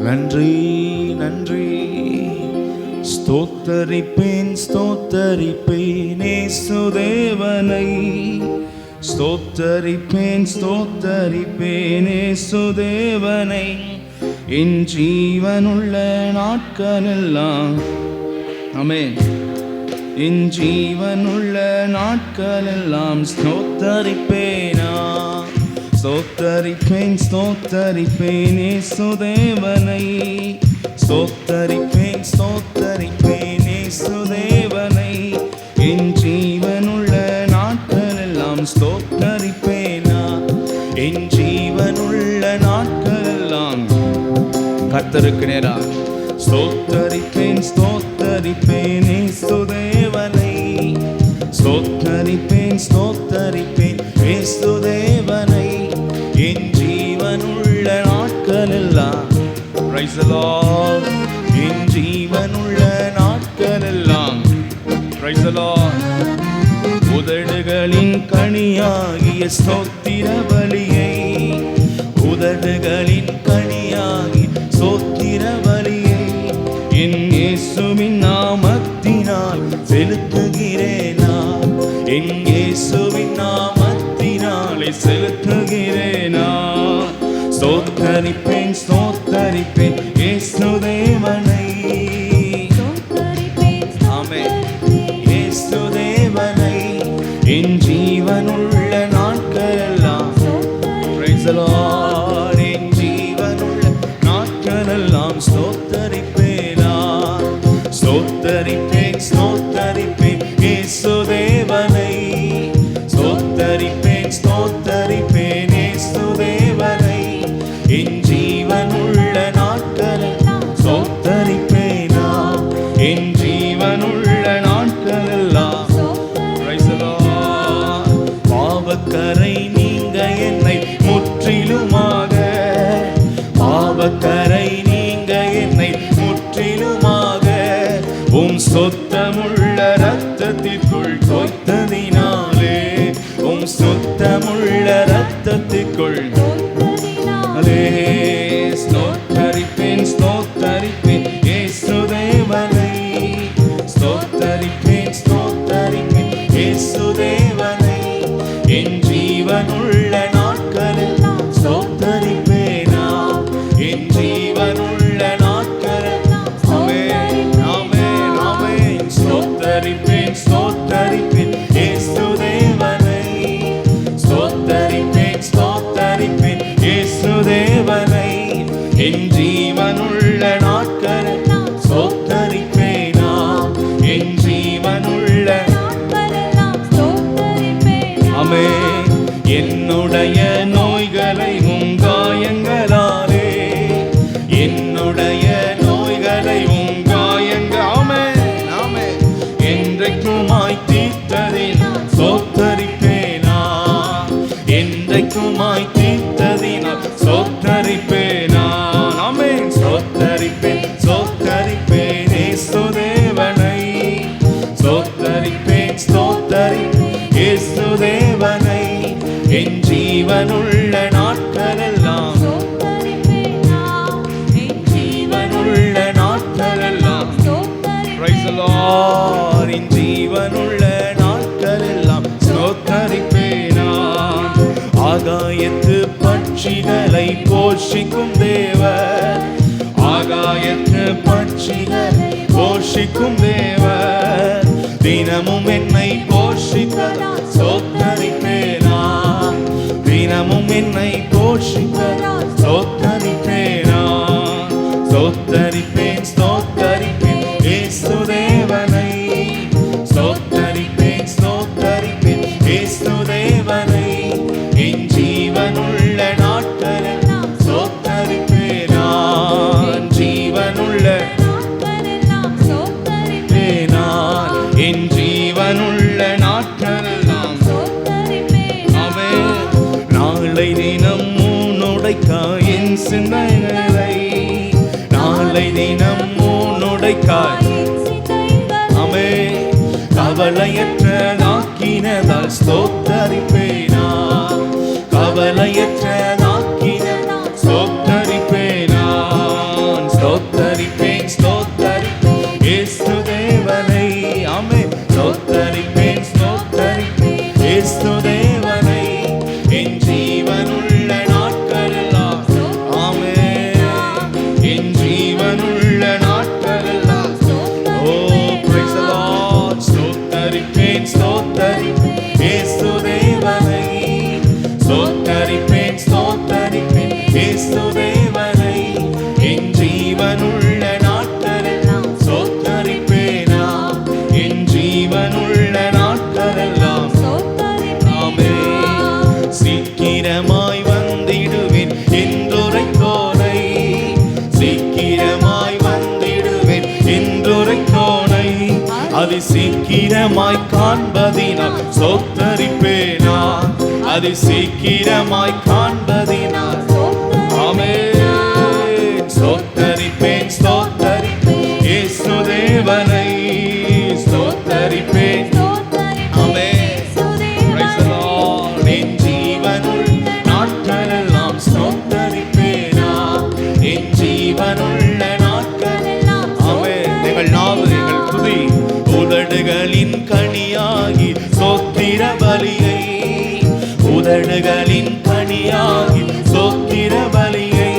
நன்றி நன்றி. ஸ்தோத்தரிப்பேன் ஸ்தோத்தரிப்பேன் இயேசுதேவனை, ஸ்தோத்தரிப்பேன் ஸ்தோத்தரிப்பேன் இயேசுதேவனை, என் ஜீவனுள்ள நாட்களெல்லாம். ஆமென். என் ஜீவனுள்ள நாட்களெல்லாம் ஸ்தோத்தரிப்பேனா, ஸ்தோத்தரிப்பேன் ஸ்தோத்தரிப்பேன் இயேசுதேவனை, ஸ்தோத்தரிப்பேன் ஸ்தோத்தரிப்பேன் இயேசுதேவனை, என் ஜீவனுள்ள நாட்களெல்லாம் ஸ்தோத்தரிப்பேனா, என் ஜீவனுள்ள நாட்களெல்லாம் கர்த்தருக்கு நேராக ஸ்தோத்தரிப்பேன் ஸ்தோத்தரிப்பேன் இயேசுதேவனை, ஸ்தோத்தரிப்பேன் ஸ்தோத்தரிப்பேன் இயேசுதேவனை, என் ஜீவனுள்ள நாட்களெல்லாம். Praise the Lord. என் ஜீவனுள்ள நாட்களெல்லாம். Praise the Lord. உதடுகளின் கனியாகிய ஸ்தோத்திர பலியை, உதடுகளின் கனியாகிய ஸ்தோத்திர பலியை என் இயேசுவின் நாமத்தினால் செலுத்துகிறேனா, என் இயேசுவின் நாமத்தினாலே செலுத்துகிறேனா. ஸ்தோத்தரிப்பேன் ஸ்தோத்தரிப்பேன் இயேசுதேவனை, ஆமென், இயேசுதேவனை, என் ஜீவனுள்ள நாட்களெல்லாம். Praise the Lord. என் ஜீவனுள்ள நாட்களெல்லாம் ஸ்தோத்தரிப்பேனா, ஸ்தோத்தரிப்பேன் ஸ்தோத்தரிப்பேன் இயேசுதேவனை, ஸ்தோத்தரிப்பேன் ஸ்தோத்தரிப்பேன் இயேசுதேவனை, என் ஜீவனுள்ள நாட்களெல்லாம் ஸ்தோத்தரிப்பேனா, என் ஜீவனுள்ள நாட்களெல்லாம். Praise the Lord. பாவக்கரை நீங்க என்னை முற்றிலுமாக, பாவக்கரை நீங்க என்னை முற்றிலுமாக உம் சொத்தமுள்ள இரத்தத்திற்குள் தோய்த்ததினாலே, உம் சொத்தமுள்ள இரத்தத்திற்குள். ஸ்தோத்தரிப்பேன் ஸ்தோத்தரிப்பேன் இயேசுதேவனை, ஸ்தோத்தரிப்பேன் ஸ்தோத்தரிப்பேன் இயேசுதேவனை, என் ஜீவனுள்ள நாட்களெல்லாம் ஸ்தோத்தரிப்பேனா, என் ஜீவனுள்ள நாட்களெல்லாம். ஆமென் ஆமென் ஆமென். ஸ்தோத்தரிப்பேன் ஸ்தோத்தரிப்பேன் இயேசுதேவனை, ஸ்தோத்தரிப்பேன் ஸ்தோத்தரிப்பேன் இயேசுதேவனை, என் ஜீவனுள்ள நாட்களெல்லாம் ஸ்தோத்தரிப்பேனா, என் ஜீவனுள்ள. ஆமென். என்னுடைய நோய்களை உம் காயங்களாலே, என்னுடைய நோய்களை உம் காயங்கள். ஆமென் ஆமென். என்றைக்குமாய் தீர்த்ததினால் ஸ்தோத்தரிப்பேனா, என்றைக்குமாய் தீர்த்ததினால் ஸ்தோத்தரிப்பேனா. ஆமென். ஸ்தோத்தரிப்பேன் ஸ்தோத்தரிப்பேன் இயேசுதேவனை, ஸ்தோத்தரிப்பேன் ஸ்தோத்தரிப்பேன் இயேசுதேவனை, என் ஜீவனுள்ள நாட்களெல்லாம், என் ஜீவனுள்ள நாட்களெல்லாம். Praise the Lord. என் ஜீவனுள்ள நாட்களெல்லாம் ஸ்தோத்தரிப்பேனா. ஆகாயத்து பட்சிகளை போஷிக்கும் தேவர், ஆகாயத்து பட்சிகளை போஷிக்கும் தேவர், தினமும் என்னை போஷிப்பதால் ஸ்தோத்தரிப்பேனா, தினமும் என்னை போஷிப்பதால் ஸ்தோத்தரிப்பேனா. ஸ்தோத்தரிப்பேன் ஸ்தோத்தரிப்பேன் இயேசுதேவனை, ஸ்தோத்தரிப்பேன் ஸ்தோத்தரிப்பேன் இயேசுதேவனை, என் ஜீவனுள்ள நாட்களெல்லாம் ஸ்தோத்தரிப்பேனா, ஜீவனுள்ள நாட்களெல்லாம், என் ஜீவனுள்ள நாட்களெல்லாம். ஆமென். நாளை தினம் உன்னுடைக்காய் என் சிந்தைகளை, நாளை தினம் உன்னுடைக்காய். ஆமென். கவலையற்றதாக்கினதால் ஸ்தோத்தரிப்பேனா, கவலையற்றதாக்கினதால் ஸ்தோத்தரிப்பேனா. அதி சீக்கிரமாய் காண்பதினால் ஸ்தோத்தரிப்பேனா, அதி சீக்கிரமாய் காண்பதினால். ஆமென். ஸ்தோத்தரிப்பேன் ஸ்தோத்தரிப்பேன் இயேசு தேவனை ஸ்தோத்தரிப்பேன். ஆமென். Praise the Lord. என் ஜீவனுள் நாட்களெல்லாம் ஸ்தோத்தரிப்பேனா, என் ஜீவனுள்ள நாட்களெல்லாம். ஆமென். எங்கள் நாவு எங்கள் துதி உதடுகளின் கனியாகி ஸ்தோத்திர பலியை, உதடுகளின் கனியாகி ஸ்தோத்திர பலியை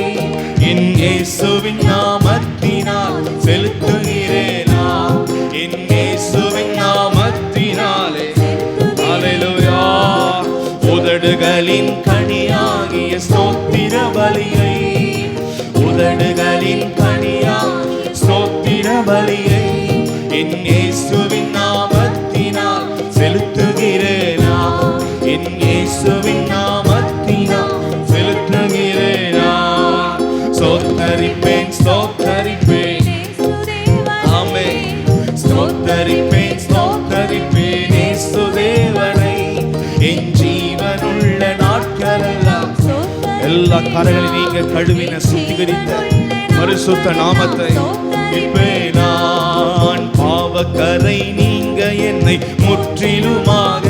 என் இயேசுவின் நாமத்தினால் செலுத்துகிறேனா, என் இயேசுவின் நாமத்தினாலே. அல்லேலூயா. உதடுகளின் கனியாகிய ஸ்தோத்திர பலியை, உதடுகளின் கனியாகிய ஸ்தோத்திர பலியை என் இயேசுவின் நாமத்தினால் செலுத்துகிறேனா, என் இயேசுவின் நாமத்தினால் செலுத்துகிறேனா. ஸ்தோத்தரிப்பேன் ஸ்தோத்தரிப்பேன். ஆமென். ஸ்தோத்தரிப்பேன் ஸ்தோத்தரிப்பேன் இயேசு தேவனை என் ஜீவனுள்ள நாட்களெல்லாம். எல்லா கரைகளை நீங்க கழுவின சுத்திகரித்த பரிசுத்த நாமத்தை நான். பாவக்கரை நீங்க என்னை முற்றிலுமாக,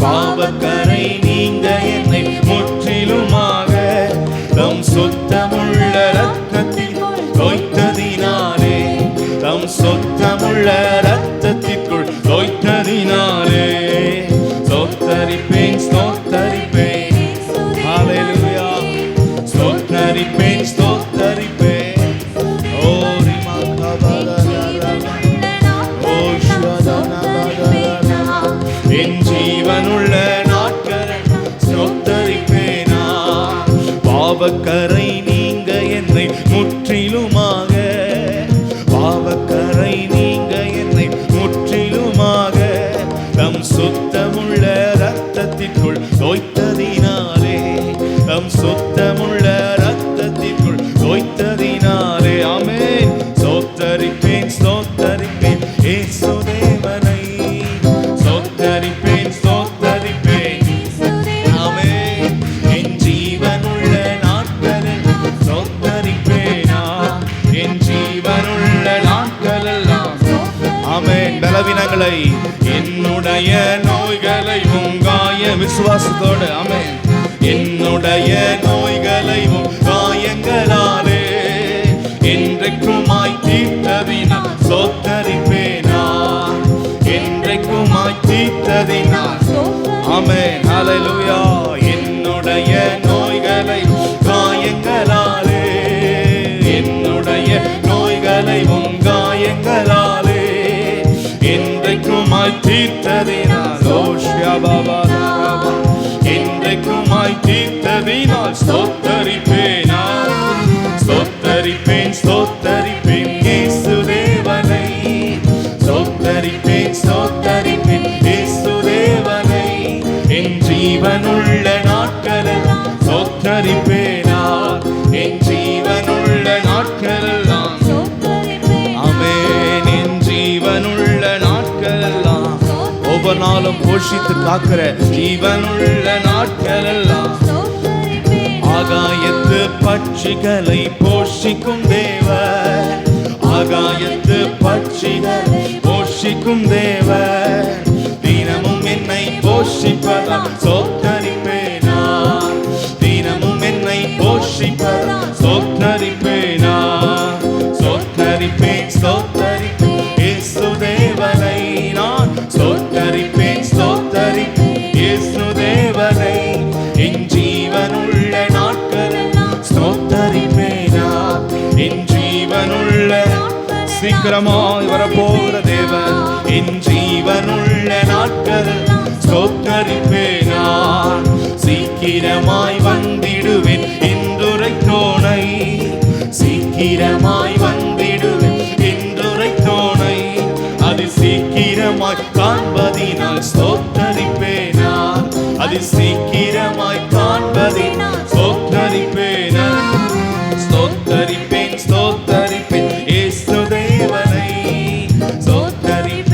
பாவக்கரை நீங்க என்னை முற்றிலுமாக தம் சுத்தமுள்ள ரத்தத்தில் தோய்த்ததினாலே, தம் சுத்தமுள்ள ரத்தத்திற்குள் தோய்த்ததினாலே. ஸ்தோத்தரிப்பேன் ஸ்தோத்தரிப்பேன். ஹல்லேலூயா. ஸ்தோத்தரிப்பேன் ஸ்தோத்தரிப்பேன். ஓ என் ஜீவனுள்ள நாட்கள் ஸ்தோத்தரிப்பேனா, பாவக்கரை நீங்க என்னை முற்றிலுமாக, பாவக்கரை நீங்க என்னை முற்றிலுமாக தம் சுத்தமுள்ள ரத்தத்திற்குள் தோய்த்ததினாலே, தம் சுத்தமுள்ள ரத்தத்திற்குள் தோய்த்ததினாலே. ஆமென். ஸ்தோத்தரிப்பேன் ஸ்தோத்தரிப்பேன் இயேசு தேவனை ஸ்தோத்தரிப்பேன் ஸ்தோத்தரிப்பேன். ஆமென். என் ஜீவனுள்ள நாட்களில் ஸ்தோத்தரிப்பேனா, என் ஜீவனுள்ள நாட்களெல்லாம். ஆமென். பலவீனங்களை என்னுடைய நோய்களை உங்காய விசுவாசத்தோடு. ஆமென். என்னுடைய நோய்களை காயங்களாலே என்றைக்குமாய் தீர்த்ததினால் ஸ்தோத்தரிப்பேனா, என்றைக்குமாய் தீர்த்ததினால். ஆமென். ஹல்லேலூயா. என்னுடைய நோய்களை காயங்களாலே, என்னுடைய நோய்களை காயங்களாலே என்றைக்குமாய் தீர்த்ததினால். ஓஷ்யா பாபா என்றைக்குமாய் தீர்த்ததினால் ஸ்தோத்தரிப்பேனா, ஸ்தோத்தரிப்பேன் ஸ்தோத்தரிப்பேன் இயேசு தேவனை ஸ்தோத்தரிப்பேன் ஸ்தோத்தரிப்பேன் இயேசு தேவனை என் ஜீவனுள்ள நாட்களெல்லாம் ஸ்தோத்தரிப்பேனா, என் ஜீவனுள்ள நாட்களெல்லாம். ஆமென். என் ஜீவனுள்ள நாட்களெல்லாம் ஒவ்வொரு நாளும் போஷித்து காக்கிற ஜீவனுள்ள நாட்களெல்லாம். ஆகாயத்து பட்சிகளை போஷிக்கும் தேவர், ஆகாயத்து பட்சிகளை போஷிக்கும் தேவர் தினமும் என்னை போஷிப்பதால் ஸ்தோத்தரிப்பேனா, தினமும் என்னை போஷிப்பதால் ஸ்தோத்தரிப்பேனா. ஸ்தோத்தரிப்பேன் ஸ்தோத்தரிப்பேன் இயேசு தேவனை நான் ஸ்தோத்தரிப்பேன் ஸ்தோத்தரிப்பேன் இயேசு தேவனை என் ஜீவனுள்ள நாட்களெல்லாம் ஸ்தோத்தரிப்பேனா, என் ஜீவனுள்ள. சீக்கிரமாய் வரப்போகிற தேவன் என் ஜீவனுள்ள நாட்களெல்லாம் ஸ்தோத்தரிப்பேனா. சீக்கிரமாய் வந்திடுவேன் என்றுரைத்தோனை, சீக்கிரமாய் வந்திடுவேன் என்றுரைத்தோனை அது சீக்கிரமாய் காண்பதினால் ஸ்தோத்தரிப்பேனா, அது சீக்கிரமாய் காண்பதினால் ஸ்தோத்தரிப்பேனா. ஸ்தோத்தரிப்பேன் ஸ்தோத்தரிப்பேன் இயேசு தேவனை ஸ்தோத்தரிப்பேன்.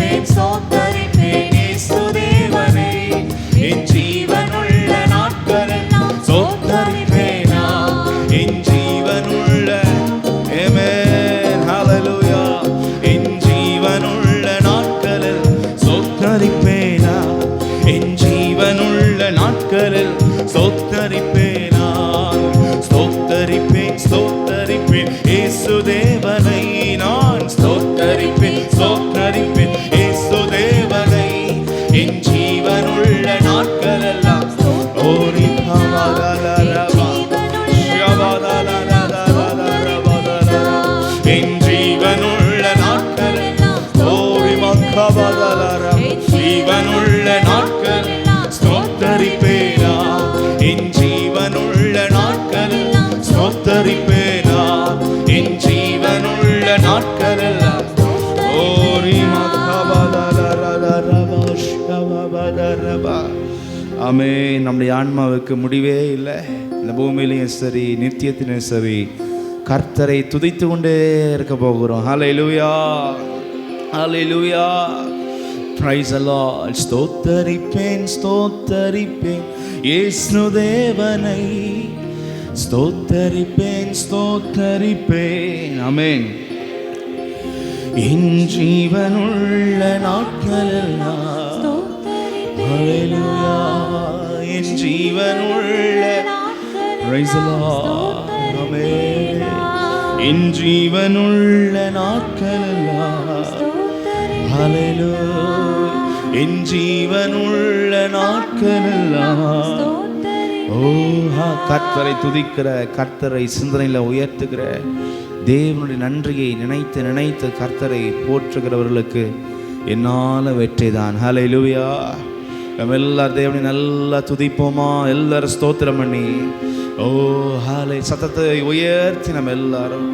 ஆமென். நம்முடைய ஆன்மாவுக்கு முடிவே இல்லை. இந்த பூமியிலையும் சரி நித்தியத்திலும் சரி கர்த்தரை துதித்து கொண்டே இருக்க போகிறோம். ஹல்லேலூயா, ஹல்லேலூயா, பிரைஸ் தி லார்ட். ஸ்தோத்தரிப்பேன் ஸ்தோத்தரிப்பேன் இயேசு தேவனை, ஸ்தோத்தரிப்பேன் ஸ்தோத்தரிப்பேன். ஆமென். என் ஜீவனுள்ள நாட்களெல்லாம், ஹல்லேலூயா, என் ஜீவனுள்ள, பிரைஸ் தி லார்ட், ஆமென், என் ஜீவனுள்ள நாட்களெல்லாம், ஹல்லேலூயா, என் ஜீவனுள்ள நாட்களெல்லாம், கர்த்தரை துதிக்கிற, கர்த்தரை சிந்தனையில் உயர்த்துகிற, தேவனுடைய நன்றியை நினைத்து நினைத்து கர்த்தரை போற்றுகிறவர்களுக்கு என்னால் வெற்றி தான். ஹல்லேலூயா. நம்ம எல்லாரும் தேவனை நல்லா துதிப்போமா? எல்லாரும் ஸ்தோத்திரம் பண்ணி, ஓ ஹாலே, சத்தத்தை உயர்த்தி நம்ம எல்லாரும்,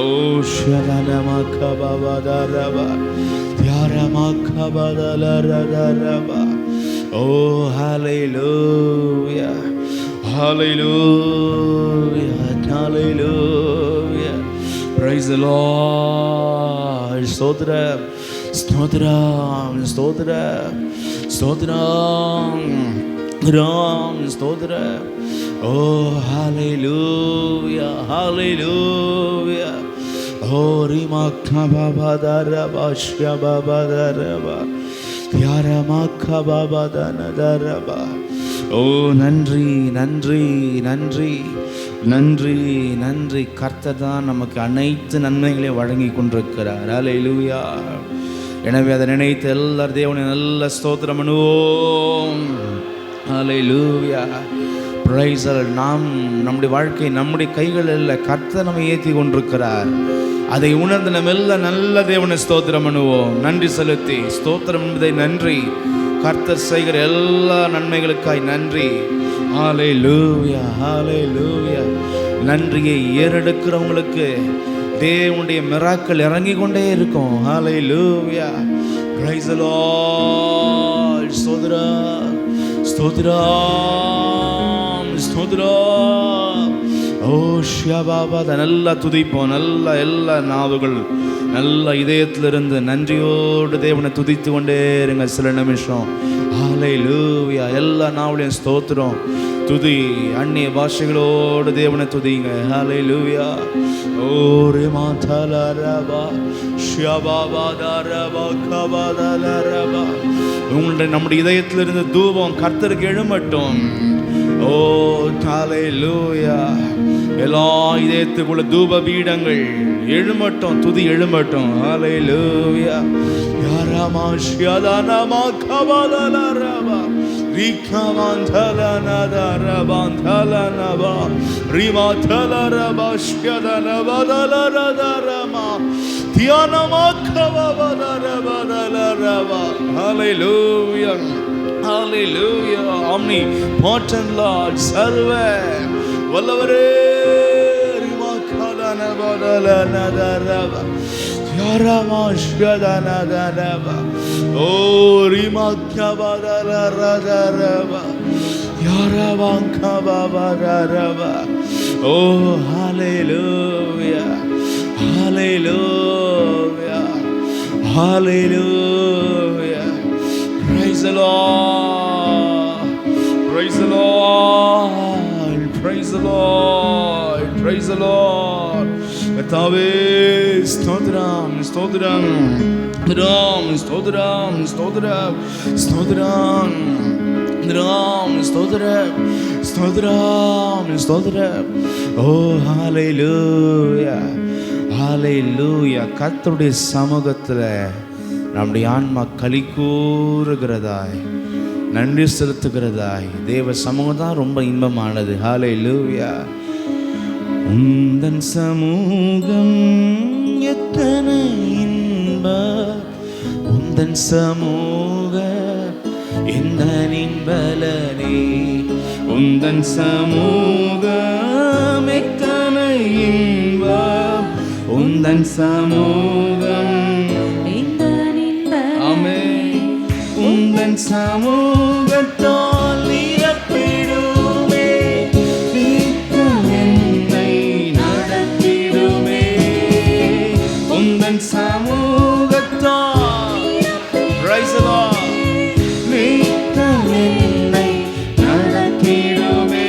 ஓ ஷலனமா கபவதரபா தியாரமா கபதலரதரபா, ஓ ஹல்லேலூயா, ஹல்லேலூயா, ஹல்லேலூயா, பிரைஸ் தி லார்ட். ஸ்தோத்திரம் ஸ்தோத்திரம் ஸ்தோத்திரம் ஸ்தோத்திரம் ஸ்தோத்திரம். ஓ ஹல்லேலூயா, ஹல்லேலூயா. ஓ ரிமா கபவதரபா ஷபவதரபா தியாரமா கபவதனதரபா. ஓ நன்றி நன்றி நன்றி நன்றி நன்றி. கர்த்தர் தான் நமக்கு அனைத்து நன்மைகளையும் வழங்கி கொண்டிருக்கிறார். ஹல்லேலூயா. எனவே அதை நினைத்து எல்லாரும் தேவனை நல்ல ஸ்தோத்திரம் பண்ணுவோம். ஹல்லேலூயா, பிரைஸ் தி லார்ட். நாம் நம்முடைய வாழ்க்கை நம்முடைய கைகள் இல்லை, கர்த்தர் நம்மை ஏற்றி கொண்டிருக்கிறார். அதை உணர்ந்து நம்ம எல்லாம் நல்ல தேவனை ஸ்தோத்திரம் பண்ணுவோம். நன்றி செலுத்தி, ஸ்தோத்திரம் என்பதை நன்றி, கர்த்தர் செய்கிற எல்லா நன்மைகளுக்காய் நன்றி. ஹல்லேலூயா, ஹல்லேலூயா. நன்றியை ஏறெடுக்கிறவங்களுக்கு தேவனுடைய மிராக்கள் இறங்கி கொண்டே இருக்கும். ஹல்லேலூயா, பிரைஸ் தி லார்ட். ஸ்தோத்திரம் ஸ்தோத்திரம் ஸ்தோத்திரம். ஓ ஷியாபாபா. நல்லா துதிப்போம். நல்ல எல்லா நாவுகள் நல்ல இதயத்திலிருந்து நன்றியோடு தேவனை துதித்து கொண்டே இருங்க சில நிமிஷம். ஹல்லேலூயா. எல்லா நாவுலையும் ஸ்தோத்திரம், துதி, அந்நிய பாஷைகளோடு தேவனை துதிங்க. ஹல்லேலூயா. ஓ ரிமா தலரபா ஷியாபாபா தரபா கபதலரபா. உங்களுடைய நம்முடைய இதயத்திலிருந்து தூபம் கர்த்தருக்கு எழும்பட்டும். ஓ ஹல்லேலூயா. எல்லா இதயத்துக்குள்ள தூப பீடங்கள் எழும்பட்டும், துதி எழும்பட்டும். ஹல்லேலூயா. யாரமா ஷியதனமா கபதலரபா ரிகவந்தலனதரபந்தலனபா ரிமதலரபா ஷியதனபதலரதரமா தியானமா கபவதரபதலரபா. ஹல்லேலூயா, ஹல்லேலூயா. omnipotent Lord, சர்வ வல்லவரே, ரிமகதனபதலனதரபா யாரமாஷ்கதனதரபா. ஓ ரிமகபதலரதரபா யாரவாங்கபவதரபா. ஓ ஹல்லேலூயா, ஹல்லேலூயா, ஹல்லேலூயா. Praise the Lord, praise the Lord, praise the Lord, praise the Lord. கர்த்தாவே ஸ்தோத்திரம் ஸ்தோத்திரம் ஸ்தோத்திரம் ஸ்தோத்திரம் ஸ்தோத்திரம் ஸ்தோத்திரம் ஸ்தோத்திரம் ஸ்தோத்திரம் ஸ்தோத்திரம். ஓ ஹல்லேலூயா, ஹல்லேலூயா. கர்த்தருடைய சமூகத்தில் நம்முடைய ஆன்மா களி கூறுகிறதாய், நன்றி செலுத்துகிறதாய். தேவ சமூகம் தான் ரொம்ப இன்பமானது. ஹல்லேலூயா. உந்தன் சமூகம் எத்தனை இன்பம், உந்தன் சமூக எந்த இன்பலனே, உந்தன் சமூகம் எத்தனை இன்பம், உந்தன் சமூகம். ஆமென். உந்தன் சமூகத்தால் உந்தன் சமூகத்தால் Praise the Lord. நித்தம் என்னை நடத்திடுமே,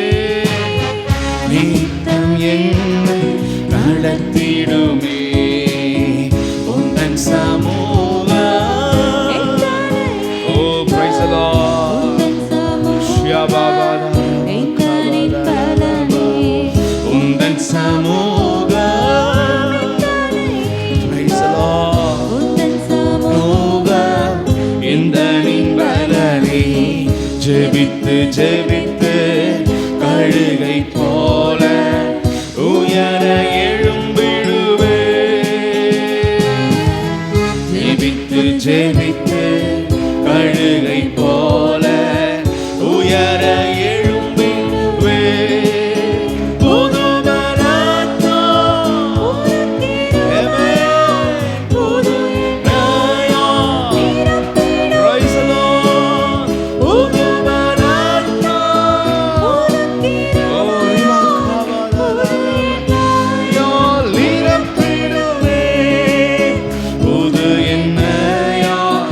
நித்தம் என்னை நடத்திடுமே உந்தன் சமூகம். Oh, praise the Lord. ஷியாபாபாதா உந்தன் சமூகம். Praise the Lord. சமூகம் இந்த நின்பலனே ஜெபித்து ஜெபித்து கழுகை போல உயர எழும்பிடுவே. ஜெபித்து ஜெபித்து கழுகை போல உயர எழும்பிடுவே. புது பலத்தால் புது நயம். Praise the Lord. புது பலத்தால் நிரப்பிடுவே. புது எண்ணெயால்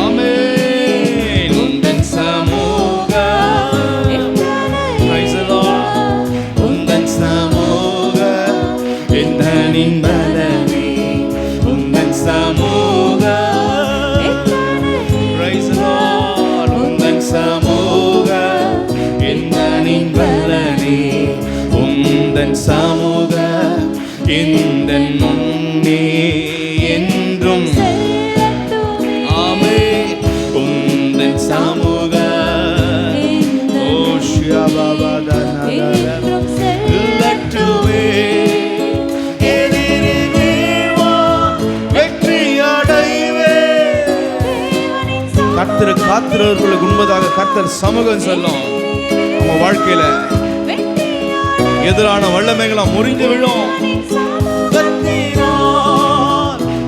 ஆமென் உந்தன் சமூகம். Praise the Lord. உந்தன் சமூகம் எந்தனின் பலனே உந்தன் சமூகம். Praise the Lord. உந்தன் சமூகம் எந்தனின் பலனே உந்தன் சமூகம் எந்தன் முன்னே என்றும் ஆமென் உந்தன் சமூகம். ஓ ஷியாபாபாதா லட்டுவே எதிரி வீழ்வா வெற்றி அடைவே. கர்த்தர் காத்திரவர்களுக்கு முன்பதாக கர்த்தர் சமூகம் சொல்லும். நம்ம வாழ்க்கையில எதிரான வல்லமைகளாம் முறிந்து விழும்.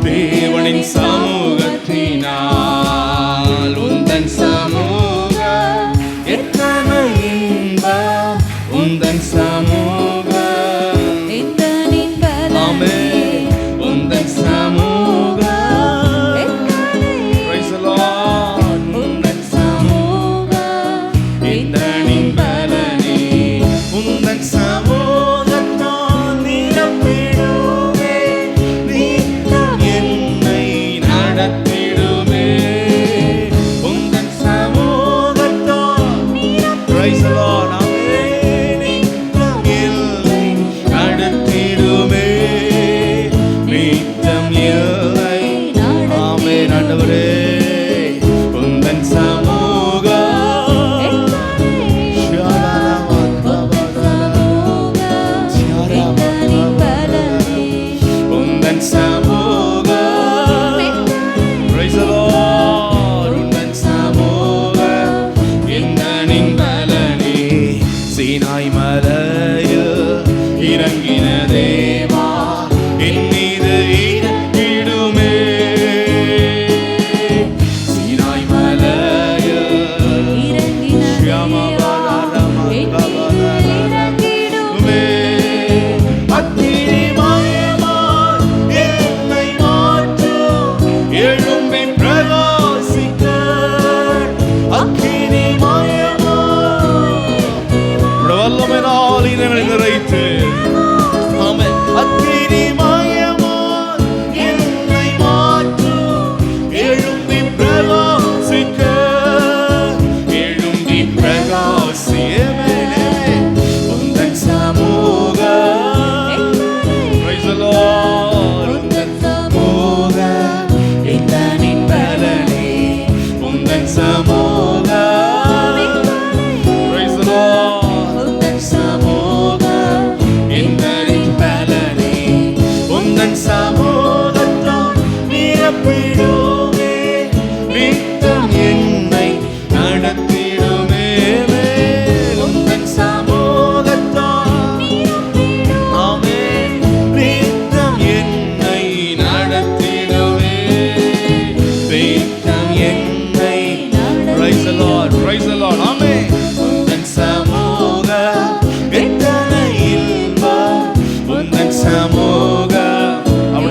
தேவனின் சமூகத்தினால் உந்தன் சமூகம் எத்தனை இன்பம் உந்தன் சமூகம். ஆமென் உந்தன் சமூகம். Praise the Lord. உந்தன் சமூகம் எந்தனின் பலனே உந்தன் சமூகத்தால் நிரப்பிடுவே.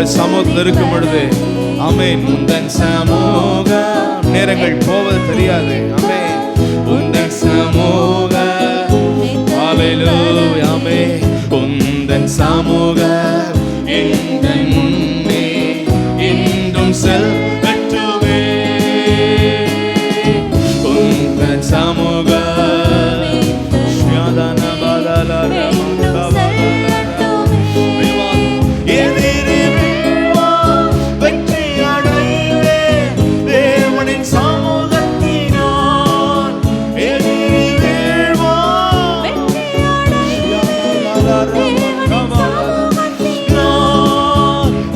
கர்த்தர் சமூகத்தில் இருக்கும் பொழுது ஆமென் உந்தன் சமூக நேரங்கள் போவது தெரியாது. ஆமென் உந்தன் சமூக ஹalleluya ஆமென் உந்தன் சமூக எங்கன்னே என்றும் செல்வட்டுமே உந்தன் சமூக ஷியாதான பாலாலா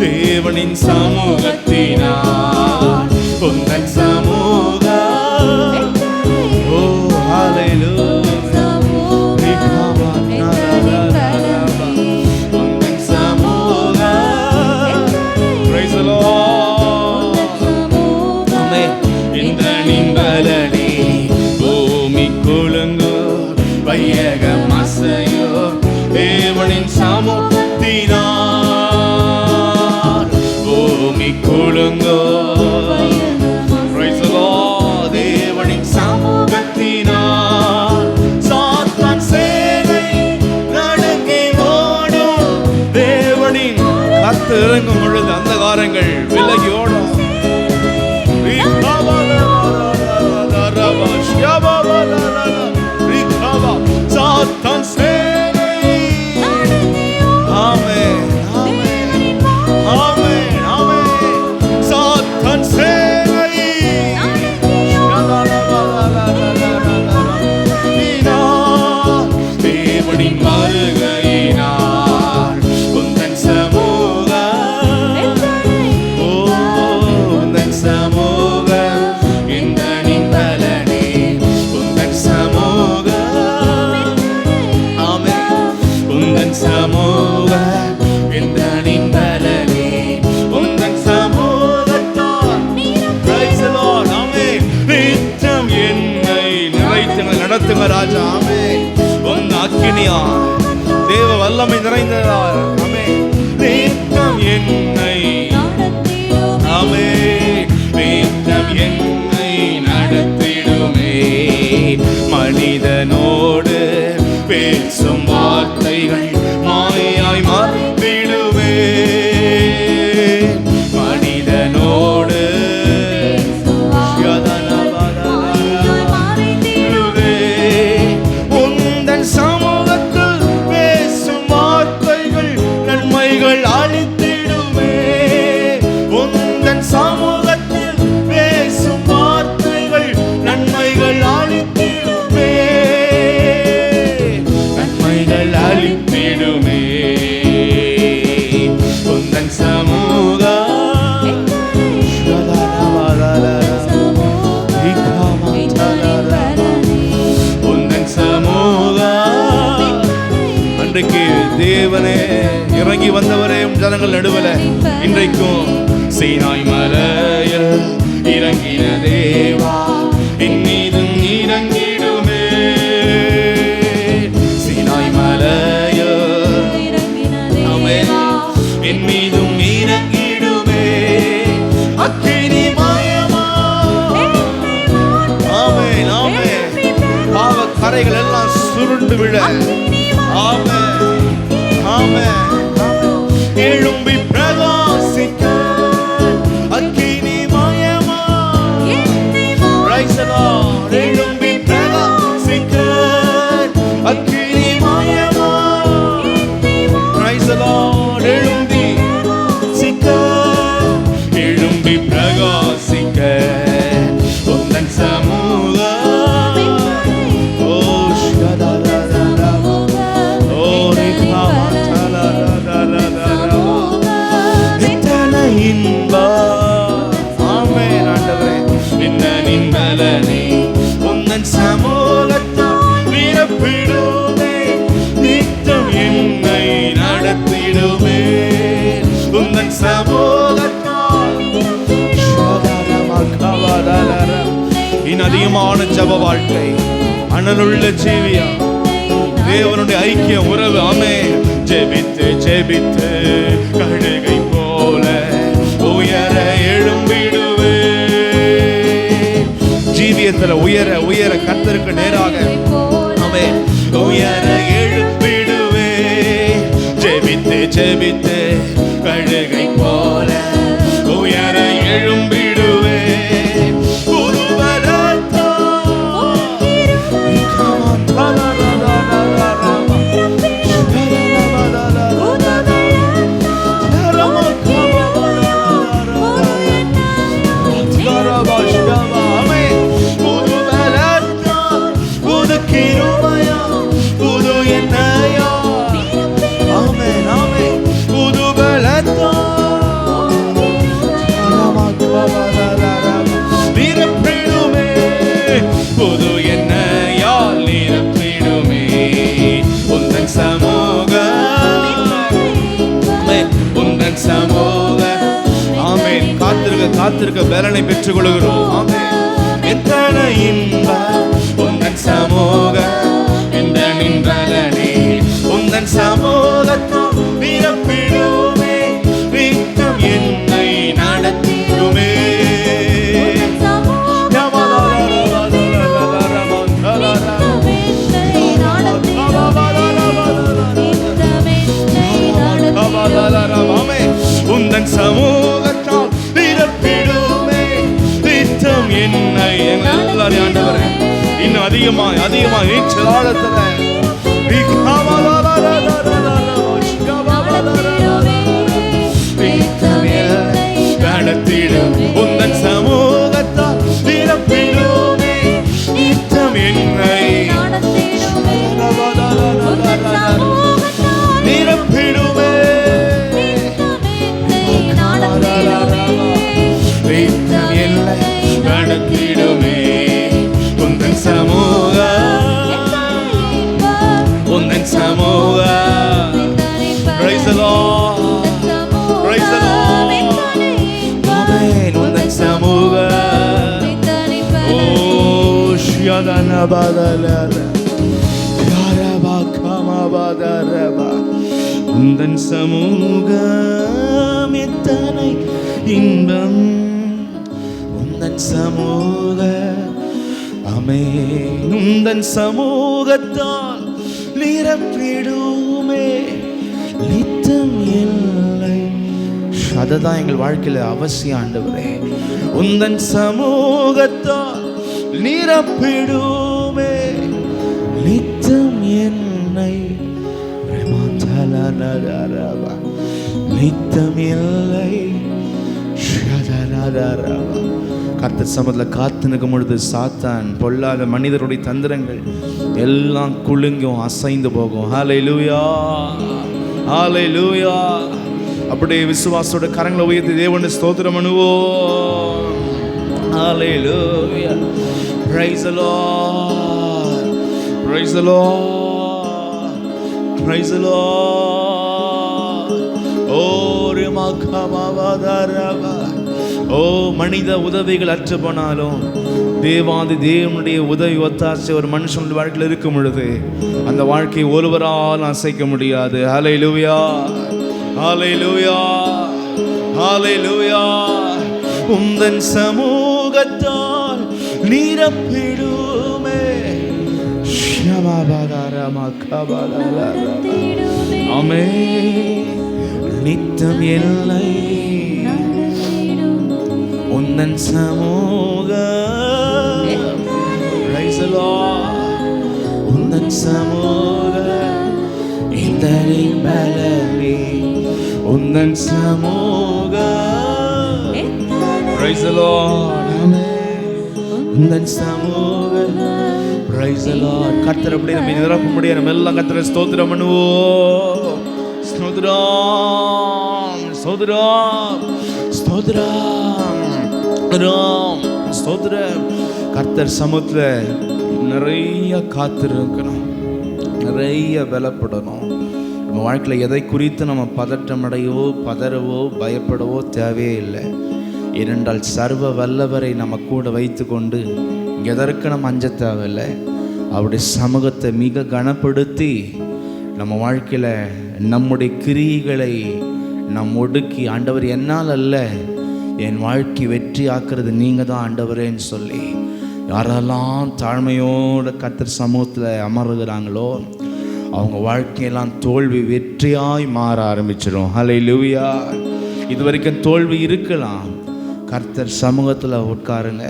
தேவனின் சமூகத்தினால் உந்தன் சமூக ஓ ஹalleluya உந்தன் சமூக praise the Lord ஆமென் இந்த நின்பலனி பூமி குலுங்கு வையகம் அசையோ தேவனின் சமூகத்தினால் பூமி குலுங்கோ praise the Lord தேவனின் சமூகத்தினால் சாத்தான் சேனை நடுங்கி ஓடும் தேவனின் கர்த்தர் இறங்கும் பொழுது அந்தகாரங்கள் விலகி ஓடும் சாத்தான் சேனை ஆமென் ஆமென் ஆமென் ஆமென் சாத்தான் சேனை தேவனின் வருகையினால் உந்தன் சமூக ஓ உந்தன் சமூக இந்த நின்பலனே உந்தன் சமூக ஆமென் உந்தன் சமூக இந்த நின்பலனே உந்தன் சமூகத்தால் praise the Lord ஆமென் நித்தம் என்னை நிறைத்து நடத்துங்க ராஜா ஆமென் உன் அக்கினியால் தேவ வல்லமை நிறைந்ததால் ஆமென் நித்தம் என்னை ஆமென் நித்தம் என்னை நடத்திடுமே மனிதனோடு பேசும் வார்த்தைகள் மாயாய் மறைந்திடுமே மனிதனோடு உந்தன் சமூகத்தில் பேசும் வார்த்தைகள் நன்மைகள் அளித்திடுமே உந்தன் சமூகத்தில் பேசும் வார்த்தைகள் நன்மைகள் அளித்திடுமே நன்மைகள் அளித்திடுமே உந்தன் சமூக உந்தன் சமூக அன்றைக்கு தேவனே இறங்கி வந்தவரே ஜனங்கள் நடுவல இன்றைக்கும் சீனாய் மலையில் இறங்கின தேவா என் மீதும் இறங்கிடுமே சீனாய் மலையில் ஆமென் என் மீதும் இறங்கிடுமே அக்கினி மயமா ஆமென் ஆமென் பாவ கரைகள் எல்லாம் சுருண்டு விட ஆமென் ஆமென் எழும்பி பிரகாசிக்க அக்கினி மயமா praise the Lord எழும்பி பிரகாசிக்க அக்கினி மயமா praise the Lord எழும்பி சிக்க எழும்பி பிரகாசிக்க உந்தன் சமூக ஓ ஷதரரர ஓ ரிகாமதரரரர எத்தனை இன்பம் ஆமென் ஆண்டவரே நின்ன நின்பலனே உந்தன் சமூகத்தால் நிரப்பிடுமே நித்தம் என்னை நடத்திடுமே உந்தன் சமூகத்தால் இன் அதிகமான ஜப வாழ்க்கை அனலுள்ள ஜீவியா தேவனுடைய ஐக்கிய உறவு ஆமென் ஜெபித்து ஜெபித்து கழுகை போல ஜெபித்து கழுகை போல உயர எழும்பிடுவே புது காத்திருக்க பலனை பெற்றுக் கொள்கிறோம். ஆமென். எத்தனை இன்பம் உந்தன் சமூகம் இந்த நின்றலனே உந்தன் சமூகத்தால் நிரப்பிடுமே நித்தம் என்னை நடத்திடுமே உந்தன் சமூகத்தால் நிரப்பிடுமே நித்தம் என்னை. எல்லாரையும் ஆண்டவரே இன்னும் அதிகமாய் அதிகமாய் நீச்சலாளத்துல நடத்திடும் உந்தன் சமூகத்தால் நிரப்பிடுமே நித்தம் என்னை நிரப்பிடுமே நித்தம் என்னை நடத்திடுமே உந்தன் சமூகம் உந்தன் சமூகம். Praise the Lord, praise the Lord. Amen. உந்தன் சமூகம். Oh ஷியதன பதலர யாரபா கமபதரபா உந்தன் சமூகம் எத்தனை இன்பம் உந்தன் சமூகம். ஆமென். உந்தன் சமூகத்தால் நிரப்பிடுமே நித்தம் இல்லை. அதுதான் எங்கள் வாழ்க்கையில அவசியம் ஆண்டவரே. உந்தன் சமூகத்தால் நிரப்பிடுமே நித்தம் என்னை நித்தம் இல்லை. கர்த்தர் சமூகத்தில் காத்து நிற்கும் பொழுது சாத்தான் பொல்லாத மனிதருடைய தந்திரங்கள் எல்லாம் குலுங்கும் அசைந்து போகும். ஹல்லேலூயா ஹல்லேலூயா. அப்படியே விசுவாசோட கரங்களை உயர்த்தி தேவனுக்கு ஸ்தோத்திரம் பண்ணுவோம். ஹல்லேலூயா. Praise the Lord, praise the Lord, praise the Lord. ஓ மனித உதவிகள் அற்று போனாலும் தேவாதி தேவனுடைய உதவி ஒத்தாசை ஒரு மனுஷனுடைய வாழ்க்கையில் இருக்கும் பொழுது அந்த வாழ்க்கையை ஒருவரால் அசைக்க முடியாது. ஹல்லேலூயா ஹல்லேலூயா ஹல்லேலூயா. உந்தன் சமூகத்தால் நிரப்பிடுமே ஆமென். நித்தம் இல்லை உந்தன் சமூகம். Praise the Lord. உந்தன் சமூகம் இந்த பலனே உந்தன் சமூகம். Praise the Lord. உந்தன் சமூகம். Praise the Lord. கர்த்தர் அப்படி நம்ம நிரப்ப முடியாது. நம்ம எல்லாம் கர்த்தரை ஸ்தோத்திரம் பண்ணுவோம். ஸ்தோத்திரம் ஸ்தோத்திரம் ஸ்தோத்திரம் ஸ்தோத்திரம். கர்த்தர் சமூகத்தில் நிறைய காத்திருக்கணும், நிறைய பலப்படணும். நம்ம வாழ்க்கையில் எதை குறித்து நம்ம பதற்றமடையவோ பதறவோ பயப்படவோ தேவையே இல்லை. ஏனென்றால் சர்வ வல்லவரை நம்ம கூட வைத்து கொண்டு எதற்கு நம்ம அஞ்ச தேவையில்லை. அவருடைய சமூகத்தை மிக கனப்படுத்தி நம்ம வாழ்க்கையில் நம்முடைய கிரியைகளை நம் ஒடுக்கி ஆண்டவர் என்னால் அல்ல என் வாழ்க்கை வெற்றி ஆக்குறது நீங்கள் தான் ஆண்டவரேன்னு சொல்லி யாரெல்லாம் தாழ்மையோடு கர்த்தர் சமூகத்தில் அமருகிறாங்களோ அவங்க வாழ்க்கையெல்லாம் தோல்வி வெற்றியாய் மாற ஆரம்பிச்சிடும். ஹல்லேலூயா. இது வரைக்கும் தோல்வி இருக்கலாம், கர்த்தர் சமூகத்தில் உட்காருங்க.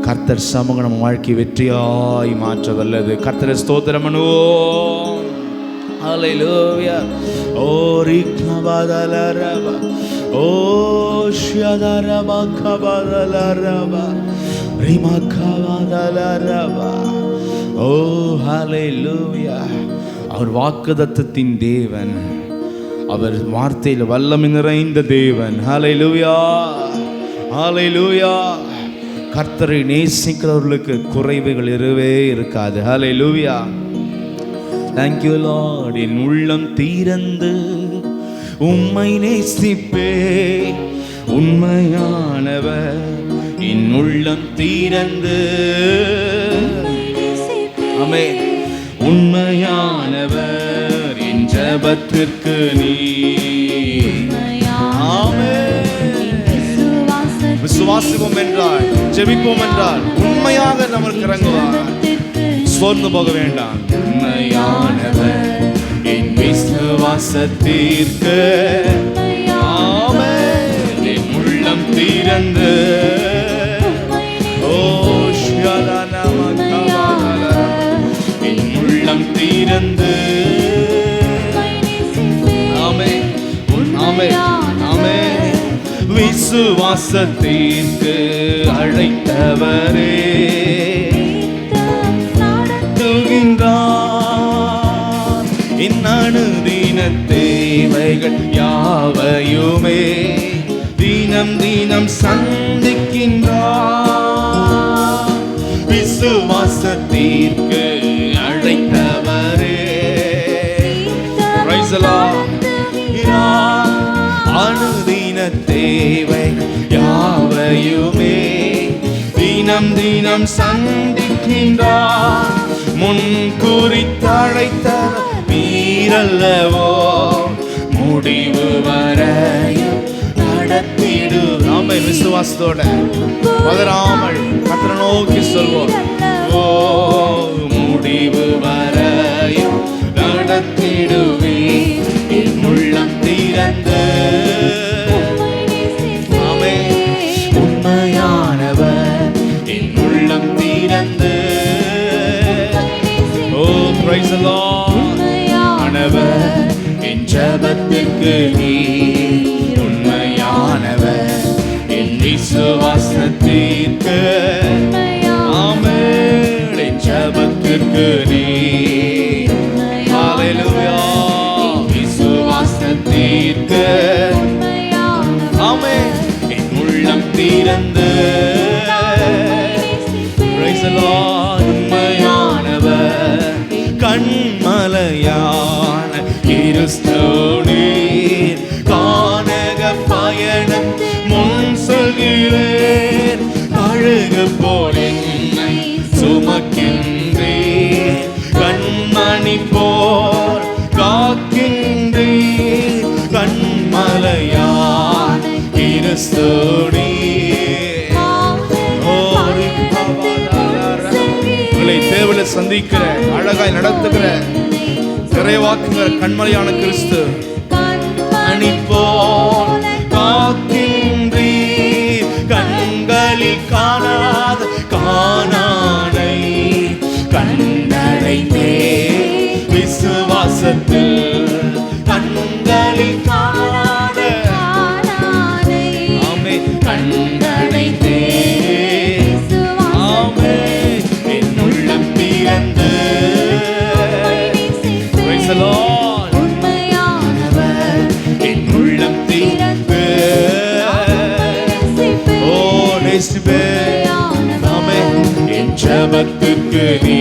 கர்த்தர் சமூகம் நம்ம வாழ்க்கை வெற்றியாய் மாற்ற வல்லது. கர்த்தரை ஸ்தோத்திரம் பண்ணுவோம். ஹல்லேலூயா. ஓ ரிகபதலரபா, ஓ ஷதரபா கபதலரபா, ரிமகபதலரபா. ஓ ஹல்லேலூயா. அவர் வாக்குதத்தத்தின் தேவன், அவர் வார்த்தையில் வல்லமை நிறைந்த தேவன். ஹல்லேலூயா, ஹல்லேலூயா. கர்த்தரை நேசிக்கிறவர்களுக்கு குறைவுகள் இருக்காது. ஹல்லேலூயா. Thank you Lord. என் உள்ளம் தீரந்து உம்மை நேசிப்பே, உண்மையானவர். என் உள்ளம் தீரந்து ஆமென், உண்மையானவர். என் ஜெபத்திற்கு நீ விசுவாசிப்போம் என்றால், ஜெபிப்போம் என்றால் உண்மையாக நமக்கு இறங்குவார். சோர்ந்து போக வேண்டாம். உண்மையானவர் என் விசுவாசத்திற்கு ஆமென். என் உள்ளம் தீரந்து ஓ ஷலனமகவல, என் உள்ளம் தீரந்து ஆமென், ஆமென், ஆமென். விசுவாசத்திற்கு அழைத்தவரே என் அனுதின தேவைகள் யாவையுமே தினம் தினம் சந்திக்கின்றார். விசுவாசத்திற்கு அழைத்தவரே அனுதின தேவை யாவையுமே தினம் தினம் சந்திக்கின்றார். முன் குறித்தழைத்த நீரல்லவோ முடிவு வரையும் நடத்திடு. நாம விசுவாசத்தோட பதறாமல் கர்த்தரை நோக்கி சொல்வோம். ஓ முடிவு வரையும் நடத்திடுவே, என் உள்ளம் திறந்து ஆமென். உண்மையானவர் என் உள்ளம் திறந்து ஓ praise the Lord. ஆனவர் என் ஜெபத்திற்கு நீர் உண்மையானவர், என் விசுவாசத்திற்கு ஆமென். என் ஜெபத்திற்கு நீர் ஹல்லேலூயா. விசுவாசத்திற்கு ஆமென். என் உள்ளம் திறந்து praise the Lord. உண்மையானவர் கண்மலையான கிறிஸ்துவீர் கானக பயணம் முன் சொல்கிறேன். அழகு போல் என்னை சுமக்கின்றேன், கண்மணி போல் காக்கின்றேன். கண்மலையான கிறிஸ்துவீர் தேவனை சந்திக்கிற, அழகாய் நடத்துகிற, நிறைவாக்குகிற கண்மலையான கிறிஸ்து அணிப்போல் காக்கின்றீர். கண்களில் காணாத காணானை கண்டடைந்தே விசுவாசத்தில் கண்களில் காணாத ஆமே கண்டடைந்தே ஆமே. என் உள்ளம் திறந்து praise the Lord. உண்மையானவர் என் உள்ளம் திறந்து ஓ நேசிப்பே ஆமே. என் ஜெபத்துக்கு நீ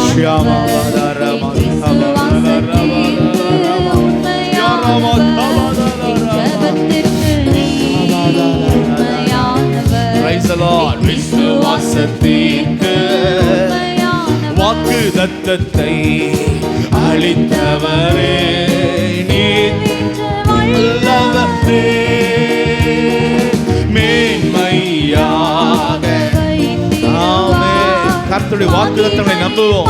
ஷியாமவதரம praise the Lord. விசுவாசத்திற்கு வாக்குத்தத்தத்தை அளித்தவரே நீர் நல்லவரே. மேன்மையாக ஆமென். கர்த்தருடைய வாக்குத்தத்தங்களை நம்புவோம்.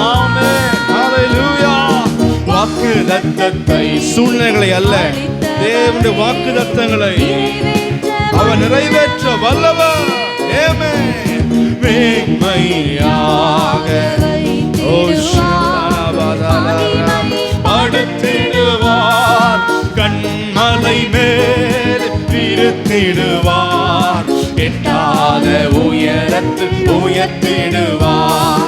ஆமென். ஹalleluya. வாக்குத்தத்தத்தை, சூழ்நிலைகளை அல்ல, தேவனுடைய வாக்குத்தத்தங்களை அவர் நிறைவேற்ற வல்லவர். ஆமென். மேன்மையாக படுத்திடுவார், கண்மலை மேல் நிறுத்திடுவார், எட்டாத உயரத்தில் உயர்த்திடுவார்,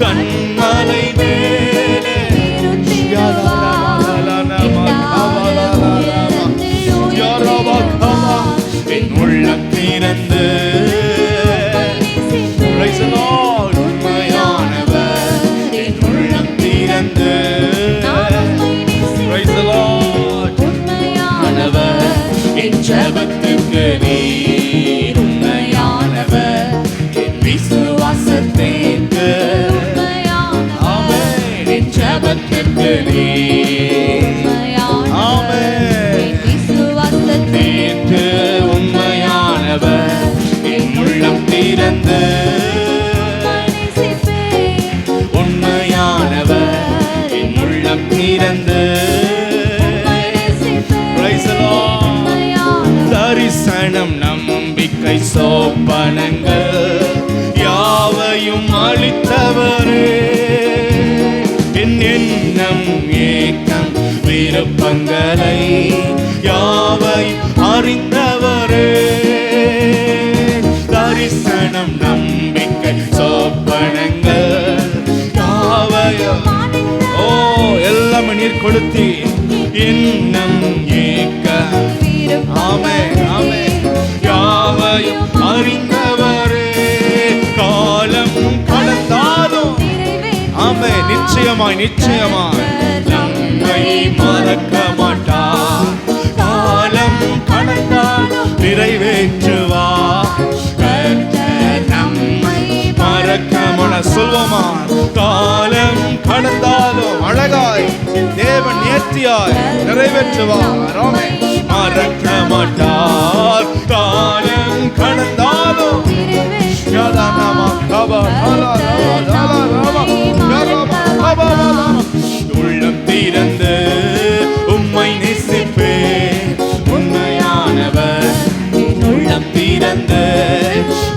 கண்மலை மேல் என் உள்ளம் திறந்து உண்மையானவர், என் உள்ளம் திறந்து உண்மையானவர், என் ஜெபத்துக்கு நீர் உண்மையானவர், என் விசுவாசத்திற்கு ஆமென், என் ஜெபத்துக்கு நீர் ஆமென், விசுவாசத்திற்கு உண்மையானவர், என் உள்ளம் திறந்து உண்மையானவர், என் உள்ளம் திறந்து தரிசனம் நம்பிக்கை சோப்பனங்கள் யாவையும் அளித்தவரே, என் எண்ணம் ஏக்கம் விருப்பங்களை யாவை அறிந்தவரே, தரிசனம் நம்பிக்கை சோப்பனங்கள் யாவையும் எல்லாம் நீர் கொடுத்தி எண்ணம் ஏக்கம் ஆமென் ஆமென் யாவையும் அறிந்தவரே, காலம் கடந்தாலும் ஆமென் நிச்சயமாய் நிச்சயமாய் நம்மை மறக்க மாட்டார், காலம் கடந்தால் நிறைவேற்றுவார், நம்மை மறக்க மாட்டார். சொல்வோமா, காலம் கடந்தாலும் அழகாய் தேவன் நேர்த்தியாய் நிறைவேற்றுவார், ஆமென் மறக்க மாட்டார், காலம் கடந்தாலும் உள்ளம் திறந்து உம்மை நேசிப்பேன், உண்மையானவர், உள்ளம் திறந்து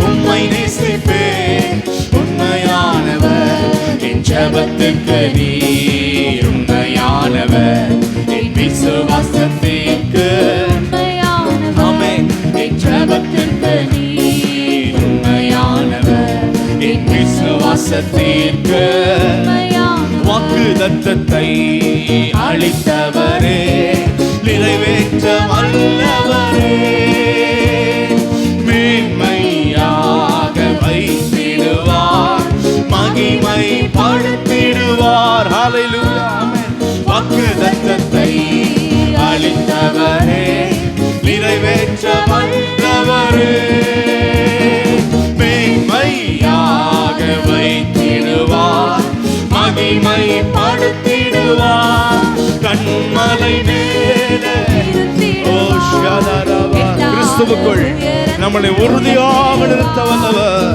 உம்மை நேசிப்பேன், உண்மையானவர், என் ஜெபத்துக்கு நீர் உண்மையானவர், என் விசுவாசத்திற்கு ஆமென், என் ஜெபத்திற்கு நீர் உண்மையானவர், என் விசுவாசத்திற்கு வாக்குத்தத்தத்தை அளித்தவரே, நிறைவேற்ற வல்லவரே, மேன்மையாக வைத்திடுவார், மகிமை படுத்திடுவார். ஹalleluya. வாக்குத்தத்தத்தை அளித்தவரே, நிறைவேற்ற வல்லவரே, மேன்மையாக வைத்திடுவார், மகிமை படுத்திடுவார், கண்மலை மேலே கிறிஸ்துவுக்குள் நம்மளை உறுதியாக நிறுத்த வல்லவர்.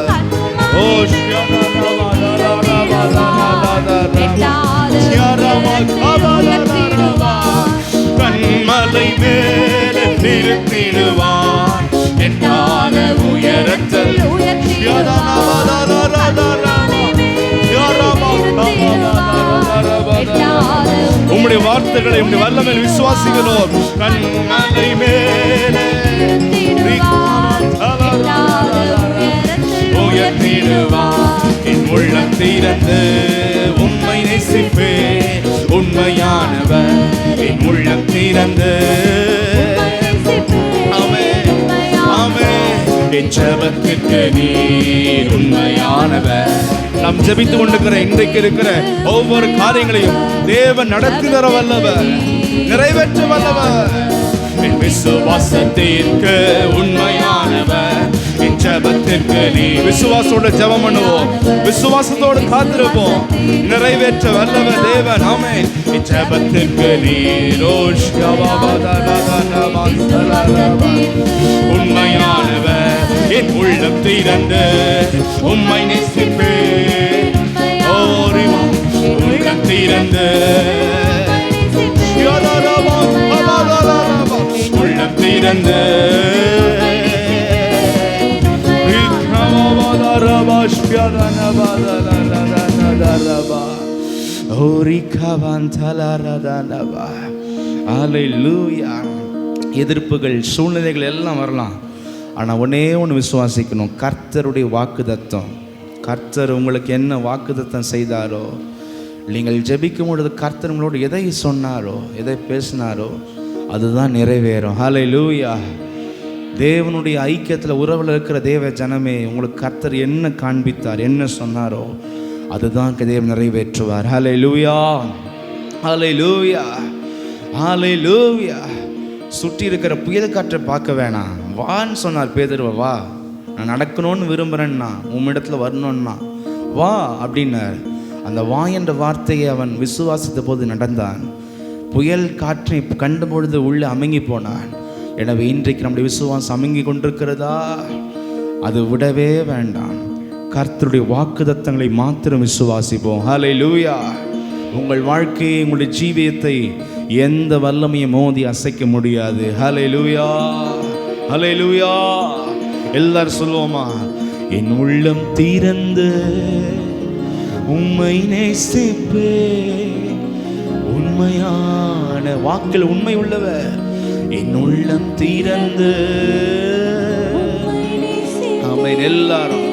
கண்மலை மேலே நிறுத்திடுவார், எட்டாத உயரத்தில் உம்முடைய வார்த்தைகளை உம்முடைய வல்லமையில் விசுவாசிக்கிறோம். கண்மலை மேலே உயர்த்திடுவார், என் உள்ளம் திறந்து உம்மை நேசிப்பேன், உண்மையானவர், என் உள்ளம் திறந்து ஆமென் ஆமென், என் ஜெபத்துக்கு நீர் உண்மையானவர். நாம் ஜெபித்துக் கொண்டிருக்கிற இன்றைக்கு இருக்கிற ஒவ்வொரு காரியங்களையும் தேவன் நடத்தி தர வல்லவர், நிறைவேற்ற வல்லவர், என் விசுவாசத்திற்கு உண்மையானவர், என் ஜெபத்திற்கு நீ விசுவாசத்தோடு ஜெபம் பண்ணுவோம், விசுவாசத்தோடு காத்திருப்போம், நிறைவேற்ற வல்லவர் தேவன். ஆமென். என் ஜெபத்திற்கு நீர் உண்மையானவர், என் உள்ளம் திறந்து உம்மை நேசிப்பேன், உள்ளம் திறந்து உள்ளம் திறந்து எதிர்ப்புகள் சூழ்நிலைகள் எல்லாம் வரலாம். ஆனால் ஒன்னே ஒன்று விசுவாசிக்கணும், கர்த்தருடைய வாக்குத்தத்தம். கர்த்தர் உங்களுக்கு என்ன வாக்குத்தத்தம் செய்தாரோ, நீங்கள் ஜெபிக்கும் பொழுது கர்த்தர் உங்களோடு எதை சொன்னாரோ, எதை பேசினாரோ அதுதான் நிறைவேறும். ஹல்லேலூயா. தேவனுடைய ஐக்கியத்தில் உறவில் இருக்கிற தேவ ஜனமே, உங்களுக்கு கர்த்தர் என்ன காண்பித்தார், என்ன சொன்னாரோ அதுதான் தேவன் நிறைவேற்றுவார். ஹல்லேலூயா, ஹல்லேலூயா, ஹல்லேலூயா. சுற்றி இருக்கிற புயல் காற்றை பார்க்க வேணாம், வான்னு சொன்னார் பேதுருவை. வா, நான் நடக்கணும்னு விரும்புகிறேன்னா, உம்மிடத்தில் வரணும்னா வா அப்படின்னார். அந்த வா என்ற வார்த்தையை அவன் விசுவாசித்த போது நடந்தான். புயல் காற்றை கண்ட பொழுது உள்ளே அமுங்கி போனான். எனவே இன்றைக்கு நம்முடைய விசுவாசம் அமுங்கி கொண்டிருக்கிறதா? அது விடவே வேண்டாம். கர்த்தருடைய வாக்குத்தத்தங்களை மாத்திரம் விசுவாசிப்போம். ஹல்லேலூயா. உங்கள் வாழ்க்கையை, உங்களுடைய ஜீவியத்தை எந்த வல்லமையை மோதி அசைக்க முடியாது. ஹல்லேலூயா, ஹல்லேலூயா. எல்லாரும் சொல்லுவோமா? என் உள்ளம் திறந்து உம்மை நேசிப்பே, உண்மையான வாக்கில் உண்மை உள்ளவர். என் உள்ளம் திறந்து, ஆமென். எல்லாரும்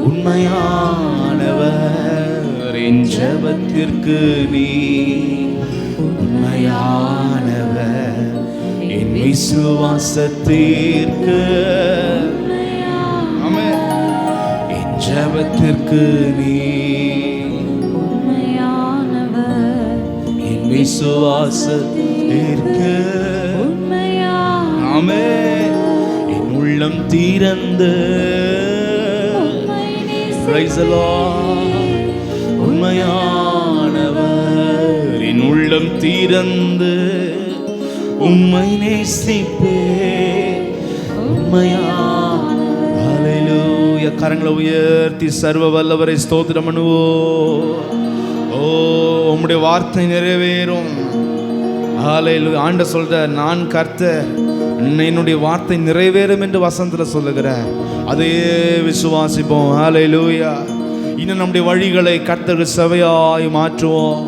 உண்மையானவர், என் ஜெபத்திற்கு நீ உண்மையானவர், என் விசுவாசத்திற்கு, ஆமென், என் ஜெபத்திற்கு நீ உண்மையானவர், என் விசுவாசத்திற்கு, ஆமென், என் உள்ளம் திறந்து, praise the Lord, உண்மையானவர், என் உள்ளம் திறந்து உம்மை நேசிப்பே, உண்மையானவர். ஹல்லேலூயா. கரங்களை உயர்த்தி சர்வ வல்லவரை ஸ்தோத்திரம் பண்ணுவோம். ஓ, உம்முடைய வார்த்தை நிறைவேறும். ஹல்லேலூயா. ஆண்டவர் சொல்றார், நான் கர்த்தர், என்னுடைய வார்த்தை நிறைவேறும் என்று வசனத்தில் சொல்லுகிறேன். அதே விசுவாசிப்போம். ஹல்லேலூயா. இன்னும் நம்முடைய வழிகளை கர்த்தருக்கு செவையாய் மாற்றுவோம்.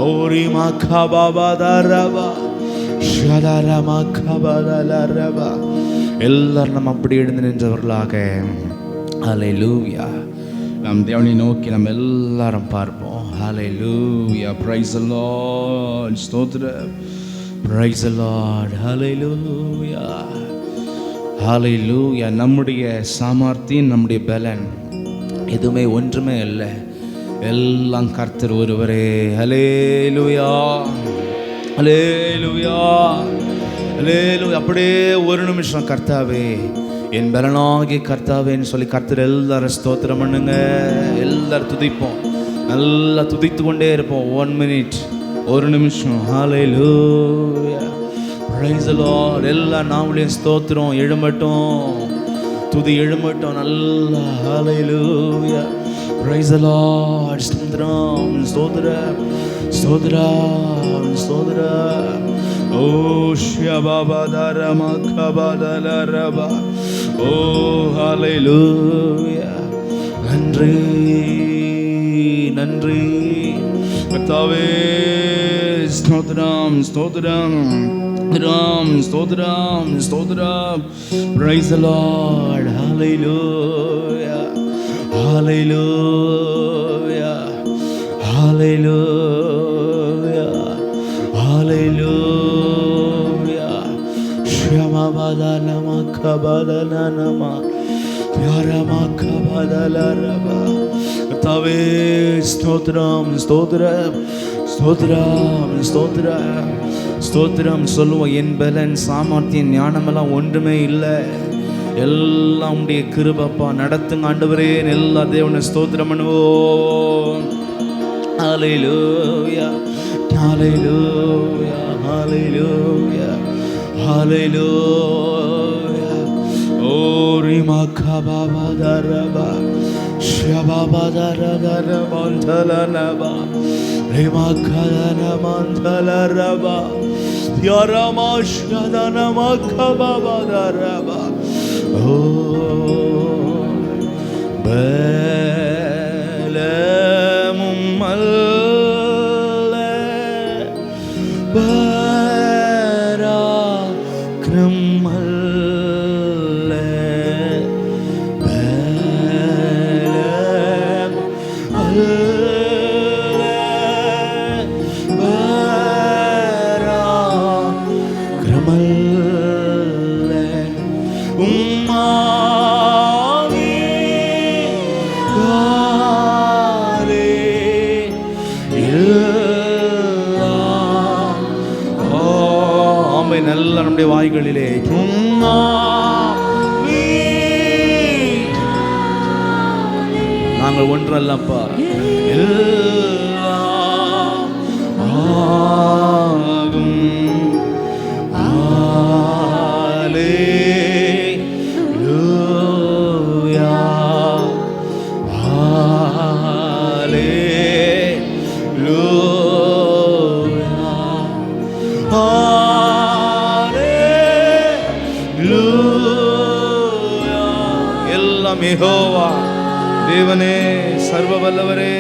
ஓரி மகாபாபாதாரபா ஷதாரமகாபாதாலரபா. எல்லாரும் நம்ம அப்படி எழுந்து நின்றவர்களாக, ஹல்லேலூயா, நம் தேவனை நோக்கி நம்ம எல்லாரும் பார்ப்போம். ஹல்லேலூயா. Praise the Lord. ஸ்தோத்திரம். Praise the Lord. ஹல்லேலூயா, ஹல்லேலூயா. நம்முடைய சாமர்த்தியம், நம்முடைய பலன் எதுவுமே ஒன்றுமே இல்லை. எல்லாம் கர்த்தர் ஒருவரே. ஹல்லேலூயா, ஹல்லேலூயா, ஹல்லேலூயா. அப்படியே ஒரு நிமிஷம் கர்த்தாவே, என் பலனாகிய கர்த்தாவேன்னு சொல்லி கர்த்தர் எல்லாரும் ஸ்தோத்திரம் பண்ணுங்க. எல்லாரும் துதிப்போம். நல்லா துதித்து கொண்டே இருப்போம். 1 minute, ஒரு நிமிஷம். ஹல்லேலூயா, பிரைஸ் தி லார்ட். எல்லா நாமளையும் ஸ்தோத்திரம் எழும்பட்டும், துதி எழும்பட்டும் நல்லா. ஹல்லேலூயா, பிரைஸ் தி லார்ட். ஸ்தோத்திரம், ஸ்தோத்திரம், ஸ்தோத்திரம், ஸ்தோத்திரம். ஓ ஷபாபாதரமகபாதலரபா. ஓ ஹல்லேலூயா. நன்றி, நன்றி கர்த்தாவே. ஸ்தோத்திரம், ஸ்தோத்திரம், ஸ்தோத்திரம், ஸ்தோத்திரம், ஸ்தோத்திரம். Praise the Lord. ஹல்லேலூயா, ஹல்லேலூயா, ஹல்லேலூயா, ஹல்லேலூயா. ஷமபதனமகபதனமா யாரமகபதலரபா. கர்த்தாவே ஸ்தோத்திரம், ஸ்தோத்திரம், ஸ்தோத்திரம், ஸ்தோத்திரம், ஸ்தோத்திரம். சொல்லுவோம், என் பலன், சாமர்த்தியம், ஞானமெல்லாம் ஒன்றுமே இல்லை, எல்லாம் உடைய கிருபப்பா. நடத்துங்க ஆண்டவரே. எல்லா தேவனை ஸ்தோத்திரம் பண்ணுவோம். ஹல்லேலூயா, ஹல்லேலூயா, ஹல்லேலூயா, ஹல்லேலூயா. ஓ ரிமகபாபாதரபா Shababadaradarabandhalanaba Rimakadanamandalaraba Yaramashadanamakababaraba. Oh, Belemummalle Barakrammalle Barakrammalle Ummavi Gale illa. ஆமை நல்ல நம்முடைய வாய்களிலே உம்மாவி. நாங்கள் ஒன்றல்லப்பா, எல்லாம் ஆகும். Hallelujah, hallelujah. எல்லாம் யெகோவா தேவனே, சர்வ வல்லவரே.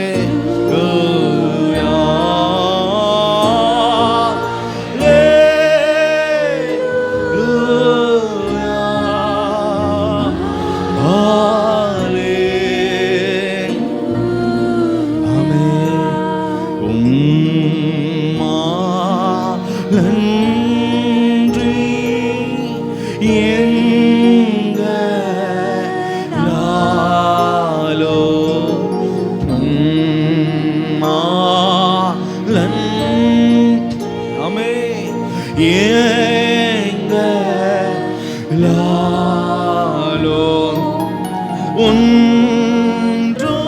ஒன்றோ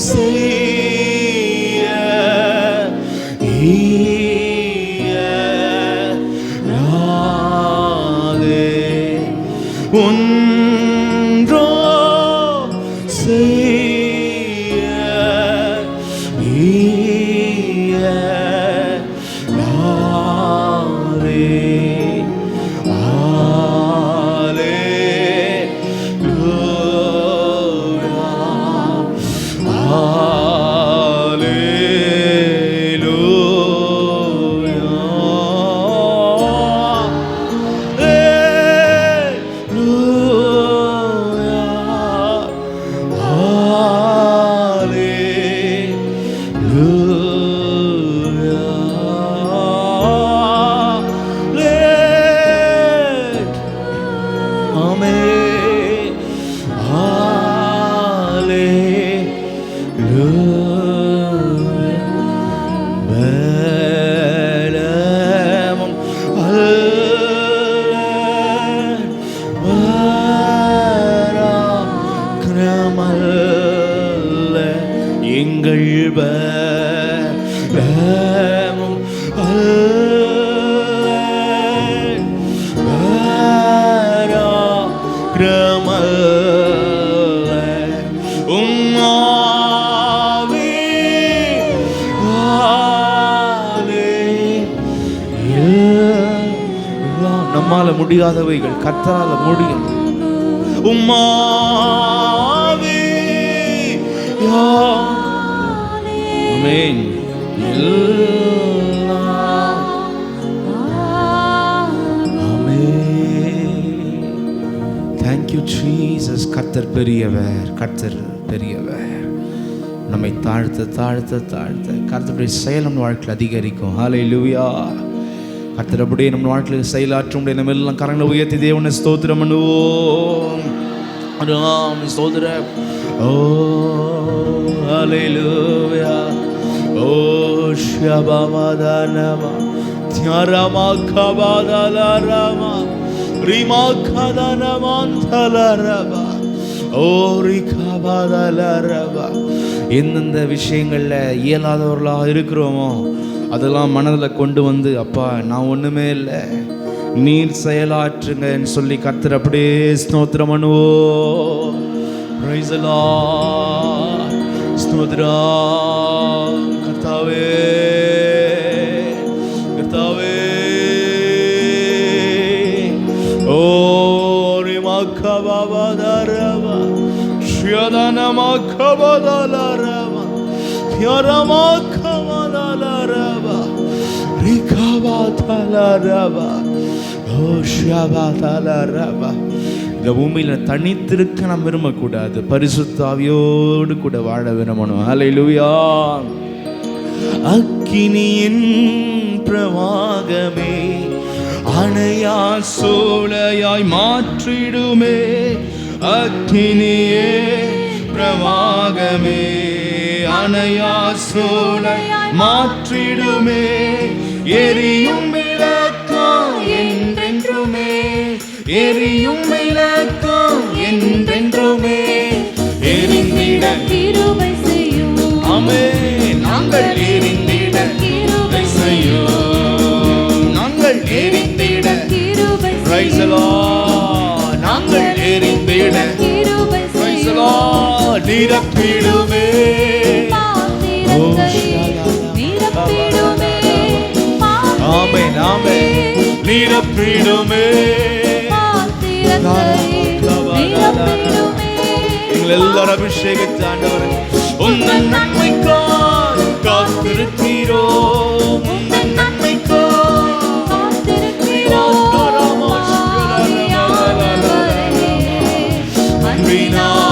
செய்ய இயலாதே. ஒன்றோ செய்ய இயலாதே. எங்கள் பலமும் பராக்கிரமல்ல உம்மாவியாலே எல்லாம் நம்மால முடியாதவைகள் கர்த்தரால முடியும். ஆமென். Thank you Jesus. கர்த்தர் பெரியவர், கர்த்தர் பெரியவர். நம்மை தாழ்த்த தாழ்த்த தாழ்த்த கர்த்தருடைய செயல் நம்ம வாழ்க்கையில் அதிகரிக்கும். ஹல்லேலூயா. கர்த்தர் அப்படியே நம்ம வாழ்க்கையில் செயலாற்றும். நம்ம எல்லாம் கரங்களை உயர்த்தி தேவனை ஸ்தோத்திரம் பண்ணுவோம். ஸ்தோத்திரம். ஓ ஹல்லேலூயா. ஓ ஷபமதனமா தியாரமா கபதலரமா ரிமா கதனமந்தலரபா ஓ ரிகபதலரபா. எந்தெந்த விஷயங்களில் இயலாதவர்களாக இருக்கிறோமோ அதெல்லாம் மனதில் கொண்டு வந்து, அப்பா நான் ஒன்றுமே இல்லை, நீர் செயலாற்றுங்கன்னு சொல்லி கர்த்தர் அப்படியே ஸ்தோத்திரம் பண்ணுவோம். Praise the Lord. ஸ்தோத்திரம் கர்த்தாவே, கர்த்தாவே. ஓ ரிமக்கபவதரவா ஷ்யதனமக்கபதலரவா யரமக்கபதலரவா ரிகபதலரவா ஓ ஷ்யபதலரவா. இந்த பூமியில் தனித்திருக்க நாம் விரும்பக்கூடாது, பரிசுத்த ஆவியோடு கூட வாழ விரும்பணும். ஹல்லேலூயா. அக்கினியின் பிரவாகமே அணையா சோலையாய் மாற்றிடுமே. அக்கினியே பிரவாகமே அணையா சோலையாய் மாற்றிடுமே. எரியும் விளக்கம் என்றென்றுமே, எரியும் விளக்கம் என்றென்றுமே எரிந்திட கிருபை செய்யும். ஆமென். நாங்கள் எரிந்திட கிருபை செய்யும். நாங்கள் எரிந்திட கிருபை செய்யும். Praise the Lord. நாங்கள் எரிந்திட கிருபை செய்யும். Praise the Lord. நிரப்பிடுமே பாத்திரத்தை நிரப்பிடுமே. ஆமென் ஆமென். நிரப்பிடுமே எங்கள் எல்லாரும் அபிஷேகத்தை ஆண்டவரே உந்தன் நன்மைக்காய் காத்திருக்கிறோ, உந்தன் நன்மைக்காய் காத்திருக்கிறோ. அன்பினாவியானவரே,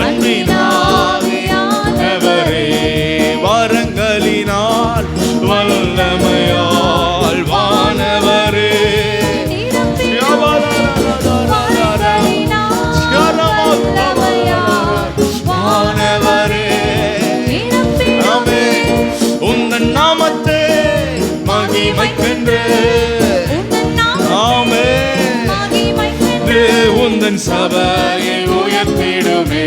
அன்பினாவியானவரே, வரங்களினால் வல்லமையால் வானவரே, வானவரே. ஆமென். உந்தன் நாமத்தை மகிமைக்கென்று, ஆமென், உந்தன் சபையை உயர்த்திடுமே,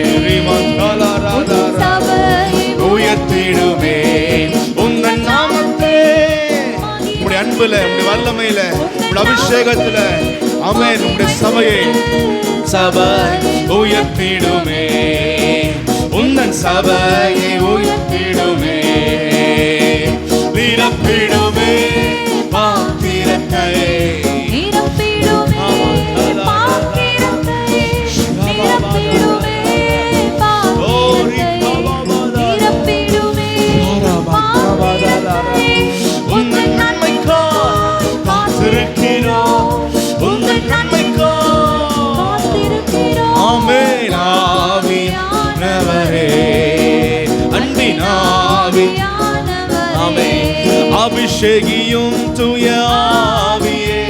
உயர்த்திடுமே உந்தன் நாமத்தை. உம்முடைய அன்புல, உம்முடைய வல்லமையில, உம்முடைய அபிஷேகத்துல, ஆமென், உம்முடைய சபையை சபை உயர்த்திடுமே, உந்தன் சபையை உயர்த்திடுமே. நிரப்பிடுமே பாத்திரத்தை, நிரப்பிடுமே பாத்திரத்தை, நிரப்பிடுமே பாத்திரத்தை, நிரப்பிடுமே பாத்திரத்தை. உந்தன் நன்மைக்காய் காத்திருக்கிறோம், உந்தன் நன்மைக்காய் காத்திருக்கிறோம். ஆமென். ஆவியானவரே, அன்பினாவியானவரே, ஆமென். அபிஷேகியும் தூய ஆவியே,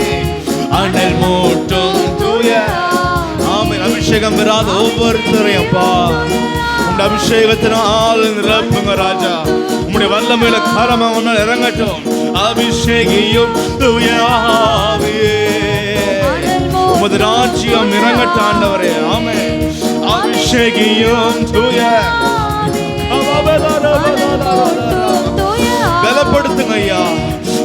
அனல் மூட்டும் தூய. ஆமென். அபிஷேகம் பெறாத ஒவ்வொருத்தரையும் அப்பா உங்களுடைய அபிஷேகத்தினால் நிரப்புங்க ராஜா. உம்முடைய வல்லமையில கரமா ஒன்னால் இறங்கட்டும். அபிஷேகியும் தூய ஆவியே, உமது ராஜ்யம் இறங்கட்டும் ஆண்டவரே. ஆமென். அபிஷேகியும் தூய. பலப்படுத்துங்க ஐயா,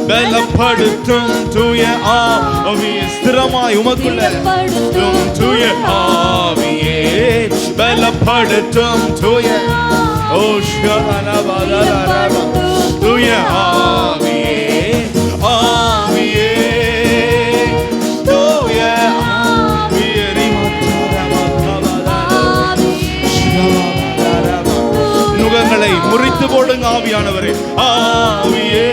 பலப்படுத்தும் தூய ஆவியே, ஸ்திரமாய் உமக்குள்ள தூய ஆவியே, பலப்படுத்தும் தூய. ஓ ஷனபலரப தூய ஆவியே, ஆவியே, தூய ஆவியே, நுகங்களை முறித்து போடுங்க ஆவியானவரே. ஆவியே,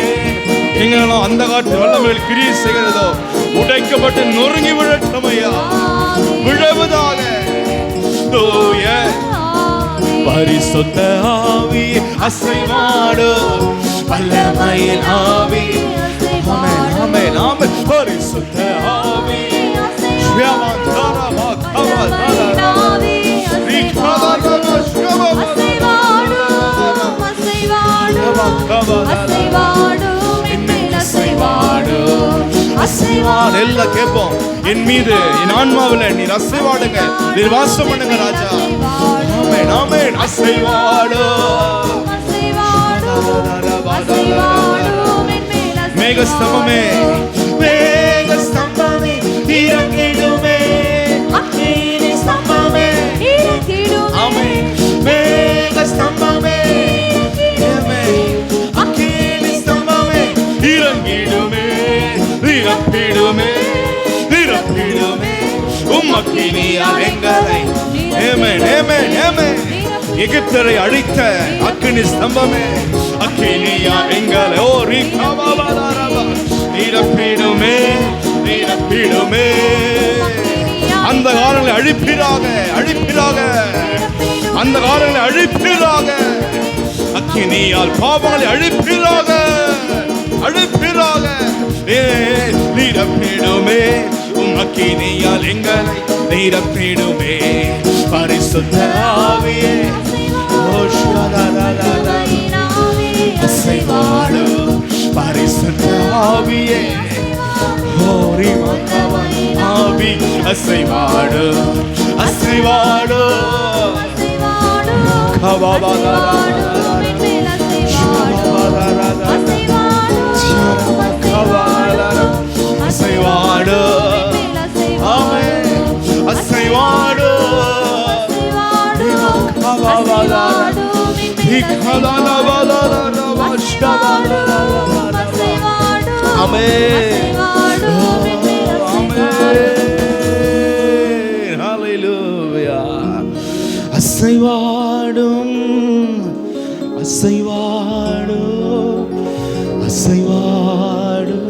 எங்களெல்லாம் அந்த காட்டு வல்லமையில் கிரியை செய்கிறதோ உடைக்கப்பட்டு நொறுங்கி விழட்டும் ஐயா, விழவுதாக. தூய பரிசுத்த ஆவி அசைவாடு, வல்லமையின் ஆவி. ஆமென் ஆமென் ஆமென். பரிசுத்த ஆவி எல்லாம் கேட்போம். என் மீது, என் ஆன்மாவில் நீர் அசைவாடுங்க, நீர் வாசம் பண்ணுங்க ராஜா. ஆமென் ஆமென். அசைவாடு மேகஸ்தம்பமே, அக்கினியால் எங்களை ஆமென் ஆமென் ஆமென் எகிப்தரை அழித்த அக்கினி ஸ்தம்பமே அக்கினியால் எங்களை ஓ ரிகவாபாலாரபா நிரப்பிடுமே நிரப்பிடுமே அந்த காலங்களை அழிப்பிறாக அழிப்பிறாக அந்த காலங்களை அழிப்பிறாக அக்கினியால் பாவங்களை அழிப்பிறாக அழிப்பிறாக நிரப்பிடுமே அக்கினியால் எங்களை நிரப்பிடுமே பரிசுத்த ஆவியே அசைவாடு பரிசுத்த ஆவியே ஆவி அசைவாடு அசைவாடு அசைவாடு அசைவாடு அசைவாடும் அசைவாடும் அசைவாடும்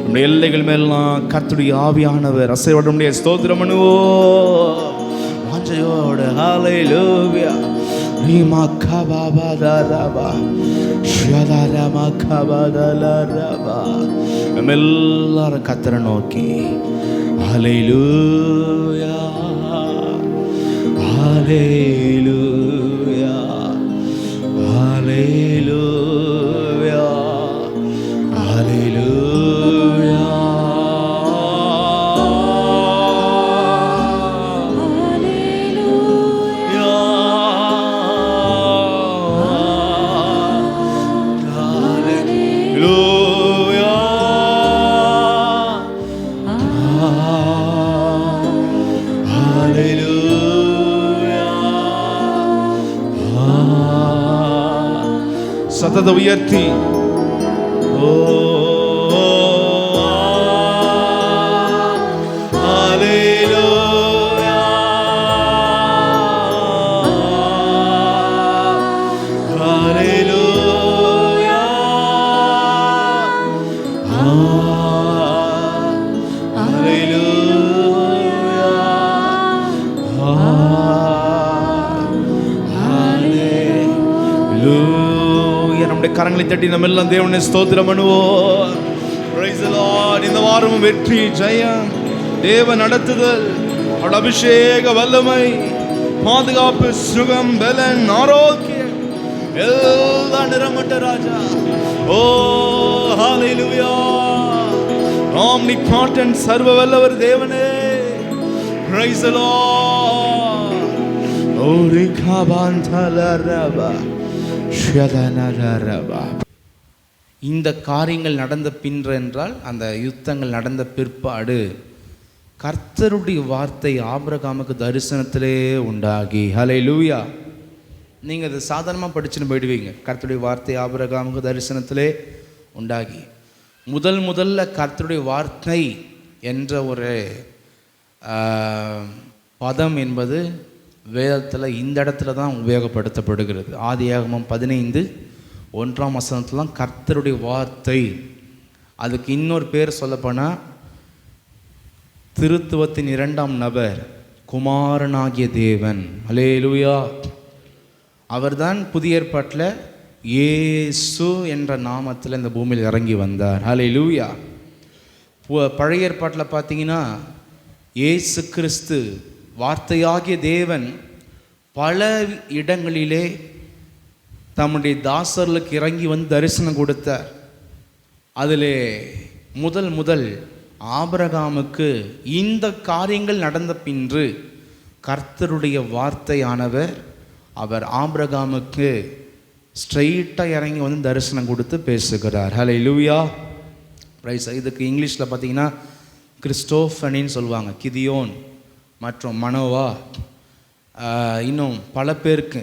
நம்முடைய எல்லைகள் மேலாம் கர்த்தருடைய ஆவியானவர் அசைவாடும் ஸ்தோத்திரம் பண்ணுவோம் வாஞ்சையோடு ஹல்லேலூயா ரீமா கபாபாதாரபா ஷதரமா கபாதலரபா நம்ம எல்லாரும் கர்த்தரை நோக்கி ஹல்லேலூயா ஹல்லேலூயா ஹல்லேலூயா ஹல்லேலூயா சத்தத்தை உயர்த்தி ஓ ஹல்லேலூயா ஹல்லேலூயா நம்முடைய கரங்களை தட்டி நம்ம எல்லாம் தேவனை ஸ்தோத்திரம் பண்ணுவோம். Praise the Lord. இந்த வாரமும் வெற்றி ஜெயம் தேவ நடத்துதல் அவருடைய அபிஷேக வல்லமை பாதுகாப்பு சுகம் பலன் ஆரோக்கியம் எல்லாம் நிரம்பட்ட ராஜா. ஓ ஹல்லேலூயா omnipotent சர்வ வல்லவர் தேவனே. Praise the Lord. ஓ ரிகாபாந்தலரபா ஷதனரபா. இந்த காரியங்கள் நடந்த பின்று என்றால் அந்த யுத்தங்கள் நடந்த பிற்பாடு கர்த்தருடைய வார்த்தை ஆபிரகாமுக்கு தரிசனத்திலே உண்டாகி ஹல்லேலூயா. நீங்கள் அதை சாதாரணமாக படிச்சுன்னு போயிடுவீங்க. கர்த்தருடைய வார்த்தை ஆபிரகாமுக்கு தரிசனத்திலே உண்டாகி முதல்ல கர்த்தருடைய வார்த்தை என்ற ஒரு பதம் என்பது வேதத்தில் இந்த இடத்துல தான் உபயோகப்படுத்தப்படுகிறது. ஆதியாகமம் 15:1 கர்த்தருடைய வார்த்தை. அதுக்கு இன்னொரு பேர் சொல்லப்போனால் திருத்துவத்தின் 2ஆம் நபர் குமாரனாகிய தேவன். ஹல்லேலூயா. அவர்தான் புதிய ஏற்பாட்டில் இயேசு என்ற நாமத்தில் இந்த பூமியில் இறங்கி வந்தார். ஹல்லேலூயா. பழைய ஏற்பாட்டில் பார்த்தீங்கன்னா இயேசு கிறிஸ்து வார்த்தையாகிய தேவன் பல இடங்களிலே தம்முடைய தாசர்களுக்கு இறங்கி வந்து தரிசனம் கொடுத்தார். அதிலே முதல் ஆபிரகாமுக்கு இந்த காரியங்கள் நடந்த பின்று கர்த்தருடைய வார்த்தையானவர் அவர் ஆபிரகாமுக்கு ஸ்ட்ரெயிட்டாக இறங்கி வந்து தரிசனம் கொடுத்து பேசுகிறார். ஹல்லேலூயா. ரைஸ். இதுக்கு இங்கிலீஷில் பார்த்தீங்கன்னா கிறிஸ்டோஃபனின்னு சொல்லுவாங்க. கிதியோன் மற்றும் மனோவா, இன்னும் பல பேருக்கு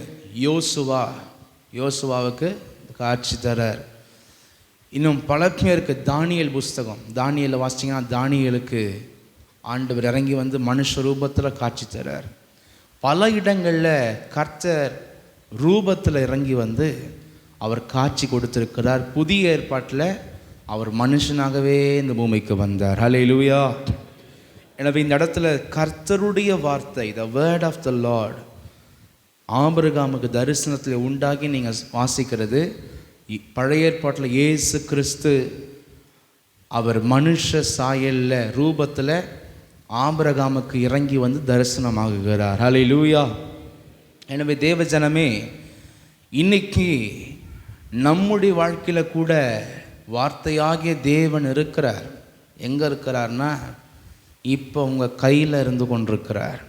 யோசுவாவுக்கு காட்சி தரார். இன்னும் பல பேருக்கு தானியேல் புஸ்தகம், தானியேலை வாசிச்சிங்கன்னா தானியேலுக்கு ஆண்டவர் இறங்கி வந்து மனுஷ ரூபத்தில் காட்சி தரார். பல இடங்களில் கர்த்தர் ரூபத்தில் இறங்கி வந்து அவர் காட்சி கொடுத்திருக்கிறார். புதிய ஏற்பாட்டில் அவர் மனுஷனாகவே இந்த பூமிக்கு வந்தார். ஹல்லேலூயா. எனவே இந்த இடத்துல கர்த்தருடைய வார்த்தை, the word of the Lord, ஆபிரகாமுக்கு தரிசனத்தில் உண்டாகி நீங்கள் வாசிக்கிறது. பழைய ஏற்பாட்டில் இயேசு கிறிஸ்து அவர் மனுஷ சாயல்ல ரூபத்தில் ஆபிரகாமுக்கு இறங்கி வந்து தரிசனமாகுகிறார். ஹல்லேலூயா. எனவே தேவ ஜனமே, இன்னைக்கு நம்முடைய வாழ்க்கையில் கூட வார்த்தையாகிய தேவன் இருக்கிறார். எங்கே இருக்கிறார்னா, இப்போ உங்கள் கையில் இருந்து கொண்டிருக்கிறார்.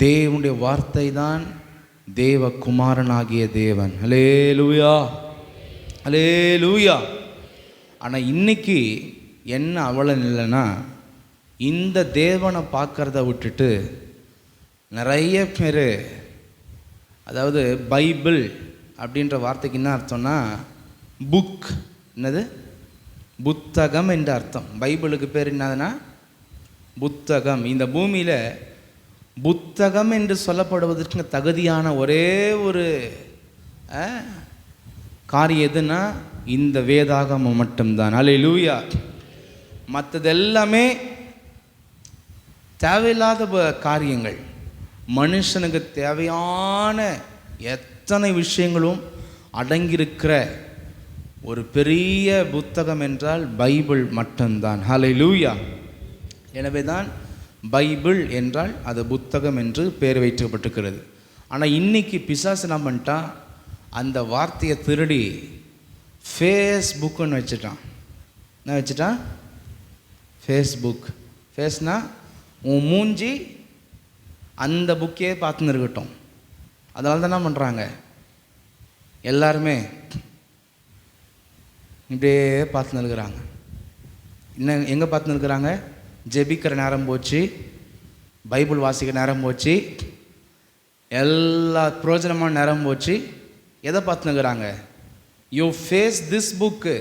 தேவனுடைய வார்த்தை தான் தேவகுமாரனாகிய தேவன். ஹல்லேலூயா, ஹல்லேலூயா. ஆனால் இன்னைக்கு என்ன அவலம் இல்லைன்னா, இந்த தேவனை பார்க்குறத விட்டுட்டு நிறைய பேர், அதாவது பைபிள் அப்படின்ற வார்த்தைக்கு என்ன அர்த்தம்னா புக், என்னது புத்தகம் என்ற அர்த்தம். பைபிளுக்கு பேர் என்னதுன்னா புத்தகம். இந்த பூமியில் புத்தகம் என்று சொல்லப்படுவதற்கு தகுதியான ஒரே ஒரு காரியம் எதுன்னா இந்த வேதாகமம் மட்டும்தான். ஹல்லேலூயா. மற்றது எல்லாமே தேவையில்லாத காரியங்கள். மனுஷனுக்கு தேவையான எத்தனை விஷயங்களும் அடங்கியிருக்கிற ஒரு பெரிய புத்தகம் என்றால் பைபிள் மட்டும்தான். ஹல்லேலூயா. எனவே தான் பைபிள் என்றால் அது புத்தகம் என்று பெயர் வைக்கப்பட்டிருக்கிறது. ஆனால் இன்னைக்கு பிசாசு என்ன பண்ணிட்டான், அந்த வார்த்தையை திருடி ஃபேஸ்புக்குன்னு வச்சுட்டான். என்ன வச்சுட்டான்? ஃபேஸ்புக். ஃபேஸ்னா உன் மூஞ்சி அந்த புக்கே பார்த்துன்னு இருக்கட்டும். அதனால தான் என்ன பண்ணுறாங்க, எல்லாருமே இப்படியே பார்த்துன்னு இருக்கிறாங்க. இன்னும் எங்கே பார்த்துன்னு இருக்கிறாங்க? ஜெபிக்கிற நேரம் போச்சு, பைபிள் வாசிக்கிற நேரம் போச்சு, எல்லா பிரயோஜனமான நேரம் போச்சு. எதை பார்த்துன்னு இருக்கிறாங்க? You face this book.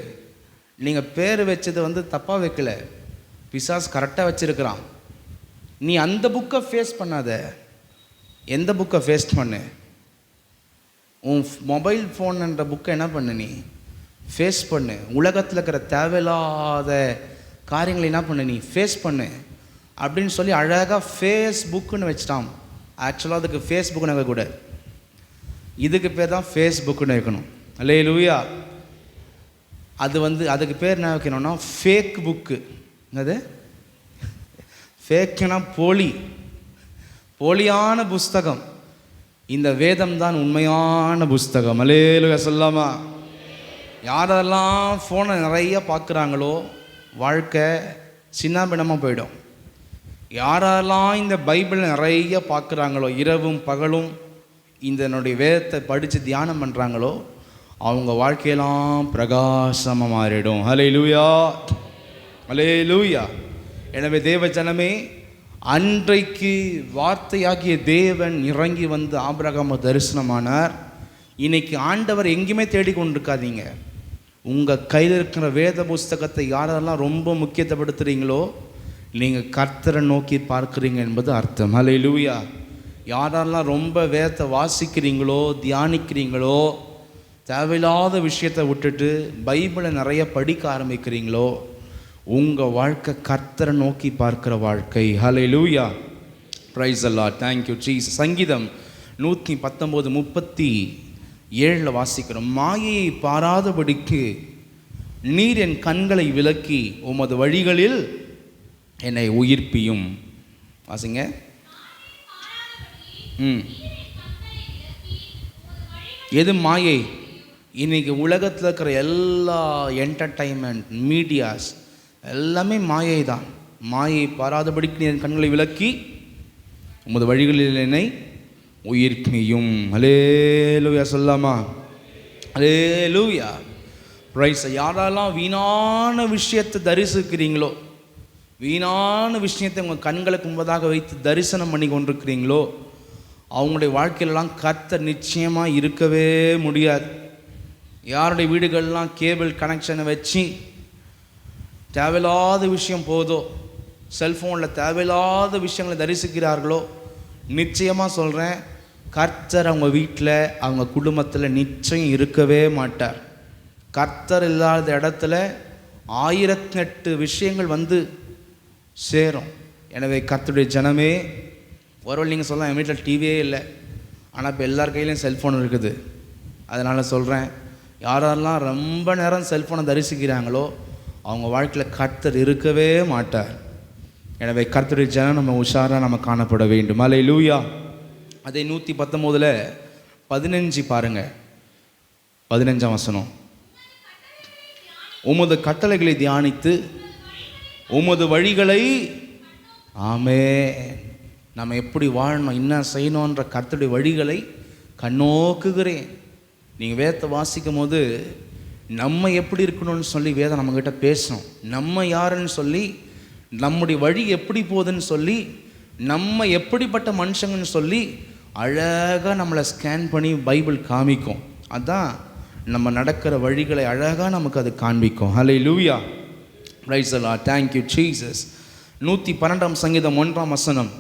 நீங்கள் பேர் வச்சது வந்து தப்பாக வைக்கல, பிசாஸ் கரெக்டாக வச்சுருக்கிறான். நீ அந்த புக்கை ஃபேஸ் பண்ணாத, எந்த புக்கை ஃபேஸ் பண்ணு? உன் மொபைல் ஃபோன்ன்ற புக்கை என்ன பண்ணு, நீ ஃபேஸ் பண்ணு. உலகத்தில் இருக்கிற தேவையில்லாத காரியங்களை என்ன பண்ணு, நீ ஃபேஸ் பண்ணு அப்படின்னு சொல்லி அழகாக ஃபேஸ்புக்குன்னு வச்சுட்டான். ஆக்சுவலாக அதுக்கு ஃபேஸ்புக்குன்னு வைக்கக்கூடாது, இதுக்கு பேர் தான் ஃபேஸ்புக்குன்னு வைக்கணும். ஹல்லேலூயா. அது வந்து அதுக்கு பேர் என்ன வைக்கணும்னா ஃபேக் புக்கு. என்னது ஃபேக்குனா? போலியான புஸ்தகம். இந்த வேதம் தான் உண்மையான புஸ்தகம். ஹல்லேலூயா சொல்லாமா? யாரெல்லாம் ஃபோனை நிறைய பார்க்குறாங்களோ வாழ்க்கை சின்னாபின்னமாக போயிடும். யாரெல்லாம் இந்த பைபிளை நிறைய பார்க்குறாங்களோ, இரவும் பகலும் இதனுடைய வேதத்தை படித்து தியானம் பண்ணுறாங்களோ, அவங்க வாழ்க்கையெல்லாம் பிரகாசமாக மாறிடும். ஹல்லேலூயா, ஹல்லேலூயா. எனவே தேவ ஜனமே, அன்றைக்கு வார்த்தையாகிய தேவன் இறங்கி வந்து ஆபிரகாம தரிசனமானார். இன்னைக்கு ஆண்டவர் எங்கேயுமே தேடிக்கொண்டிருக்காதீங்க. உங்கள் கையில் இருக்கிற வேத புஸ்தகத்தை யாரெல்லாம் ரொம்ப முக்கியத்துவப்படுத்துகிறீங்களோ, நீங்கள் கர்த்தரை நோக்கி பார்க்குறீங்க என்பது அர்த்தம். ஹல்லேலூயா. யாரெல்லாம் ரொம்ப வேதத்தை வாசிக்கிறீங்களோ, தியானிக்கிறீங்களோ, தேவையில்லாத விஷயத்தை விட்டுட்டு பைபிளை நிறைய படிக்க ஆரம்பிக்கிறீங்களோ, உங்கள் வாழ்க்கை கர்த்தரை நோக்கி பார்க்குற வாழ்க்கை. ஹல்லேலூயா, praise the Lord, thank you Jesus. சங்கீதம் 119:37 வாசிக்கிறோம். மாயையை பாராதபடிக்கு நீர் என் கண்களை விலக்கி உமது வழிகளில் என்னை உயிர்ப்பியும். வாசிங்க. எது மாயை? இன்னைக்கு உலகத்தில் இருக்கிற எல்லா என்டர்டைன்மெண்ட் மீடியாஸ் எல்லாமே மாயை தான். மாயை பாராதபடிக்கு என் கண்களை விலக்கி உமது வழிகளில் என்னை உயிர்ப்பியும். ஹல்லேலூயா சொல்லாமா? ஹல்லேலூயா, பிரைஸ். யாரெல்லாம் வீணான விஷயத்தை தரிசிக்கிறீங்களோ, வீணான விஷயத்தை உங்கள் கண்களுக்கு முன்பதாக வைத்து தரிசனம் பண்ணி கொண்டிருக்கிறீங்களோ, அவங்களுடைய வாழ்க்கையிலலாம் கர்த்தர் நிச்சயமாக இருக்கவே முடியாது. யாருடைய வீடுகள்லாம் கேபிள் கனெக்ஷனை வச்சு தேவையில்லாத விஷயம் போதோ, செல்ஃபோனில் தேவையில்லாத விஷயங்களை தரிசிக்கிறார்களோ, நிச்சயமாக சொல்கிறேன், கர்த்தர் அவங்க வீட்டில் அவங்க குடும்பத்தில் நிச்சயம் இருக்கவே மாட்டார். கர்த்தர் இல்லாத இடத்துல 1008 விஷயங்கள் வந்து சேரும். எனவே கர்த்தருடைய ஜனமே, ஒருவேளை நீங்கள் சொல்லலாம் என் வீட்டில் டிவியே இல்லை, ஆனால் இப்போ எல்லார் கையிலையும் செல்ஃபோன் இருக்குது. அதனால் சொல்கிறேன், யாரெல்லாம் ரொம்ப நேரம் செல்ஃபோனை தரிசிக்கிறாங்களோ அவங்க வாழ்க்கையில் கர்த்தர் இருக்கவே மாட்டார். எனவே கர்த்தருடைய ஜனம் நம்ம உஷாராக நம்ம காணப்பட வேண்டும். அல்லேலூயா. அதே 119 15 பாருங்கள், 15ஆம் வசனம். உமது கட்டளைகளை தியானித்து உமது வழிகளை, ஆமே, நம்ம எப்படி வாழணும், என்ன செய்யணுன்ற கர்த்தருடைய வழிகளை கண்ணோக்குகிறேன். நீங்கள் வேதத்தை வாசிக்கும் போது நம்ம எப்படி இருக்கணும்னு சொல்லி வேதம் நம்மக்கிட்ட பேசணும். நம்ம யாருன்னு சொல்லி, நம்முடைய வழி எப்படி போகுதுன்னு சொல்லி, நம்ம எப்படிப்பட்ட மனுஷங்கன்னு சொல்லி அழகாக நம்மளை ஸ்கேன் பண்ணி பைபிள் காமிக்கும். அதுதான் நம்ம நடக்கிற வழிகளை அழகாக நமக்கு அது காண்பிக்கும். ஹல்லேலூயா. Praise the Lord. Thank you Jesus. 112ஆம் சங்கீதம் 1ஆம் வசனம்.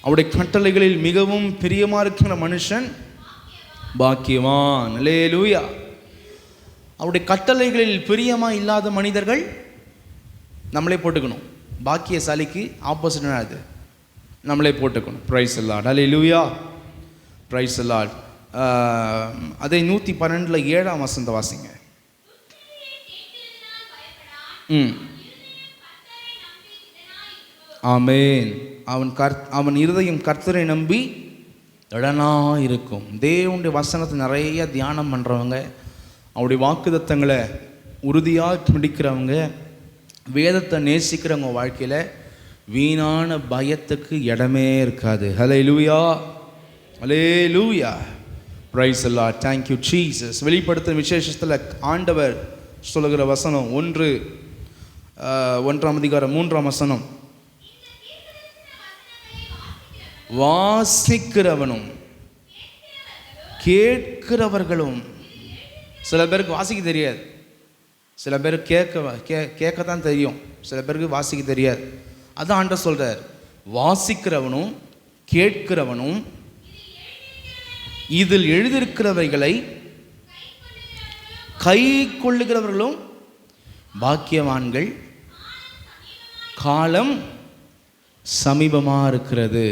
அவருடைய கட்டளைகளில் மிகவும் பிரியமாக இருக்கிற மனுஷன் பாக்கியவான். அல்லேலூயா. அவருடைய கட்டளைகளில் பிரியமாக இல்லாத மனிதர்கள் நம்மளே போட்டுக்கணும். பாக்கியசாலிக்கு ஆப்போசிட் அது நம்மளே போட்டுக்கணும். Price the Lord. Hallelujah. Price the Lord. அதே 112 7ஆம் வசனத்தை வாசிங்க. ஆமென். அவன் இருதயம் கர்த்தரை நம்பி திடனா இருக்கும். தேவனுடைய வசனத்தை நிறைய தியானம் பண்ணுறவங்க, அவருடைய வாக்குத்தத்தங்களை உறுதியாக பிடிக்கிறவங்க, வேதத்தை நேசிக்கிறவங்க வாழ்க்கையில் வீணான பயத்துக்கு இடமே இருக்காது. ஹல்லேலூயா. ஹல்லேலூயா. Praise the Lord. Thank you Jesus. வெளிப்படுத்தும் விசேஷத்தில் ஆண்டவர் சொல்லுகிற வசனம் 1ஆம் அதிகாரம் 3ஆம் வசனம். வாசிக்கிறவனும் கேட்கிறவர்களும். சில பேருக்கு வாசிக்க தெரியாது, சில பேர் கேட்கத்தான் தெரியும், சில பேருக்கு வாசிக்க தெரியாது. அதான் ஆண்டவர் சொல்றார், வாசிக்கிறவனும் கேட்கிறவனும் இதில் எழுதியிருக்கிறவைகளை கை கொள்ளுகிறவர்களும் பாக்கியவான்கள். காலம் சமீபமாக இருக்கிறது.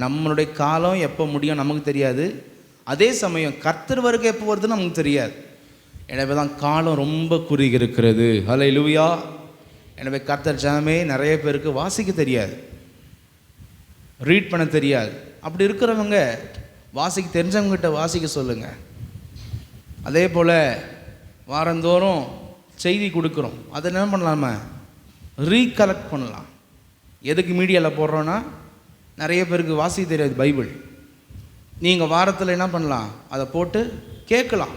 நம்மளுடைய காலம் எப்போ முடியும் நமக்கு தெரியாது. அதே சமயம் கர்த்தர் வருகை எப்போ வருதுன்னு நமக்கு தெரியாது. எனவே தான் காலம் ரொம்ப குறுகி இருக்கிறது. ஹல்லேலூயா. எனவே கர்த்தர் ஜனமே, நிறைய பேருக்கு வாசிக்க தெரியாது, ரீட் பண்ண தெரியாது. அப்படி இருக்கிறவங்க வாசிக்க தெரிஞ்சவங்ககிட்ட வாசிக்க சொல்லுங்கள். அதே போல் வாரந்தோறும் செய்தி கொடுக்குறோம், அதை என்ன பண்ணலாம், ரீகலெக்ட் பண்ணலாம். எதுக்கு மீடியாவில் போடுறோன்னா, நிறைய பேருக்கு வாசிக்க தெரியாது பைபிள். நீங்கள் வாரத்தில் என்ன பண்ணலாம், அதை போட்டு கேட்கலாம்,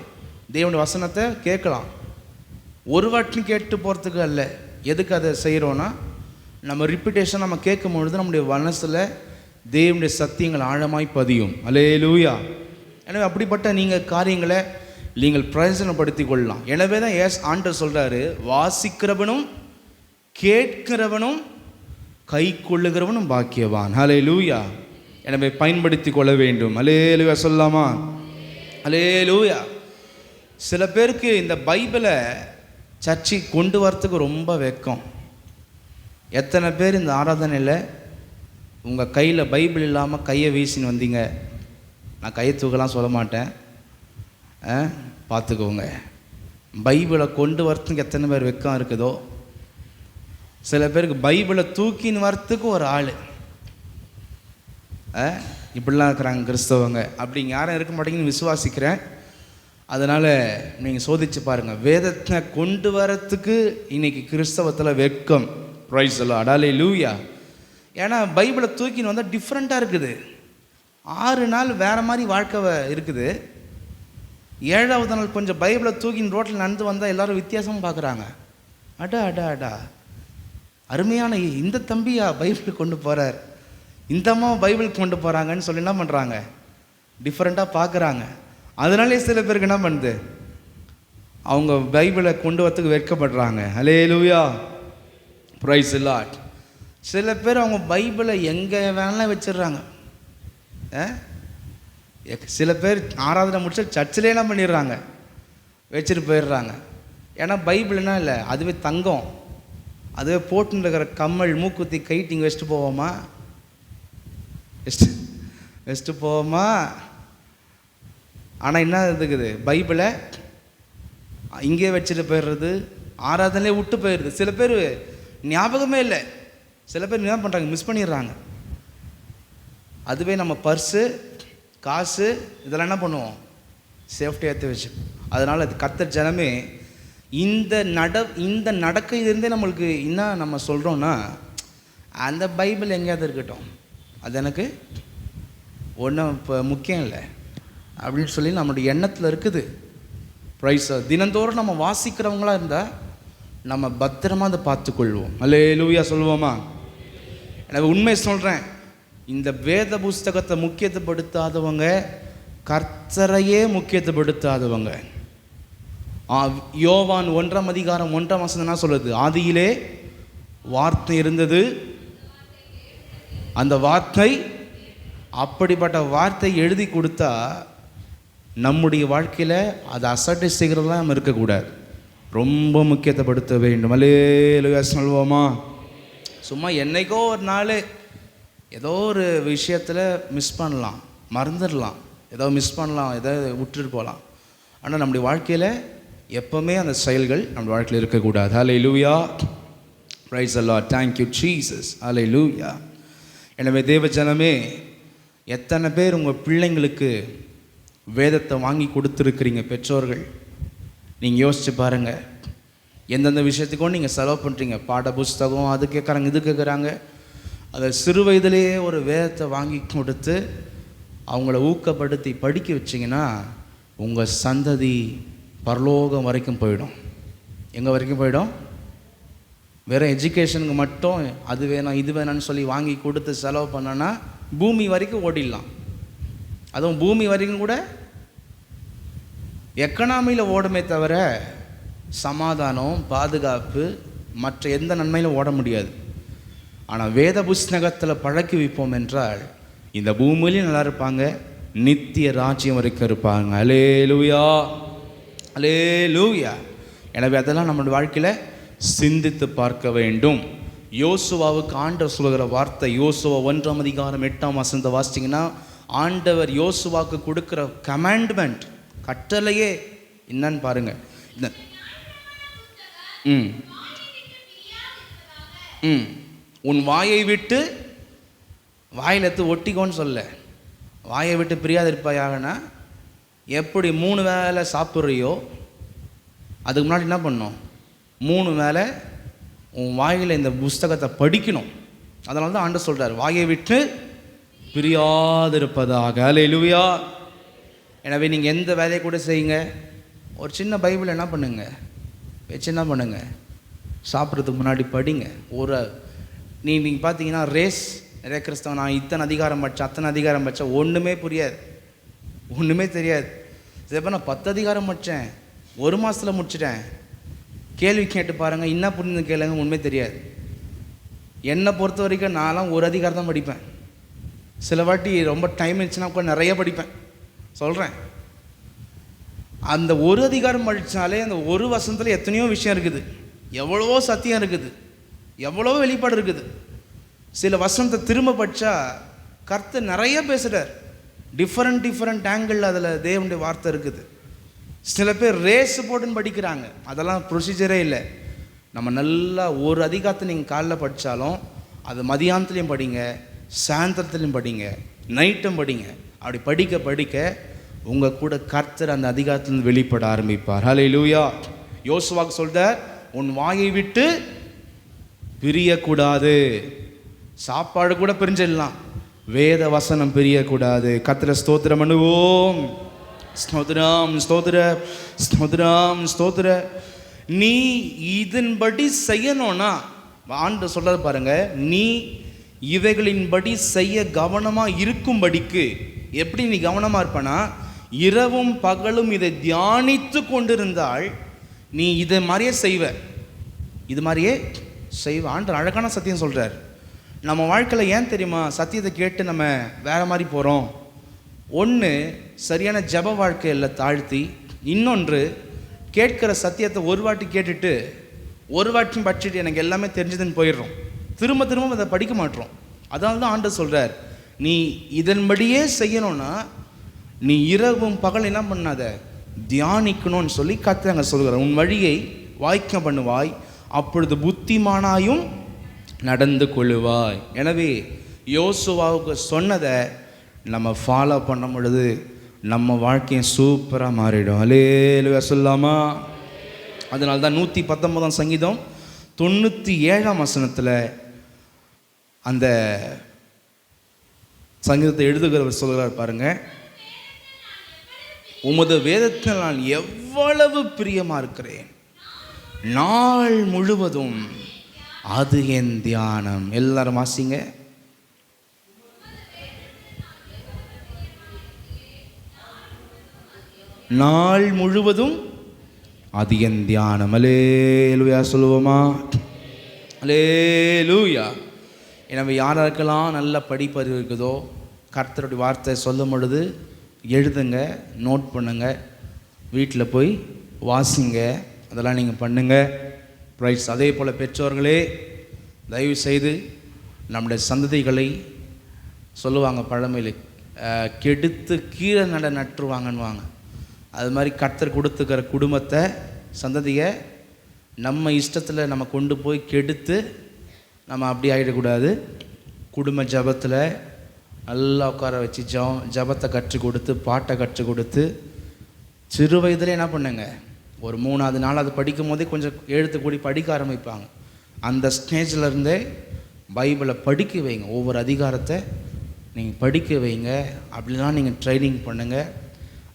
தேவனுடைய வசனத்தை கேட்கலாம். ஒரு வாட்டி கேட்டு போகிறதுக்கு அல்ல. எதுக்கு அதை செய்கிறோன்னா, நம்ம ரிப்பீட்டேஷன் நம்ம கேட்கும் பொழுது நம்முடைய மனசில் தேவனுடைய சத்தியங்கள் ஆழமாய் பதியும். அல்லேலூயா. எனவே அப்படிப்பட்ட நீங்கள் காரியங்களை நீங்கள் பிரயோஜனப்படுத்தி கொள்ளலாம். எனவே தான் ஆண்டவர் சொல்கிறாரு, வாசிக்கிறவனும் கேட்கிறவனும் கை கொள்ளுகிறவனும் பாக்கியவான். அல்லேலூயா. எனவே பயன்படுத்தி கொள்ள வேண்டும். அல்லேலூயா சொல்லாமா? அல்லேலூயா. சில பேருக்கு இந்த பைபிளை சர்ச்சை கொண்டு வரத்துக்கு ரொம்ப வெக்கம். எத்தனை பேர் இந்த ஆராதனையில் உங்கள் கையில் பைபிள் இல்லாமல் கையை வீசின்னு வந்தீங்க? நான் கையை தூக்கலாம் சொல்ல மாட்டேன், பார்த்துக்கோங்க. பைபிளை கொண்டு வரத்துக்கு எத்தனை பேர் வெக்கம் இருக்குதோ, சில பேருக்கு பைபிளை தூக்கின்னு வரத்துக்கு ஒரு ஆள், இப்படிலாம் இருக்கிறாங்க கிறிஸ்தவங்க. அப்படிங்க யாரும் இருக்க மாட்டேங்கன்னு விசுவாசிக்கிறேன். அதனால் நீங்கள் சோதிச்சு பாருங்கள். வேதத்தை கொண்டு வரத்துக்கு இன்றைக்கி கிறிஸ்தவத்தில் வெட்கம். Praise the Lord. அல்லேலூயா. ஏன்னா பைபிளை தூக்கின்னு வந்தால் டிஃப்ரெண்ட்டாக இருக்குது. 6 நாள் வேறு மாதிரி வாழ்க்கை இருக்குது. 7ஆவது நாள் கொஞ்சம் பைபிளை தூக்கின்னு ரோட்டில் நடந்து வந்தால் எல்லோரும் வித்தியாசமும் பார்க்குறாங்க. அடா அடா அடா, அருமையான இந்த தம்பியா பைபிள் கொண்டு போகிறார், இந்த அம்மா பைபிள் கொண்டு போகிறாங்கன்னு சொல்லி என்ன பண்ணுறாங்க, டிஃப்ரெண்ட்டாக பார்க்குறாங்க. அதனாலே சில பேருக்கு என்ன பண்ணுது, அவங்க பைபிளை கொண்டு வரத்துக்கு வெட்கப்படுறாங்க. ஹல்லேலூயா, பிரைஸ் தி லார்ட். சில பேர் அவங்க பைபிளை எங்கே வேணாலும் வச்சிடுறாங்க. சில பேர் ஆராதனை முடிச்சு சர்ச்சிலேலாம் பண்ணிடுறாங்க, வச்சுட்டு போயிடுறாங்க. ஏன்னா பைபிள்னா இல்லை, அதுவே தங்கம், அதுவே போட்டுன்னு இருக்கிற கம்மல் மூக்குத்தி கைட்டு இங்கே வச்சுட்டு போவோமா? வச்சுட்டு போவோமா? ஆனால் என்ன இருக்குது, பைபிளை இங்கே வச்சுட்டு போயிடுறது, ஆராதனையே விட்டு போயிடுது. சில பேர் ஞாபகமே இல்லை, சில பேர் என்ன பண்ணுறாங்க, மிஸ் பண்ணிடுறாங்க. அதுவே நம்ம பர்ஸு, காசு இதெல்லாம் என்ன பண்ணுவோம், சேஃப்டியாக எடுத்து வச்சு. அதனால் அது கர்த்தர் ஜனமே இந்த நடக்கையிலிருந்தே நம்மளுக்கு என்ன நம்ம சொல்கிறோன்னா, அந்த பைபிள் எங்கேயாவது இருக்கட்டும், அது எனக்கு ஒன்றும் இப்போ முக்கியம் இல்லை அப்படின்னு சொல்லி நம்மளுடைய எண்ணத்தில் இருக்குது. ப்ரைஸ். தினந்தோறும் நம்ம வாசிக்கிறவங்களாக இருந்தால் நம்ம பத்திரமாக அதை பார்த்துக்கொள்வோம். அல்லேலூயா சொல்லுவோமா? எனக்கு உண்மை சொல்கிறேன், இந்த வேத புஸ்தகத்தை முக்கியத்துவப்படுத்தாதவங்க கர்த்தரையே முக்கியத்துவப்படுத்தாதவங்க. யோவான் 1:1 என்ன சொல்லுது? ஆதியிலே வார்த்தை இருந்தது, அந்த வார்த்தை, அப்படிப்பட்ட வார்த்தை எழுதி கொடுத்தா நம்முடைய வாழ்க்கையில் அதை அசட்டை செய்கிறதுலாம் நம்ம இருக்கக்கூடாது, ரொம்ப முக்கியத்துவப்படுத்த வேண்டும். அல்லேலூயா சொல்வோமா? சும்மா என்னைக்கோ ஒரு நாள் ஏதோ ஒரு விஷயத்தில் மிஸ் பண்ணலாம், மறந்துடலாம், ஏதோ மிஸ் பண்ணலாம், ஏதோ விட்டுட்டு போகலாம். ஆனால் நம்முடைய வாழ்க்கையில் எப்போவுமே அந்த செயல்கள் நம்ம வாழ்க்கையில் இருக்கக்கூடாது. ஹல்லேலூயா, praise the Lord, thank you Jesus, ஹல்லேலூயா. எனவே தேவ ஜனமே, எத்தனை பேர் உங்கள் பிள்ளைங்களுக்கு வேதத்தை வாங்கி கொடுத்துருக்குறீங்க? பெற்றோர்கள், நீங்கள் யோசிச்சு பாருங்கள். எந்தெந்த விஷயத்துக்கும் நீங்கள் செலவு பண்ணுறீங்க. பாட புஸ்தகம் அது கேட்குறாங்க, இது கேட்குறாங்க. அதை சிறு வயதிலேயே ஒரு வேதத்தை வாங்கி கொடுத்து அவங்கள ஊக்கப்படுத்தி படிக்க வச்சிங்கன்னா உங்கள் சந்ததி பரலோகம் வரைக்கும் போயிடும். எங்கே வரைக்கும் போயிடும்? வெறும் எஜுகேஷனுக்கு மட்டும் அது வேணும் இது வேணும்னு சொல்லி வாங்கி கொடுத்து செலவு பண்ணோன்னா பூமி வரைக்கும் ஓடிடலாம். அதுவும் பூமி வரைக்கும் கூட எக்கனாமியில் ஓடுமே தவிர சமாதானம், பாதுகாப்பு, மற்ற எந்த நன்மையிலும் ஓட முடியாது. ஆனால் வேத புஸ்தகத்தில் பழக்கி வைப்போம் என்றால் இந்த பூமியிலையும் நல்லா இருப்பாங்க, நித்திய ராஜ்யம் வரைக்கும் இருப்பாங்க. அல்லேலூயா, அல்லேலூயா. எனவே அதெல்லாம் நம்மளுடைய வாழ்க்கையில் சிந்தித்து பார்க்க வேண்டும். யோசுவாவுக்கு ஆண்டவர் சொல்கிற வார்த்தை, யோசுவா 1:8 வாசிச்சிங்கன்னா, ஆண்டவர் யோசுவாவுக்கு கொடுக்குற கமாண்ட்மெண்ட், கட்டளையே என்னன்னு பாருங்க. உன் வாயை விட்டு, வாயில் எடுத்து ஒட்டிக்கோன்னு சொல்ல, வாயை விட்டு பிரியாது இருப்பாயாகனா எப்படி 3 வேளை சாப்பிட்றியோ அதுக்கு முன்னாடி என்ன பண்ணணும், 3 வேளை உன் வாயில் இந்த புஸ்தகத்தை படிக்கணும். அதனால தான் ஆண்டவர் சொல்கிறார், வாயை விட்டு பிரியாதிருப்பதாக. அல்லேலூயா. எனவே நீங்கள் எந்த வேலையை கூட செய்யுங்க, ஒரு சின்ன பைபிள் என்ன பண்ணுங்க வச்சு என்ன பண்ணுங்க, சாப்பிட்றதுக்கு முன்னாடி படிங்க. ஒரு நீங்கள் பார்த்தீங்கன்னா ரேஸ், நிறைய கிறிஸ்தவன் நான் இத்தனை அதிகாரம் படித்தேன், அத்தனை அதிகாரம் படித்தேன், ஒன்றுமே புரியாது, ஒன்றுமே தெரியாது. இதே நான் 10 அதிகாரம் படித்தேன், 1 மாதத்தில் முடிச்சிட்டேன். கேள்வி கேட்டு பாருங்கள், என்ன புரிந்து கேளுங்க, உண்மை தெரியாது. என்னை பொறுத்த வரைக்கும் நான்லாம் 1 அதிகாரம் தான் படிப்பேன். சில வாட்டி ரொம்ப டைம் இருந்துச்சுன்னா கூட நிறைய படிப்பேன். சொல்கிறேன், அந்த 1 அதிகாரம் படித்தாலே அந்த 1 வசனத்தில் எத்தனையோ விஷயம் இருக்குது, எவ்வளவோ சத்தியம் இருக்குது, எவ்வளவோ வெளிப்பாடு இருக்குது. சில வசனத்தை திரும்ப படித்தா கர்த்தர் நிறைய பேசுகிறார், டிஃப்ரெண்ட் ஆங்கிள் அதில் தேவனுடைய வார்த்தை இருக்குது. சில பேர் ரேஸ் போட்டுன்னு படிக்கிறாங்க, அதெல்லாம் ப்ரொசீஜரே இல்லை. நம்ம நல்லா 1 அதிகாரத்தை நீங்கள் காலைல படித்தாலும் அது மதியானத்துலேயும் படிங்க, சாயந்தரத்துலையும் படிங்க, நைட்டும் படிங்க. அப்படி படிக்க படிக்க உங்கள் கூட கர்த்தர் அந்த அதிகாரத்திலிருந்து வெளிப்பட ஆரம்பிப்பார். ஹல்லேலூயா. யோசுவாக்கு சொல்றார், உன் வாயை விட்டு பிரியக்கூடாது. சாப்பாடு கூட பிரிஞ்சிடலாம், வேத வசனம் பிரியக்கூடாது. கர்த்தரை ஸ்தோத்திரம் பண்ணுவோம். ஸ்தோத்திரம், ஸ்தோத்திர, ஸ்தோத்திரம், ஸ்தோத்திர. நீ இதன்படி செய்யணும்னா, ஆண்டவர் சொல்றது பாருங்க, நீ இவைகளின்படி செய்ய கவனமாக இருக்கும்படிக்கு. எப்படி நீ கவனமாக இருப்பனா, இரவும் பகலும் இதை தியானித்து கொண்டிருந்தால் நீ இதை மாதிரியே செய்வ, இது மாதிரியே செய்வ. ஆண்டவர் அழகான சத்தியம் சொல்கிறார். நம்ம வாழ்க்கையில் ஏன் தெரியுமா சத்தியத்தை கேட்டு நம்ம வேறு மாதிரி போகிறோம்? ஒன்று, சரியான ஜப வாழ்க்கையில் தாழ்த்தி, இன்னொன்று கேட்குற சத்தியத்தை ஒரு வாட்டி கேட்டுட்டு ஒரு வாட்டியும் படிச்சுட்டு எனக்கு எல்லாமே தெரிஞ்சதுன்னு போயிடுறோம். திரும்ப திரும்ப அதை படிக்க மாட்டோம். அதனால தான் ஆண்டவர் சொல்கிறார், நீ இதன்படியே செய்யணும்னா நீ இரவும் பகல் என்ன பண்ணாத, தியானிக்கணும்னு சொல்லி கர்த்தர் சொல்கிறார். உன் வழியை வாய்க்க பண்ணுவாய், அப்பொழுது புத்திமானாயும் நடந்து கொள்ளுவாய். எனவே யோசுவாவுக்கு சொன்னதை நம்ம ஃபாலோ பண்ணும் பொழுது நம்ம வாழ்க்கையும் சூப்பராக மாறிடும். அல்லேலூயா சொல்லாமா? அதனால தான் 119 சங்கீதம் 97 அந்த சங்கீதத்தை எழுதுகிறவர் சொல்கிறார் பாருங்க, உமது வேதத்தில் நான் எவ்வளவு பிரியமா இருக்கிறேன், நாள் முழுவதும் அது என் தியானம். எல்லாரும் வாசிங்க. நாள் முழுவதும் அது என் தியானம். அல்லேலூயா சொல்லுவோமா? அல்லேலூயா. எனவே யாருக்கெல்லாம் நல்ல படிப்பறிவு இருக்குதோ கர்த்தருடைய வார்த்தை சொல்லும் பொழுது எழுதுங்க, நோட் பண்ணுங்க, வீட்டில் போய் வாசிங்க, அதெல்லாம் நீங்கள் பண்ணுங்க. ரைட்ஸ். அதே போல் பெற்றோர்களே, தயவு செய்து நம்முடைய சந்ததிகளை சொல்லுவாங்க பழமையில், கெடுத்து கீழே நட்டுருவாங்கன்னுவாங்க. அது மாதிரி கர்த்தர் கொடுத்துக்கிற குடும்பத்தை, சந்ததியை நம்ம இஷ்டத்தில் நம்ம கொண்டு போய் கெடுத்து நம்ம அப்படி ஆகிடக்கூடாது. குடும்ப ஜபத்தில் நல்லா உட்கார வச்சு ஜபத்தை கற்றுக் கொடுத்து, பாட்டை கற்றுக் கொடுத்து, சிறு வயதில் என்ன பண்ணுங்க, ஒரு 3வது 4வது படிக்கும் போதே கொஞ்சம் எழுத்து கூடி படிக்க ஆரம்பிப்பாங்க. அந்த ஸ்டேஜில் இருந்தே பைபிளை படிக்க வைங்க, ஒவ்வொரு அதிகாரத்தை நீங்கள் படிக்க வைங்க. அப்படிலாம் நீங்கள் ட்ரைனிங் பண்ணுங்கள்.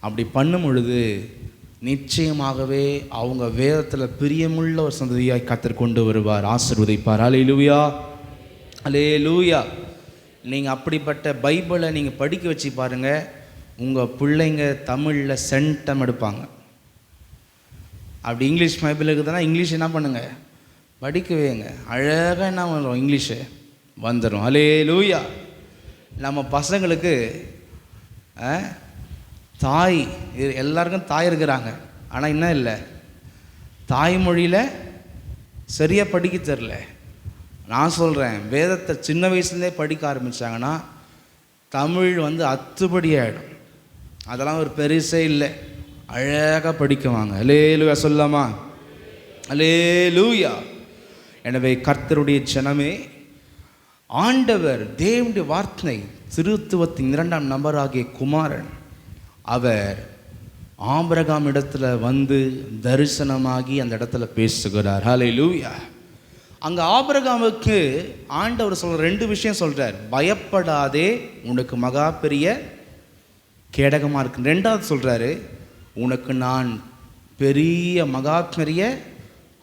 அப்படி பண்ணும் பொழுது நிச்சயமாகவே அவங்க வேதத்தில் பிரியமுள்ள ஒரு சந்ததியாய் கர்த்தர் கொண்டு வருவார், ஆசீர்வதிப்பார். அல்லேலூயா, அல்லேலூயா. நீங்கள் அப்படிப்பட்ட பைபிளை நீங்கள் படிக்க வச்சு பாருங்கள், உங்கள் பிள்ளைங்க தமிழில் சென்டம் எடுப்பாங்க. அப்படி இங்கிலீஷ் பைபிள் இருக்குதுன்னா இங்கிலீஷ் என்ன பண்ணுங்கள், படிக்க வைங்க. அழகாக என்ன பண்ணுறோம், இங்கிலீஷு வந்துடும். அல்லேலூயா. நம்ம பசங்களுக்கு தாய், எல்லாருக்கும் தாய் இருக்கிறாங்க, ஆனால் என்ன இல்லை, தாய்மொழியில் சரியாக படிக்க தெரில. நான் சொல்கிறேன், வேதத்தை சின்ன வயசுலேருந்தே படிக்க ஆரம்பித்தாங்கன்னா தமிழ் அத்துப்படி ஆகிடும். அதெல்லாம் ஒரு பெருசே இல்லை, அழகாக படிக்குவாங்க. அல்லேலூயா சொல்லாமா? அல்லேலூயா. எனவே கர்த்தருடைய ஜனமே, ஆண்டவர் தேவனுடைய வார்த்தை திருத்துவத்தின் 2ஆம் நபராகிய குமாரன் அவர் ஆபிரகாம் இடத்துல தரிசனமாகி அந்த இடத்துல பேசுகிறார். ஹல்லேலூயா. அங்கே ஆபிரகாமுக்கு ஆண்டவர் சொல்கிற 2 விஷயம் சொல்கிறார். பயப்படாதே, உனக்கு மகா பெரிய கேடகமாக இருக்கு. 2வது சொல்கிறாரு, உனக்கு நான் பெரிய மகா பெரிய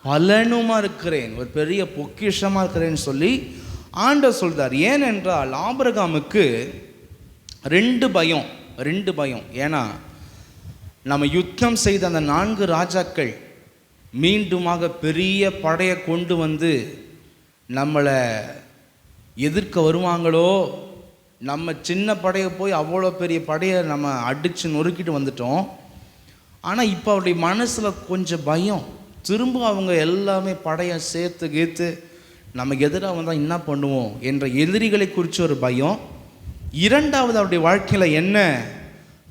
பலனுமா இருக்கிறேன், ஒரு பெரிய பொக்கிஷமாக இருக்கிறேன்னு சொல்லி ஆண்டவர் சொல்கிறார். ஏனென்றால் ஆபிரகாமுக்கு 2 பயம். ஏன்னா நம்ம யுத்தம் செய்த அந்த 4 ராஜாக்கள் மீண்டுமாக பெரிய படையை கொண்டு நம்மளை எதிர்க்க வருவாங்களோ, நம்ம சின்ன படையை போய் அவ்வளோ பெரிய படையை நம்ம அடித்து நொறுக்கிட்டு வந்துட்டோம். ஆனால் இப்போ அவருடைய மனசில் கொஞ்சம் பயம். திரும்ப அவங்க எல்லாமே படையை சேர்த்து நமக்கு எதிராக வந்தால் என்ன பண்ணுவோம் என்ற எதிரிகளை குறித்து ஒரு பயம். 2வது அவருடைய வாழ்க்கையில் என்ன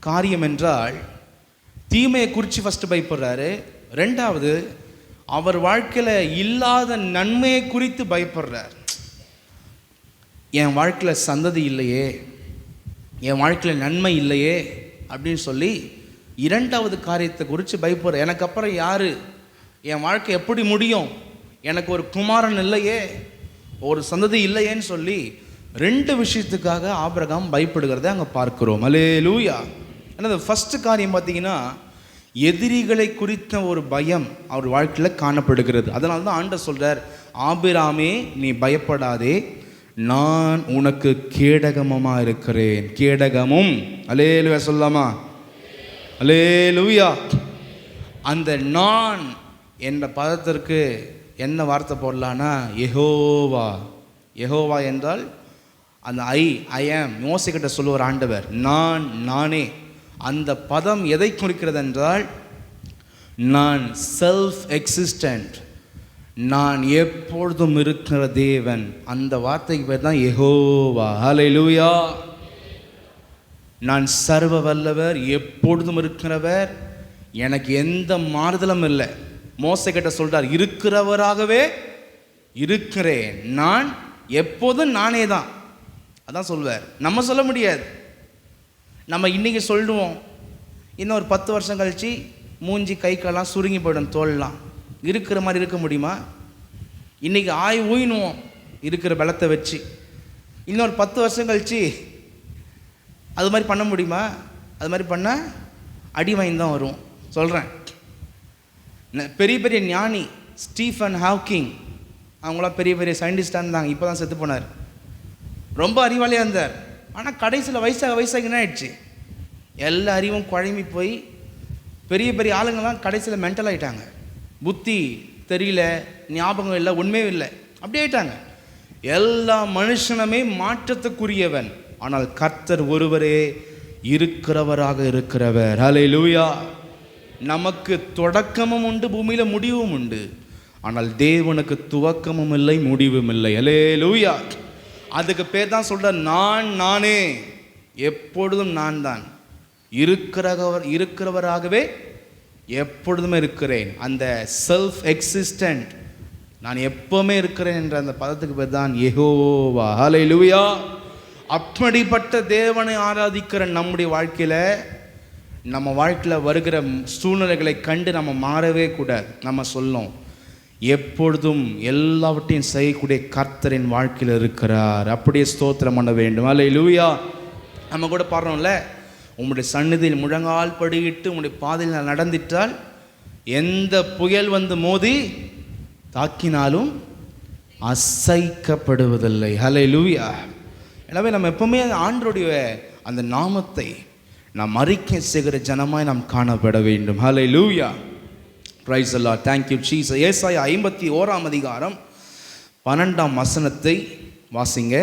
காரியம் என்றால், தீமையை குறித்து ஃபஸ்ட்டு பயப்படுறாரு. 2வது அவர் வாழ்க்கையில் இல்லாத நன்மையை குறித்து பயப்படுறார். என் வாழ்க்கையில் சந்ததி இல்லையே, என் வாழ்க்கையில் நன்மை இல்லையே அப்படின்னு சொல்லி 2வது காரியத்தை குறித்து பயப்படுறார். எனக்கு அப்புறம் யார், என் வாழ்க்கை எப்படி முடியும், எனக்கு ஒரு குமாரன் இல்லையே, ஒரு சந்ததி இல்லையேன்னு சொல்லி 2 விஷயத்துக்காக ஆபிரகாம் பயப்படுகிறத அங்கே பார்க்கிறோம். அல்லேலூயா. ஆனால் ஃபஸ்ட்டு காரியம் பார்த்தீங்கன்னா, எதிரிகளை குறித்த ஒரு பயம் அவர் வாழ்க்கையில் காணப்படுகிறது. அதனால தான் ஆண்டவர் சொல்கிறார், ஆபிராமே நீ பயப்படாதே, நான் உனக்கு கேடகமாக இருக்கிறேன். கேடகமும், அல்லேலூயா சொல்லாமா? அல்லேலூயா. அந்த நான் என்ற பதத்திற்கு என்ன வார்த்தை போடலான்னா யெகோவா. யெகோவா என்றால் அந்த ஐ ஆம். மோசேக்கிட்ட சொல்லுவார் ஆண்டவர், நானே. அந்த பதம் எதை குறிக்கிறது என்றால் நான் செல்ஃப் எக்ஸிஸ்டன்ட், நான் எப்பொழுதும் இருக்கிற தேவன். அந்த வார்த்தைக்கு பேர் தான் யெகோவா. ஹல்லேலூயா. நான் சர்வ வல்லவர், எப்பொழுதும் இருக்கிறவர், எனக்கு எந்த மாறுதலும் இல்லை. மோசேக்கிட்ட சொல்றார், இருக்கிறவராகவே இருக்கிறேன், நான் எப்போதும் நானே தான். அதான் சொல்வார். நம்ம சொல்ல முடியாது. நம்ம இன்னைக்கு சொல்லுவோம், இன்னும் ஒரு 10 வருஷம் கழிச்சு மூஞ்சி கை கால்லாம் சுருங்கி போயிடும், தோல்லாம். இருக்கிற மாதிரி இருக்க முடியுமா? இன்னைக்கு ஊயினுவோம் இருக்கிற பலத்தை வச்சு. இன்னொரு 10 வருஷம் கழிச்சு அது மாதிரி பண்ண முடியுமா? அது மாதிரி பண்ணால் அடி வாங்கி தான் வரும். சொல்கிறேன், பெரிய பெரிய ஞானி ஸ்டீஃபன் ஹாக்கிங், அவங்களாம் பெரிய பெரிய சயின்டிஸ்டாக இருந்தாங்க. இப்போ தான் செத்து போனார். ரொம்ப அறிவாளியாக இருந்தார். ஆனால் கடைசியில் வயசாக என்ன ஆயிடுச்சு, எல்லா அறிவும் குழம்பி போய் பெரிய பெரிய ஆளுங்கள்லாம் கடைசியில் மென்டல் ஆகிட்டாங்க. புத்தி தெரியல, ஞாபகம் இல்லை, உண்மையும் இல்லை, அப்படி ஆயிட்டாங்க. எல்லா மனுஷனுமே மாற்றத்துக்குரியவன், ஆனால் கர்த்தர் ஒருவரே இருக்கிறவராக இருக்கிறவர். ஹல்லேலூயா. நமக்கு தொடக்கமும் உண்டு, பூமியில் முடிவும் உண்டு. ஆனால் தேவனுக்கு துவக்கமும் இல்லை, முடிவும் இல்லை. ஹல்லேலூயா. அதுக்கு பேர் தான் சொல்ற நானே, எப்பொழுதும் நான் தான் இருக்கிறவராகவே எப்பொழுதுமே இருக்கிறேன். அந்த செல்ஃப் எக்ஸிஸ்டன்ட், நான் எப்பவுமே இருக்கிறேன் என்ற அந்த பதத்துக்கு பேர் தான் யெகோவா. ஹல்லேலூயா. அப்படிப்பட்ட தேவனை ஆராதிக்கிற நம்முடைய வாழ்க்கையில், நம்ம வாழ்க்கையில் வருகிற சூழ்நிலைகளை கண்டு நம்ம மாறவே கூடாது. நம்ம சொல்லும், எப்பொழுதும் எல்லாவற்றையும் செய்யக்கூடிய கர்த்தரின் வாழ்க்கையில் இருக்கிறார். அப்படியே ஸ்தோத்திரம் பண்ண வேண்டும். ஹல்லேலூயா. நம்ம கூட பாடுறோம்ல, உங்களுடைய சந்நிதியில் முழங்கால் படியிட்டு உங்களுடைய பாதையில் நடந்திட்டால் எந்த புயல் வந்து மோதி தாக்கினாலும் அசைக்கப்படுவதில்லை. ஹல்லேலூயா. எனவே நம்ம எப்பவுமே ஆண்டவருடைய அந்த நாமத்தை நாம் அறிக்கை செய்கிற ஜனமாய் நாம் காணப்பட வேண்டும். ஹல்லேலூயா. Praise the Lord. Thank you Jesus. ஏசாயா 51ஆம் அதிகாரம் 12ஆம் வசனத்தை வாசிங்க.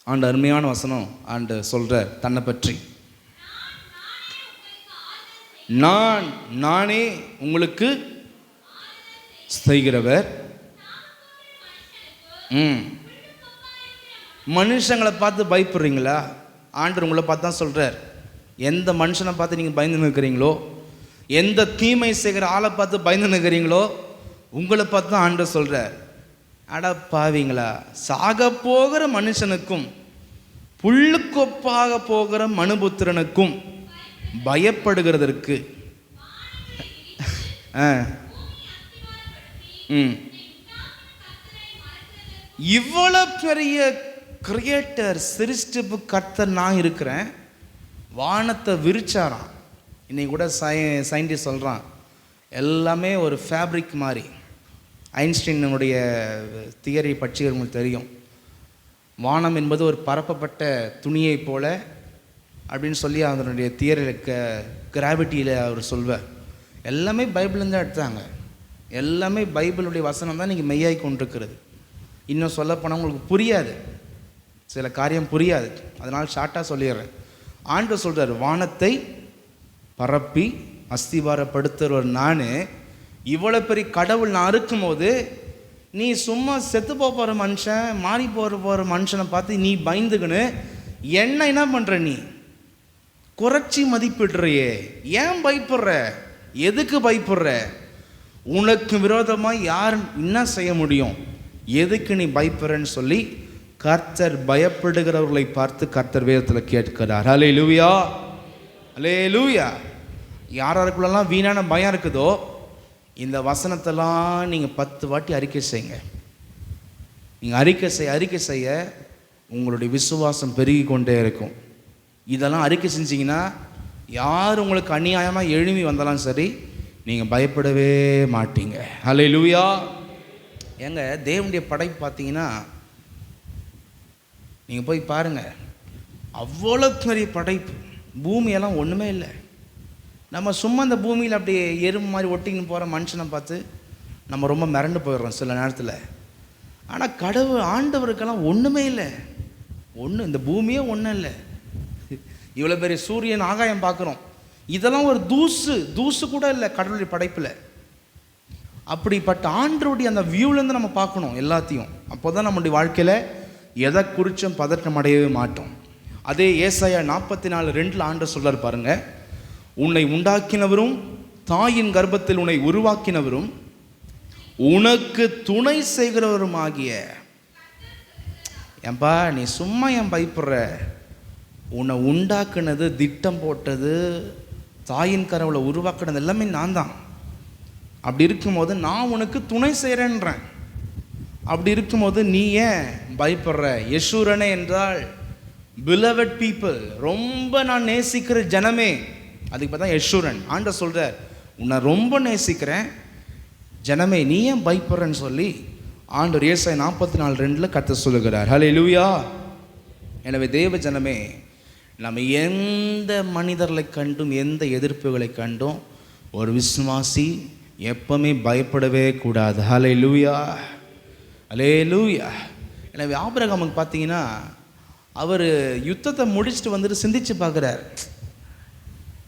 ஆண்டு அருமையான வசனம். ஆண்டு சொல்ற தன்னை பற்றி, நானே உங்களுக்கு செய்கிறவர். மனுஷங்களை பார்த்து பயப்படுறீங்களா? ஆண்டவர் உங்களை பார்த்து தான் சொல்கிறார். எந்த மனுஷனை பார்த்து நீங்கள் பயந்து நிற்கிறீங்களோ, எந்த தீமை செய்கிற ஆளை பார்த்து பயந்து நிற்கிறீங்களோ, உங்களை பார்த்து தான் ஆண்டவர் சொல்கிறார், அட பாவீங்களா, சாக போகிற மனுஷனுக்கும் புல்லுக்கொப்பாக போகிற மனுபுத்திரனுக்கும் பயப்படுகிறதற்கு இவ்வளோ பெரிய கிரியேட்டர், சிருஷ்டிப்பு கர்த்தர் நான் இருக்கிறேன். வானத்தை விரிச்சாராம். இன்னைக்கு கூட சயின்டிஸ்ட் சொல்கிறான், எல்லாமே ஒரு ஃபேப்ரிக் மாதிரி. ஐன்ஸ்டீனுடைய தியரி பற்றி உங்களுக்கு தெரியும். வானம் என்பது ஒரு பரப்பப்பட்ட துணியை போல அப்படின்னு சொல்லி அதனுடைய தியரியில் கிராவிட்டியில் அவர் சொல்வார். எல்லாமே பைபிள்லேருந்து தான் எடுத்தாங்க. எல்லாமே பைபிளுடைய வசனம் தான் நீங்கள் மெய்யாகி கொண்டிருக்கிறது. இன்னும் சொல்லப்போனால் உங்களுக்கு புரியாது, சில காரியம் புரியாது, அதனால் ஷார்ட்டாக சொல்லிடுறேன். ஆண்டவர் சொல்கிறார், வானத்தை பரப்பி அஸ்திவாரப்படுத்துகிற நான், இவ்வளோ பெரிய கடவுள் நான் இருக்கும்போது நீ சும்மா செத்து போகிற மனுஷன், மாறி போகிற மனுஷனை பார்த்து நீ பயந்துக்குன்னு என்ன பண்ணுற? நீ குறைச்சி மதிப்பிடுறையே. ஏன் பயப்படுற? எதுக்கு பயப்படுற? உனக்கு விரோதமாக யார் என்ன செய்ய முடியும்? எதுக்கு நீ பயப்படுறன்னு சொல்லி கர்த்தர் பயப்படுகிறவர்களை பார்த்து கர்த்தர் வேதத்தில் கேட்கிறார். ஹல்லேலூயா. ஹல்லேலூயா. யாருக்குள்ளெல்லாம் வீணான பயம் இருக்குதோ, இந்த வசனத்தெல்லாம் நீங்கள் 10 வாட்டி அறிக்கை செய்யுங்க. நீங்கள் அறிக்கை செய்ய உங்களுடைய விசுவாசம் பெருகி கொண்டே இருக்கும். இதெல்லாம் அறிக்கை செஞ்சீங்கன்னா யார் உங்களுக்கு அநியாயமாக எழுமி வந்தாலும் சரி, நீங்கள் பயப்படவே மாட்டீங்க. ஹல்லேலூயா. ஏங்க, தேவனுடைய படைப்பு பார்த்தீங்கன்னா நீங்கள் போய் பாருங்கள், அவ்வளோ பெரிய படைப்பு. பூமியெல்லாம் ஒன்றுமே இல்லை. நம்ம சும்மா இந்த பூமியில் அப்படியே எறும்பு மாதிரி ஒட்டிக்கின்னு போகிற மனுஷனை பார்த்து நம்ம ரொம்ப மிரண்டு போயிடுறோம் சில நேரத்தில். ஆனால் ஆண்டவருக்கெல்லாம் ஒன்றுமே இல்லை. இந்த பூமியே ஒன்றும் இல்லை. இவ்வளோ பெரிய சூரியன் ஆகாயம் பார்க்குறோம், இதெல்லாம் ஒரு தூசு கூட இல்லை கடவுளுடைய படைப்பில். அப்படிப்பட்ட ஆண்டவருடைய அந்த வியூலேருந்து நம்ம பார்க்கணும் எல்லாத்தையும். அப்போ தான் நம்முடைய வாழ்க்கையில் எதை குறித்தும் பதற்றம் அடையவே மாட்டோம். அதே ஏசாயா 44:2 ஆண்டவர் சொல்றார் பாருங்க, உன்னை உண்டாக்கினவரும் தாயின் கர்ப்பத்தில் உன்னை உருவாக்கினவரும் உனக்கு துணை செய்கிறவரும் ஆகிய. ஏன்பா நீ சும்மா ஏன் பயப்படுற? உன்னை உண்டாக்குனது, திட்டம் போட்டது, தாயின் கருவில் உருவாக்குனது எல்லாமே நான் தான். அப்படி இருக்கும்போது நான் உனக்கு துணை செய்கிறேன்றேன். அப்படி இருக்கும்போது நீ ஏன் பயப்படுற? யெஷூரனே என்றால் beloved people, ரொம்ப நான் நேசிக்கிற ஜனமே. அதுக்கு பார்த்தா யெஷூரன். ஆண்டவர் சொல்கிறார், உன்னை ரொம்ப நேசிக்கிறேன் ஜனமே, நீ ஏன் பயப்படுறன்னு சொல்லி ஆண்டவர் ஏசாயா 44:2 கர்த்தர் சொல்லுகிறார். ஹல்லேலூயா. எனவே தேவ ஜனமே, நம்ம எந்த மனிதர்களை கண்டும் எந்த எதிர்ப்புகளை கண்டும் ஒரு விசுவாசி எப்பவுமே பயப்படவே கூடாது. ஹல்லேலூயா, ஹல்லேலூயா. எனவே ஆபிரகாமுக்கு பார்த்தீங்கன்னா அவர் யுத்தத்தை முடிச்சுட்டு வந்துட்டு சிந்திச்சு பார்க்குறார்,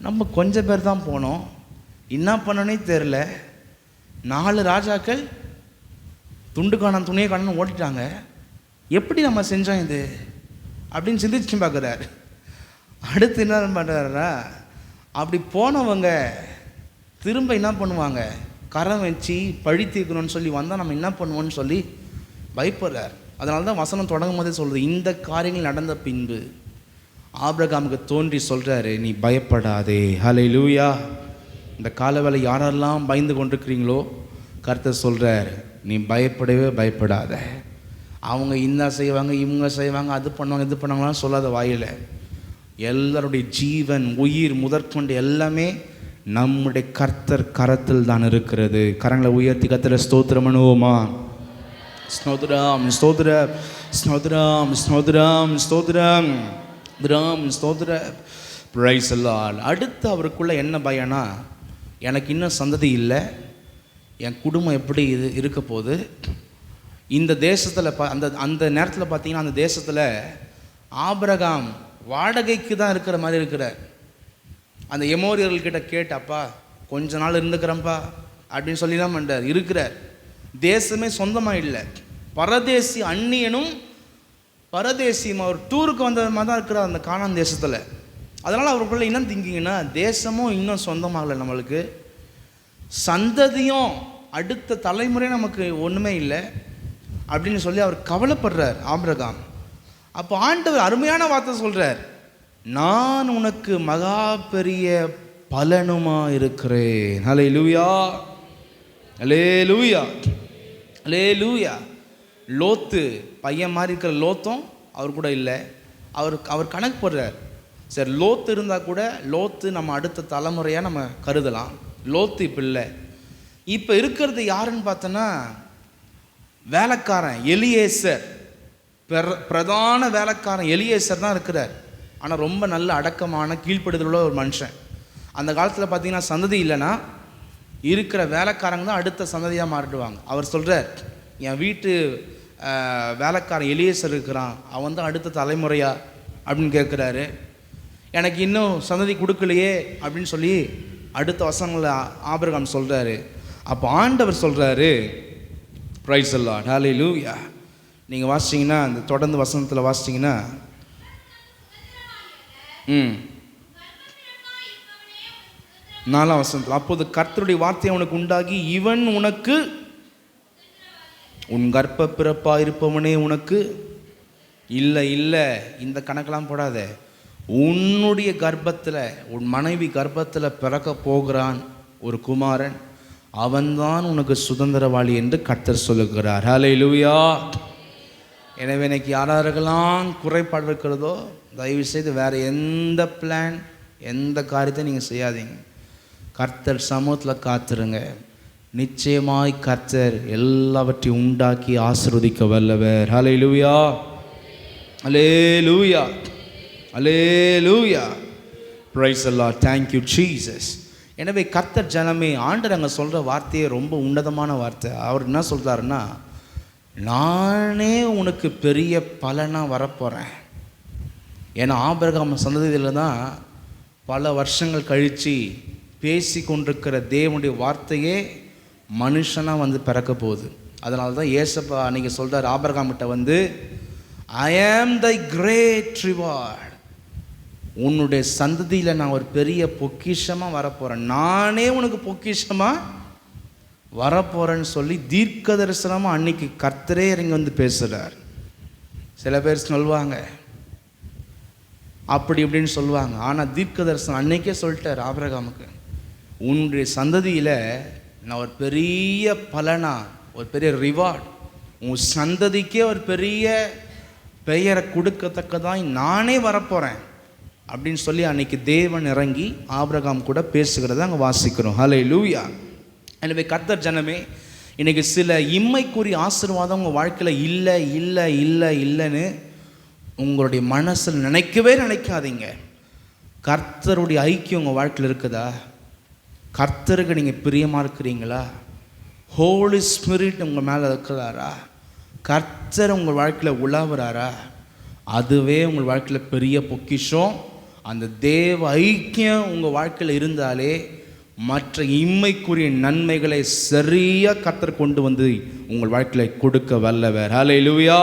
நம்ம கொஞ்சம் பேர் தான் போனோம், என்ன பண்ணனே தெரில, 4 ராஜாக்கள் துண்டு காணான் துணியை காணான்னு ஓட்டிட்டாங்க, எப்படி நம்ம செஞ்சோம் இது அப்படின்னு சிந்திச்சு பார்க்குறாரு. அடுத்து என்ன பண்ணுறாரா, அப்படி போனவங்க திரும்ப என்ன பண்ணுவாங்க, கரம் வச்சு பழி தீர்க்கணும்னு சொல்லி வந்தால் நம்ம என்ன பண்ணுவோன்னு சொல்லி பயப்படுறார். அதனால தான் வசனம் தொடங்கும் போதே சொல்கிறது, இந்த காரியங்கள் நடந்த பின்பு ஆபிரகாமுக்கு தோன்றி சொல்கிறாரு, நீ பயப்படாதே. ஹல்லேலூயா. இந்த காலவேளை யாரெல்லாம் பயந்து கொண்டிருக்கிறீங்களோ கர்த்தர் சொல்கிறார், நீ பயப்படவே பயப்படாத. அவங்க இந்த செய்வாங்க, இவங்க செய்வாங்க, அது பண்ணுவாங்க, இது பண்ணுவாங்களாம் சொல்லாத வாயில். எல்லாருடைய ஜீவன் உயிர் முதற்கொண்டு எல்லாமே நம்முடைய கர்த்தர் கரத்தில் தான் இருக்கிறது. கரங்களை உயர்த்தி கர்த்தரை ஸ்தோத்திரம் பண்ணுவோமா? ஸ்தோத்திரம் ஸ்தோத்திரம் ஸ்தோத்திரம் ஸ்தோத்திரம் ஸ்தோத்திரம் ஸ்தோத்திரம். Praise the Lord. அடுத்து அவருக்குள்ள என்ன பயனா, எனக்கு இன்னும் சந்ததி இல்லை, என் குடும்பம் எப்படி இருக்க போகுது, இந்த தேசத்தில் அந்த நேரத்தில் பார்த்தீங்கன்னா அந்த தேசத்தில் ஆபிரகாம் வாடகைக்கு தான் இருக்கிற மாதிரி இருக்கிறார். அந்த எமோரியர்கள்கிட்ட கேட்டப்பா கொஞ்ச நாள் இருந்துக்கிறேன்ப்பா அப்படின்னு சொல்லி தான் பண்ணுறார். இருக்கிறார், தேசமே சொந்தமாக இல்லை, பரதேசி, அந்நியனும் பரதேசியும் அவர் டூருக்கு வந்த மாதிரி தான் இருக்கிறார் அந்த கானான் தேசத்தில். அதனால் அவருக்குள்ள என்ன திங்கிங்கன்னா, தேசமும் இன்னும் சொந்தமாகலை நம்மளுக்கு, சந்ததியும் அடுத்த தலைமுறை நமக்கு ஒன்றுமே இல்லை அப்படின்னு சொல்லி அவர் கவலைப்படுறார் ஆபிரகாம். அப்போ ஆண்டவர் அருமையான வார்த்தை சொல்கிறார், நான் உனக்கு மகா பெரிய பலனுமா இருக்கிறேன். ஹல்லேலூயா, ஹல்லேலூயா, ஹல்லேலூயா. லோத்து பையன் மாதிரி இருக்கிற லோத்தும் அவர் கூட இல்லை. அவர் கணக்கு போடுறார், சரி லோத்து இருந்தால் கூட லோத்து நம்ம அடுத்த தலைமுறையாக நம்ம கருதலாம், லோத்து இப்போ இல்லை. இப்போ இருக்கிறது யாருன்னு பார்த்தோன்னா வேலைக்காரன் எலியேசர், பிரதான வேலைக்காரன் எலியேசர் தான் இருக்கிறார். ஆனால் ரொம்ப நல்ல அடக்கமான கீழ்ப்படுதலுள்ள ஒரு மனுஷன். அந்த காலத்தில் பார்த்தீங்கன்னா சந்ததி இல்லைன்னா இருக்கிற வேலைக்காரங்க தான் அடுத்த சந்ததியாக மாறிடுவாங்க. அவர் சொல்கிறார், என் வீட்டு வேலைக்காரன் எலியேசர் இருக்கிறான், அவன் தான் அடுத்த தலைமுறையா அப்படின்னு கேட்குறாரு. எனக்கு இன்னும் சந்ததி கொடுக்கலையே அப்படின்னு சொல்லி அடுத்த வசனங்களில் ஆபிரகாம் சொல்கிறாரு. அப்போ ஆண்டவர் சொல்கிறாரு, பிரைஸ் தி லார்ட், ஹல்லேலூயா. நீங்கள் வாசிச்சிங்கன்னா அந்த தொடர்ந்து வசனத்தில் வாசிச்சிங்கன்னா 4ஆம் வசனத்தில், அப்போது கர்த்தருடைய வார்த்தை அவனுக்கு உண்டாகி, இவன் உனக்கு உன் கர்ப்ப பிறப்பா இருப்பவனே உனக்கு இல்லை இல்லை இந்த கணக்கெல்லாம் போடாத, உன்னுடைய கர்ப்பத்தில் உன் மனைவி கர்ப்பத்தில் பிறக்க போகிறான் ஒரு குமாரன், அவன்தான் உனக்கு சுதந்திரவாளி என்று கர்த்தர் சொல்லுகிறார். ஹல்லேலூயா. எனவே இன்னைக்கு யாரெல்லாம் குறைபாடு இருக்கிறதோ தயவு செய்து வேறு எந்த பிளான் எந்த காரியத்தை நீங்கள் செய்யாதீங்க, கர்த்தர் சமூகத்தில் காத்துருங்க. நிச்சயமாய் கர்த்தர் எல்லாவற்றையும் உண்டாக்கி ஆசீர்வதிக்க வல்லவர். ஹல்லேலூயா, ஹல்லேலூயா, ஹல்லேலூயா. Praise the Lord. Thank you Jesus. எனவே கர்த்தர் ஜனமே, ஆண்டவர் அங்கே சொல்கிற வார்த்தையே ரொம்ப உன்னதமான வார்த்தை. அவர் என்ன சொல்கிறாருன்னா, நானே உனக்கு பெரிய பலனாக வரப்போகிறேன். ஏன்னா ஆபிரகாம் சந்ததியில் தான் பல வருஷங்கள் கழித்து பேசி கொண்டிருக்கிற தேவனுடைய வார்த்தையே மனுஷனாக வந்து பிறக்க போகுது. அதனால தான் ஏசப்பா அன்றைக்கி சொல்கிறார் ஆபிரகாம்கிட்ட வந்து, ஐ ஆம் தை கிரேட் ரிவார்ட். உன்னுடைய சந்ததியில் நான் ஒரு பெரிய பொக்கிஷமாக வரப்போகிறேன், நானே உனக்கு பொக்கிஷமாக வரப்போகிறேன்னு சொல்லி தீர்க்க தரிசனமாக அன்னைக்கு கர்த்தரே இறங்கி வந்து பேசுகிறார். சில பேர் சொல்லுவாங்க அப்படி இப்படின்னு சொல்லுவாங்க. ஆனால் தீர்க்க தரிசனம் அன்னைக்கே சொல்லிட்டார் ஆபிரகாமுக்கு, உன்னுடைய சந்ததியில் நான் ஒரு பெரிய பலனா, ஒரு பெரிய ரிவார்ட், உன் சந்ததிக்கே ஒரு பெரிய பெயரை கொடுக்கத்தக்கதான் நானே வரப்போகிறேன் அப்படின்னு சொல்லி அன்னைக்கு தேவன் இறங்கி ஆபிரகாம் கூட பேசுகிறத அங்கே வாசிக்கிறோம். ஹல்லேலூயா. எனவே கர்த்தர் ஜனமே, இன்றைக்கி சில இம்மைக்குரிய ஆசீர்வாதம் உங்கள் வாழ்க்கையில் இல்லை இல்லை இல்லை இல்லைன்னு உங்களுடைய மனசில் நினைக்கவே நினைக்காதீங்க. கர்த்தருடைய ஐக்கியம் உங்கள் வாழ்க்கையில் இருக்குதா? கர்த்தருக்கு நீங்கள் பிரியமாக இருக்கிறீங்களா? ஹோலி ஸ்பிரிட் உங்கள் மேலே இருக்கிறாரா? கர்த்தர் உங்கள் வாழ்க்கையில் உலாவுறாரா? அதுவே உங்கள் வாழ்க்கையில் பெரிய பொக்கிஷம். அந்த தேவ ஐக்கியம் உங்கள் வாழ்க்கையில் இருந்தாலே மற்ற இம்மைக்குரிய நன்மைகளை சரியாக கர்த்தர் கொண்டு வந்து உங்கள் வாழ்க்கையில் கொடுக்க வல்லவர். ஹல்லேலூயா.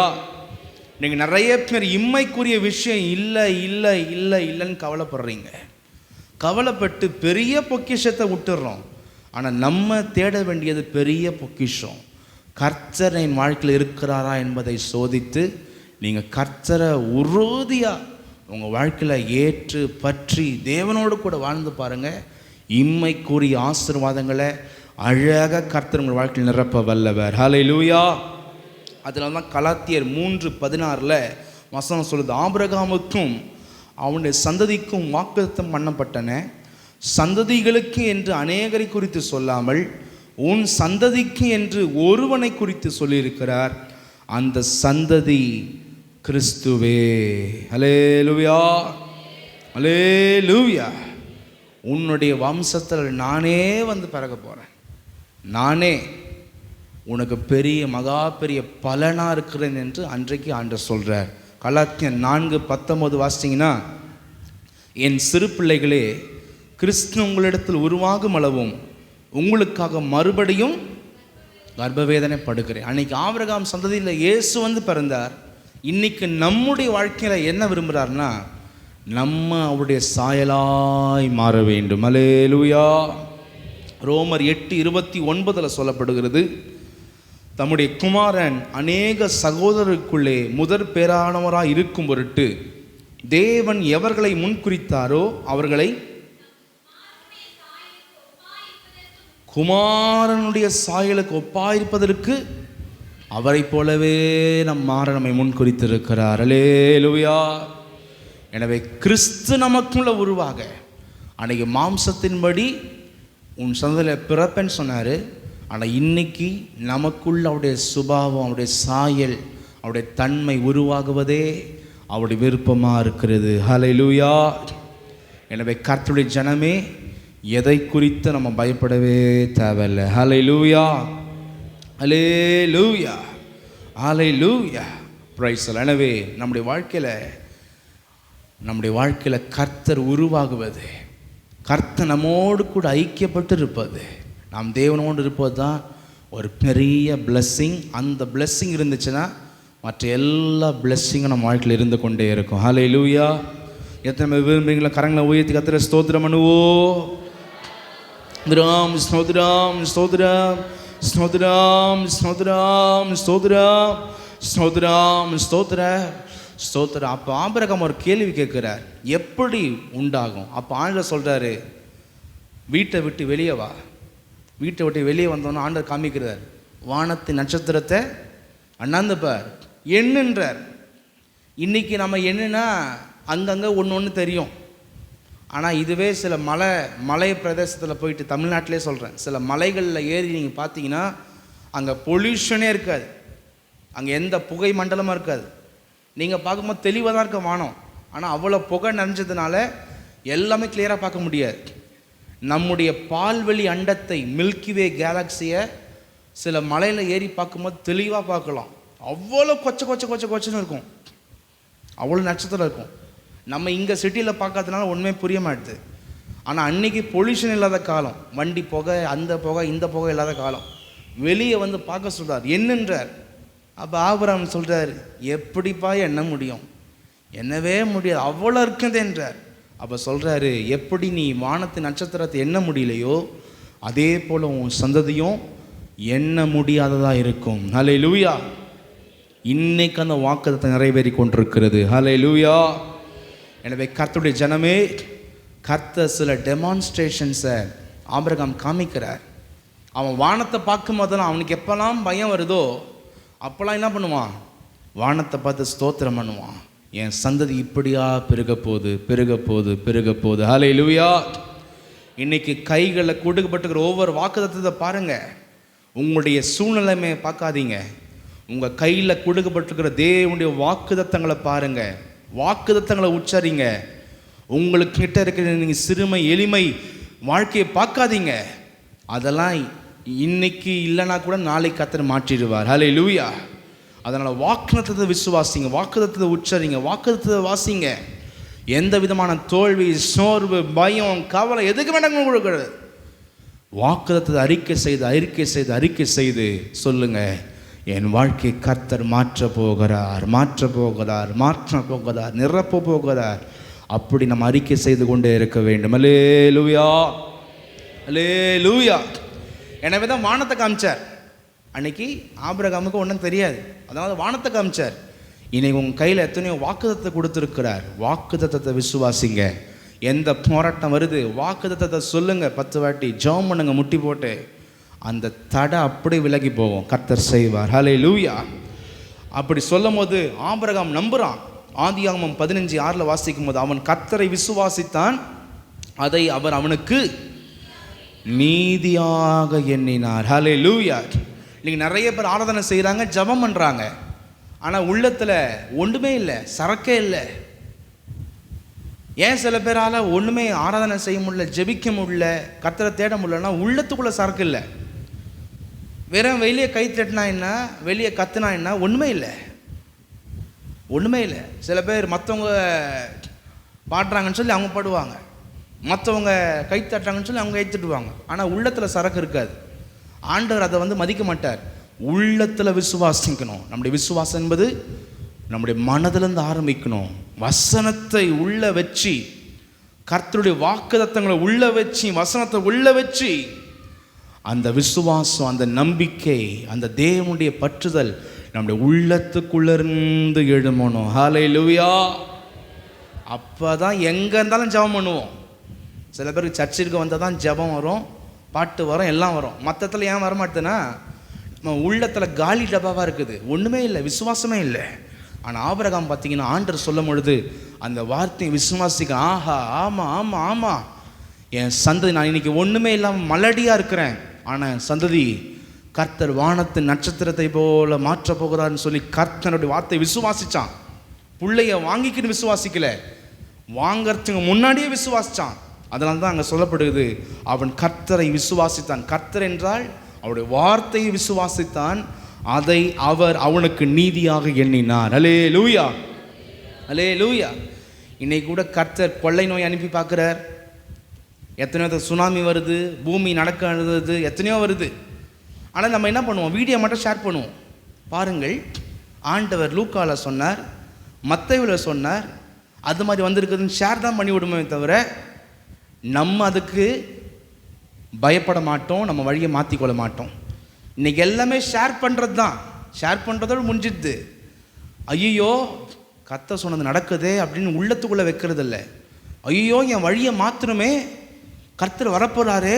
நீங்கள் நிறைய பேர் இம்மைக்குரிய விஷயம் இல்லை இல்லை இல்லை இல்லைன்னு கவலைப்படுறீங்க. கவலைப்பட்டு பெரிய பொக்கிஷத்தை விட்டுடுறோம். ஆனால் நம்ம தேட வேண்டியது பெரிய பொக்கிஷம். கர்த்தர் என் வாழ்க்கையில் இருக்கிறாரா என்பதை சோதித்து நீங்கள் கர்த்தரை உறுதியாக உங்கள் வாழ்க்கையில் ஏற்று பற்றி தேவனோடு கூட வாழ்ந்து பாருங்கள். இம்மைக்குரிய ஆசீர்வாதங்களை அழகாக கர்த்தர் உங்கள் வாழ்க்கையில் நிரப்ப வல்லவர். ஹல்லேலூயா. அதனால தான் கலாத்தியர் 3:16 வசனம் சொல்லுது, ஆபிரகாமுக்கும் அவனுடைய சந்ததிக்கும் வாக்குத்தத்தம் பண்ணப்பட்டன, சந்ததிகளுக்கு என்று அநேகரை குறித்து சொல்லாமல் உன் சந்ததிக்கு என்று ஒருவனை குறித்து சொல்லியிருக்கிறார், அந்த சந்ததி கிறிஸ்துவே. ஹல்லேலூயா, ஹல்லேலூயா. உன்னுடைய வம்சத்தில் நானே வந்து பிறக்க போகிறேன், நானே உனக்கு பெரிய மகா பெரிய பலனாக இருக்கிறேன் என்று அன்றைக்கு ஆண்டவர் சொல்கிறார். கலாத்தியர் 4:19 வாசித்தீங்கன்னா, என் சிறு பிள்ளைகளே, கிறிஸ்து உங்களிடத்தில் உருவாகும் அளவும் உங்களுக்காக மறுபடியும் கர்ப்பவேதனைப்படுகிறேன். அன்னைக்கு ஆபிரகாம் சந்ததியில் இயேசு வந்து பிறந்தார். இன்னைக்கு நம்முடைய வாழ்க்கையில் என்ன விரும்புகிறார்னா, நம்ம அவருடைய சாயலாய் மாற வேண்டும். ஹல்லேலூயா. ரோமர் 8:29 சொல்லப்படுகிறது, தம்முடைய குமாரன் அநேக சகோதரருக்குள்ளே முதற் பேரானவராய் இருக்கும் பொருட்டு தேவன் எவர்களை முன்குறித்தாரோ அவர்களை குமாரனுடைய சாயலுக்கு ஒப்பாயிருப்பதற்கு அவரை போலவே நம் மாற நம்மை முன்குறித்திருக்கிறார். ஹல்லேலூயா. எனவே கிறிஸ்து நமக்குள்ள உருவாக அன்னைக்கு மாம்சத்தின்படி உன் சந்ததியில் பிறப்பேன்னு சொன்னார். ஆனால் இன்னைக்கு நமக்குள்ள அவருடைய சுபாவம், அவருடைய சாயல், அவருடைய தன்மை உருவாகுவதே அவருடைய விருப்பமாக இருக்கிறது. ஹல்லேலூயா. எனவே கர்த்தருடைய ஜனமே, எதை குறித்து நம்ம பயப்படவே தேவையில்லை. ஹல்லேலூயா, ஹல்லேலூயா, ஹல்லேலூயா. Praise the Lord. எனவே நம்முடைய வாழ்க்கையில் கர்த்தர் உருவாகுவது, கர்த்தர் நம்மோடு கூட ஐக்கியப்பட்டு இருப்பது, நாம் தேவனோடு இருப்பது தான் ஒரு பெரிய பிளெஸ்ஸிங். அந்த பிளெஸ்ஸிங் இருந்துச்சுன்னா மற்ற எல்லா பிளெஸ்ஸிங்கும் நம்ம வாழ்க்கையில் இருந்து கொண்டே இருக்கும். ஹல்லேலூயா. எத்தனை பேர் விரும்புகிறீங்களா? கரங்களை உயர்த்தி கர்த்தரை ஸ்தோத்திரம் பண்ணுவோம். ஸ்தோத்திரம், ஸ்தோத்திரம், ஸ்தோத்திரம், ஸ்தோத்திரம், ஸ்தோத்திரம், ஸ்தோத்திரம், ஸ்தோத்திரம், ஸ்தோத்திரம், ஸ்தோத்திரம். அப்போ ஆபிரகாம் ஒரு கேள்வி கேட்குறார், எப்படி உண்டாகும்? அப்போ ஆண்டவர் சொல்கிறாரு, வீட்டை விட்டு வெளியே வா. வீட்டை விட்டு வெளியே வந்தோன்னா ஆண்டவர் காமிக்கிறார், வானத்தின் நட்சத்திரத்தை அண்ணாந்து பார், எண்ணுன்றார். இன்றைக்கி நம்ம என்னன்னா அங்கங்கே ஒன்று ஒன்று தெரியும். ஆனால் இதுவே சில மலை பிரதேசத்தில் போயிட்டு, தமிழ்நாட்டிலே சொல்கிறேன், சில மலைகளில் ஏறி நீங்கள் பார்த்தீங்கன்னா அங்கே பொல்யூஷனே இருக்காது, அங்கே எந்த புகை மண்டலமாக இருக்காது. நீங்கள் பார்க்கும்போது தெளிவாக தான் இருக்க வானம், ஆனால் அவ்வளோ புகை நிறைஞ்சதுனால எல்லாமே கிளியராக பார்க்க முடியாது. நம்முடைய பால்வெளி அண்டத்தை, மில்கிவே கேலக்சியை சில மலையில் ஏறி பார்க்கும்போது தெளிவாக பார்க்கலாம். அவ்வளோ கொச்சன்னு இருக்கும், அவ்வளோ நட்சத்திரம் இருக்கும். நம்ம இங்கே சிட்டியில் பார்க்கறதுனால ஒன்றுமே புரிய மாட்டுது. ஆனால் அன்றைக்கி பொல்யூஷன் இல்லாத காலம், வண்டி புகை, அந்த புகை இந்த புகை இல்லாத காலம். வெளியே வந்து பார்க்க சொல்கிறார், என்னன்றார். அப்போ ஆபிரகாம் சொல்கிறார், எப்படிப்பா எண்ண முடியும், என்னவே முடியாது, அவ்வளோ இருக்குதுன்றார். அப்போ சொல்கிறாரு, எப்படி நீ வானத்து நட்சத்திரத்தை எண்ண முடியலையோ அதே போல் உன் சந்ததியும் எண்ண முடியாததாக இருக்கும். ஹல்லேலூயா. இன்னைக்கு அந்த வாக்குத்தத்தம் நிறைவேறி கொண்டிருக்கிறது. ஹல்லேலூயா. எனவே கர்த்தருடைய ஜனமே, கர்த்தர் சில டெமான்ஸ்ட்ரேஷன்ஸை ஆபிரகாம் காமிக்கிறார். அவன் வானத்தை பார்க்கும் போதெல்லாம் அவனுக்கு எப்போல்லாம் பயம் வருதோ அப்போல்லாம் என்ன பண்ணுவான், வானத்தை பார்த்து ஸ்தோத்திரம் பண்ணுவான். என் சந்ததி இப்படியா பெருக போகுது. ஹல்லேலூயா. இன்னைக்கு கைகளில் கொடுக்கப்பட்டிருக்கிற ஒவ்வொரு வாக்குத்தத்தத்தை பாருங்கள். உங்களுடைய சூழ்நிலைமை பார்க்காதீங்க, உங்கள் கையில் கொடுக்கப்பட்டிருக்கிற தேவனுடைய வாக்குத்தத்தங்களை பாருங்கள், வாக்குத்தத்தங்களை உச்சரிங்க. உங்களுக்கு கிட்ட இருக்கிற நீங்கள் சிறுமை எளிமை வாழ்க்கையை பார்க்காதீங்க. அதெல்லாம் இன்னைக்கு இல்லைனா கூட நாளைக்கு கர்த்தர் மாற்றிடுவார். ஹல்லேலூயா. அதனால் வாக்குத்தத்தத்தை விசுவாசிங்க, வாக்குத்தத்தத்தை உச்சரிங்க, வாக்குத்தத்தத்தை வாசிங்க. எந்த விதமான தோல்வி, சோர்வு, பயம், கவலை எதுக்கு வேண்டாம் கொடுக்கிறது. வாக்குத்தத்தத்தை அறிக்கை செய்து சொல்லுங்க, என் வாழ்க்கை கர்த்தர் மாற்ற போகிறார், நிரப்ப போகிறார். அப்படி நம்ம அறிக்கை செய்து கொண்டே இருக்க வேண்டும். அல்லேலூயா, அல்லேலூயா. எனவே தான் வானத்தை காமிச்சார். அன்னைக்கு ஆபிரகாமுக்கு ஒன்றும் தெரியாது, அதனால வானத்தை காமிச்சார். இன்னைக்கு உங்கள் கையில் எத்தனையோ வாக்குத்தத்தத்தை கொடுத்துருக்கிறார். வாக்குத்தத்தத்தை விசுவாசிங்க. எந்த போராட்டம் வருது, வாக்குத்தத்தத்தை சொல்லுங்க, 10 வாட்டி ஜெபம் பண்ணுங்க, முட்டி போட்டு. அந்த தடை அப்படியே விலகி போகும், கர்த்தர் செய்வார். ஹல்லேலூயா. அப்படி சொல்லும் போது ஆபிரகாம் நம்புறான். ஆதியாகமம் 15:6 வாசிக்கும் போது, அவன் கர்த்தரை விசுவாசித்தான், அதை அவர் அவனுக்கு நீதியாக எண்ணினார். ஹல்லேலூயா. இன்னைக்கு நிறைய பேர் ஆராதனை செய்கிறாங்க, ஜெபம் பண்ணுறாங்க, ஆனால் உள்ளத்தில் ஒன்றுமே இல்லை, சரக்கே இல்லை. ஏன் சில பேரால் ஒன்றுமே ஆராதனை செய்ய முடியல, ஜெபிக்க முடியல, கர்த்தரை தேட முடியலன்னா உள்ளத்துக்குள்ளே சரக்கு இல்லை. வெறும் வெளியே கை தட்டினா என்ன, வெளியே கத்துனா என்ன, ஒன்றுமே இல்லை. சில பேர் மற்றவங்க பாடுறாங்கன்னு சொல்லி அவங்க பாடுவாங்க, மற்றவங்க கை தட்டுறாங்கன்னு சொல்லி அவங்க கை தட்டுவாங்க, ஆனால் உள்ளத்தில் சரக்கு இருக்காது. ஆண்டவர் அதை மதிக்க மாட்டார். உள்ளத்தில் விசுவாசிக்கணும். நம்முடைய விசுவாசம் என்பது நம்முடைய மனதிலிருந்து ஆரம்பிக்கணும். வசனத்தை உள்ள வச்சு, கர்த்தருடைய வாக்குத்தத்தங்களை உள்ள வச்சு, வசனத்தை உள்ள வச்சு, அந்த விசுவாசம், அந்த நம்பிக்கை, அந்த தேவனுடைய பற்றுதல் நம்முடைய உள்ளத்துக்குள்ளேருந்து எழுமணும். ஹல்லேலூயா. அப்போ தான் எங்கே இருந்தாலும் ஜெபம் பண்ணுவோம். சில பேருக்கு சர்ச்சிற்கு வந்தால் தான் ஜெபம் வரும், பாட்டு வரும், எல்லாம் வரும். மற்றத்தில் ஏன் வரமாட்டேன்னா, நம்ம உள்ளத்தில் காலி டப்பாவாக இருக்குது, ஒன்றுமே இல்லை, விசுவாசமே இல்லை. ஆனால் ஆபிரகாம் பார்த்தீங்கன்னா, ஆண்டவர் சொல்லும் பொழுது அந்த வார்த்தையை விசுவாசிக்க, ஆஹா, ஆமாம் ஆமாம் ஆமாம், என் சந்ததி, நான் இன்னைக்கு ஒன்றுமே இல்லாமல் மலடியாக இருக்கிறேன், ஆனால் சந்ததி கர்த்தர் வானத்தின் நட்சத்திரத்தை போல மாற்ற போகிறான்னு சொல்லி கர்த்தனுடைய வார்த்தையை விசுவாசித்தான். பிள்ளைய வாங்கிக்கின்னு விசுவாசிக்கல, வாங்கறதுக்கு முன்னாடியே விசுவாசித்தான். அதனால தான் அங்கே சொல்லப்படுகிறது, அவன் கர்த்தரை விசுவாசித்தான். கர்த்தர் என்றால் அவருடைய வார்த்தையை விசுவாசித்தான், அதை அவர் அவனுக்கு நீதியாக எண்ணினார். அல்லேலூயா, அல்லேலூயா. இன்னைக்கு கூட கர்த்தர் கொள்ளை நோய் அனுப்பி பார்க்குறார். எத்தனையோ சுனாமி வருது, பூமி நடக்கிறது, எத்தனையோ வருது. ஆனால் நம்ம என்ன பண்ணுவோம், வீடியோ மட்டும் ஷேர் பண்ணுவோம். பாருங்கள், ஆண்டவர் லூக்காவில் சொன்னார், மத்தேயுவில் சொன்னார், அது மாதிரி வந்திருக்குதுன்னு ஷேர் தான் பண்ணி விடுமே தவிர நம்ம அதுக்கு பயப்பட மாட்டோம், நம்ம வழியை மாற்றிக்கொள்ள மாட்டோம். இன்றைக்கி எல்லாமே ஷேர் பண்ணுறது தான், ஷேர் பண்ணுறதோடு முடிஞ்சிடுது. ஐயோ கர்த்தர் சொன்னது நடக்குதே அப்படின்னு உள்ளத்துக்குள்ளே வைக்கிறது இல்லை. ஐயோ என் வழியை மாற்றணுமே, கர்த்தர் வரப்போகிறாரு,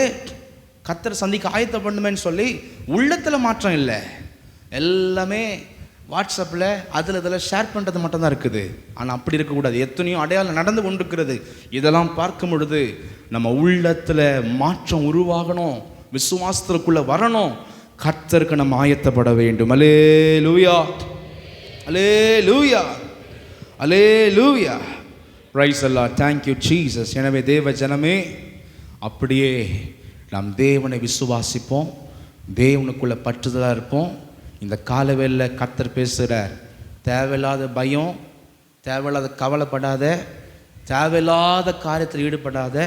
கர்த்தர் சந்திக்க ஆயத்த பண்ணுமேன்னு சொல்லி உள்ளத்தில் மாற்றம் இல்லை. எல்லாமே வாட்ஸ்அப்பில் இதில் ஷேர் பண்ணுறது மட்டும்தான் இருக்குது. ஆனால் அப்படி இருக்கக்கூடாது. எத்தனையோ அடையாளம் நடந்து கொண்டிருக்கிறது. இதெல்லாம் பார்க்கும் பொழுது நம்ம உள்ளத்தில் மாற்றம் உருவாகணும், விசுவாசத்திற்குள்ளே வரணும், கர்த்தருக்கு நம்ம ஆயத்தப்பட வேண்டும். அல்லேலூயா, அல்லேலூயா, அல்லேலூயா. பிரைஸ் அல்லாஹ். Thank you Jesus. எனவே தேவ ஜனமே, அப்படியே நாம் தேவனை விசுவாசிப்போம், தேவனுக்குள்ள பற்றுதலாக இருப்போம். இந்த காலவேளையில் கர்த்தர் பேசுகிறார், தேவையில்லாத பயம், தேவையில்லாத கவலைப்படாத, தேவையில்லாத காரியத்தில் ஈடுபடாத.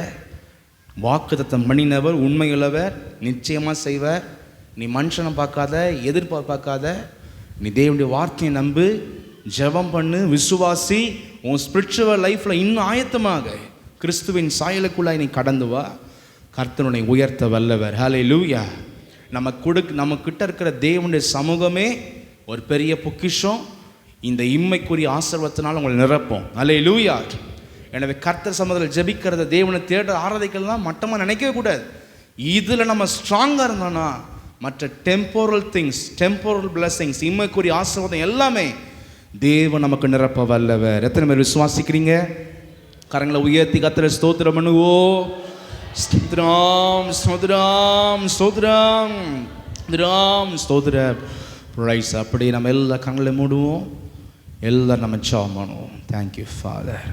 வாக்குத்தத்தம் பண்ணினவர் உண்மையுள்ளவர், நிச்சயமாக செய்வார். நீ மனுஷனை பார்க்காத, எதிர்பார்க்காத, நீ தேவனுடைய வார்த்தையை நம்பு, ஜெபம் பண்ணு, விசுவாசி. உன் ஸ்பிரிச்சுவல் லைஃப்பில் இன்னும் ஆயத்தமாக கிறிஸ்துவின் சாயலுக்குள்ளாய் நீ கடந்து வா. கர்த்தனை உயர்த்த வல்லவர். ஹல்லேலூயா. நம்ம கிட்ட இருக்கிற தேவனுடைய சமூகமே ஒரு பெரிய பொக்கிஷம். இந்த இம்மைக்குரிய ஆசீர்வாதத்தினால் உங்களை நிரப்போம். ஹல்லேலூயா. எனவே கர்த்தர் சமூகத்தில் ஜெபிக்கிறத, தேவனை தேட ஆராதிக்கலாம் மட்டமாக நினைக்கவே கூடாது. இதில் நம்ம ஸ்ட்ராங்காக இருந்தோம்னா மற்ற டெம்போரல் திங்ஸ், டெம்போரல் பிளஸிங்ஸ், இம்மைக்குரிய ஆசீர்வாதம் எல்லாமே தேவன் நமக்கு நிரப்ப வல்லவர். எத்தனை பேர் விசுவாசிக்கிறீங்க? கரங்களை உயர்த்தி கர்த்தரை ஸ்தோத்திரம் பண்ணுவோ. ஸ்தோத்திரம் ஸ்தோத்திரம் ஸ்தோத்திரம் ஸ்தோத்திரம் ஸ்தோத்திரம் பிரைஸ். அப்படி நம்ம எல்லா கரங்களை மூடுவோம், எல்லாரும் நம்ம ஜெபம் பண்ணுவோம். Thank you father.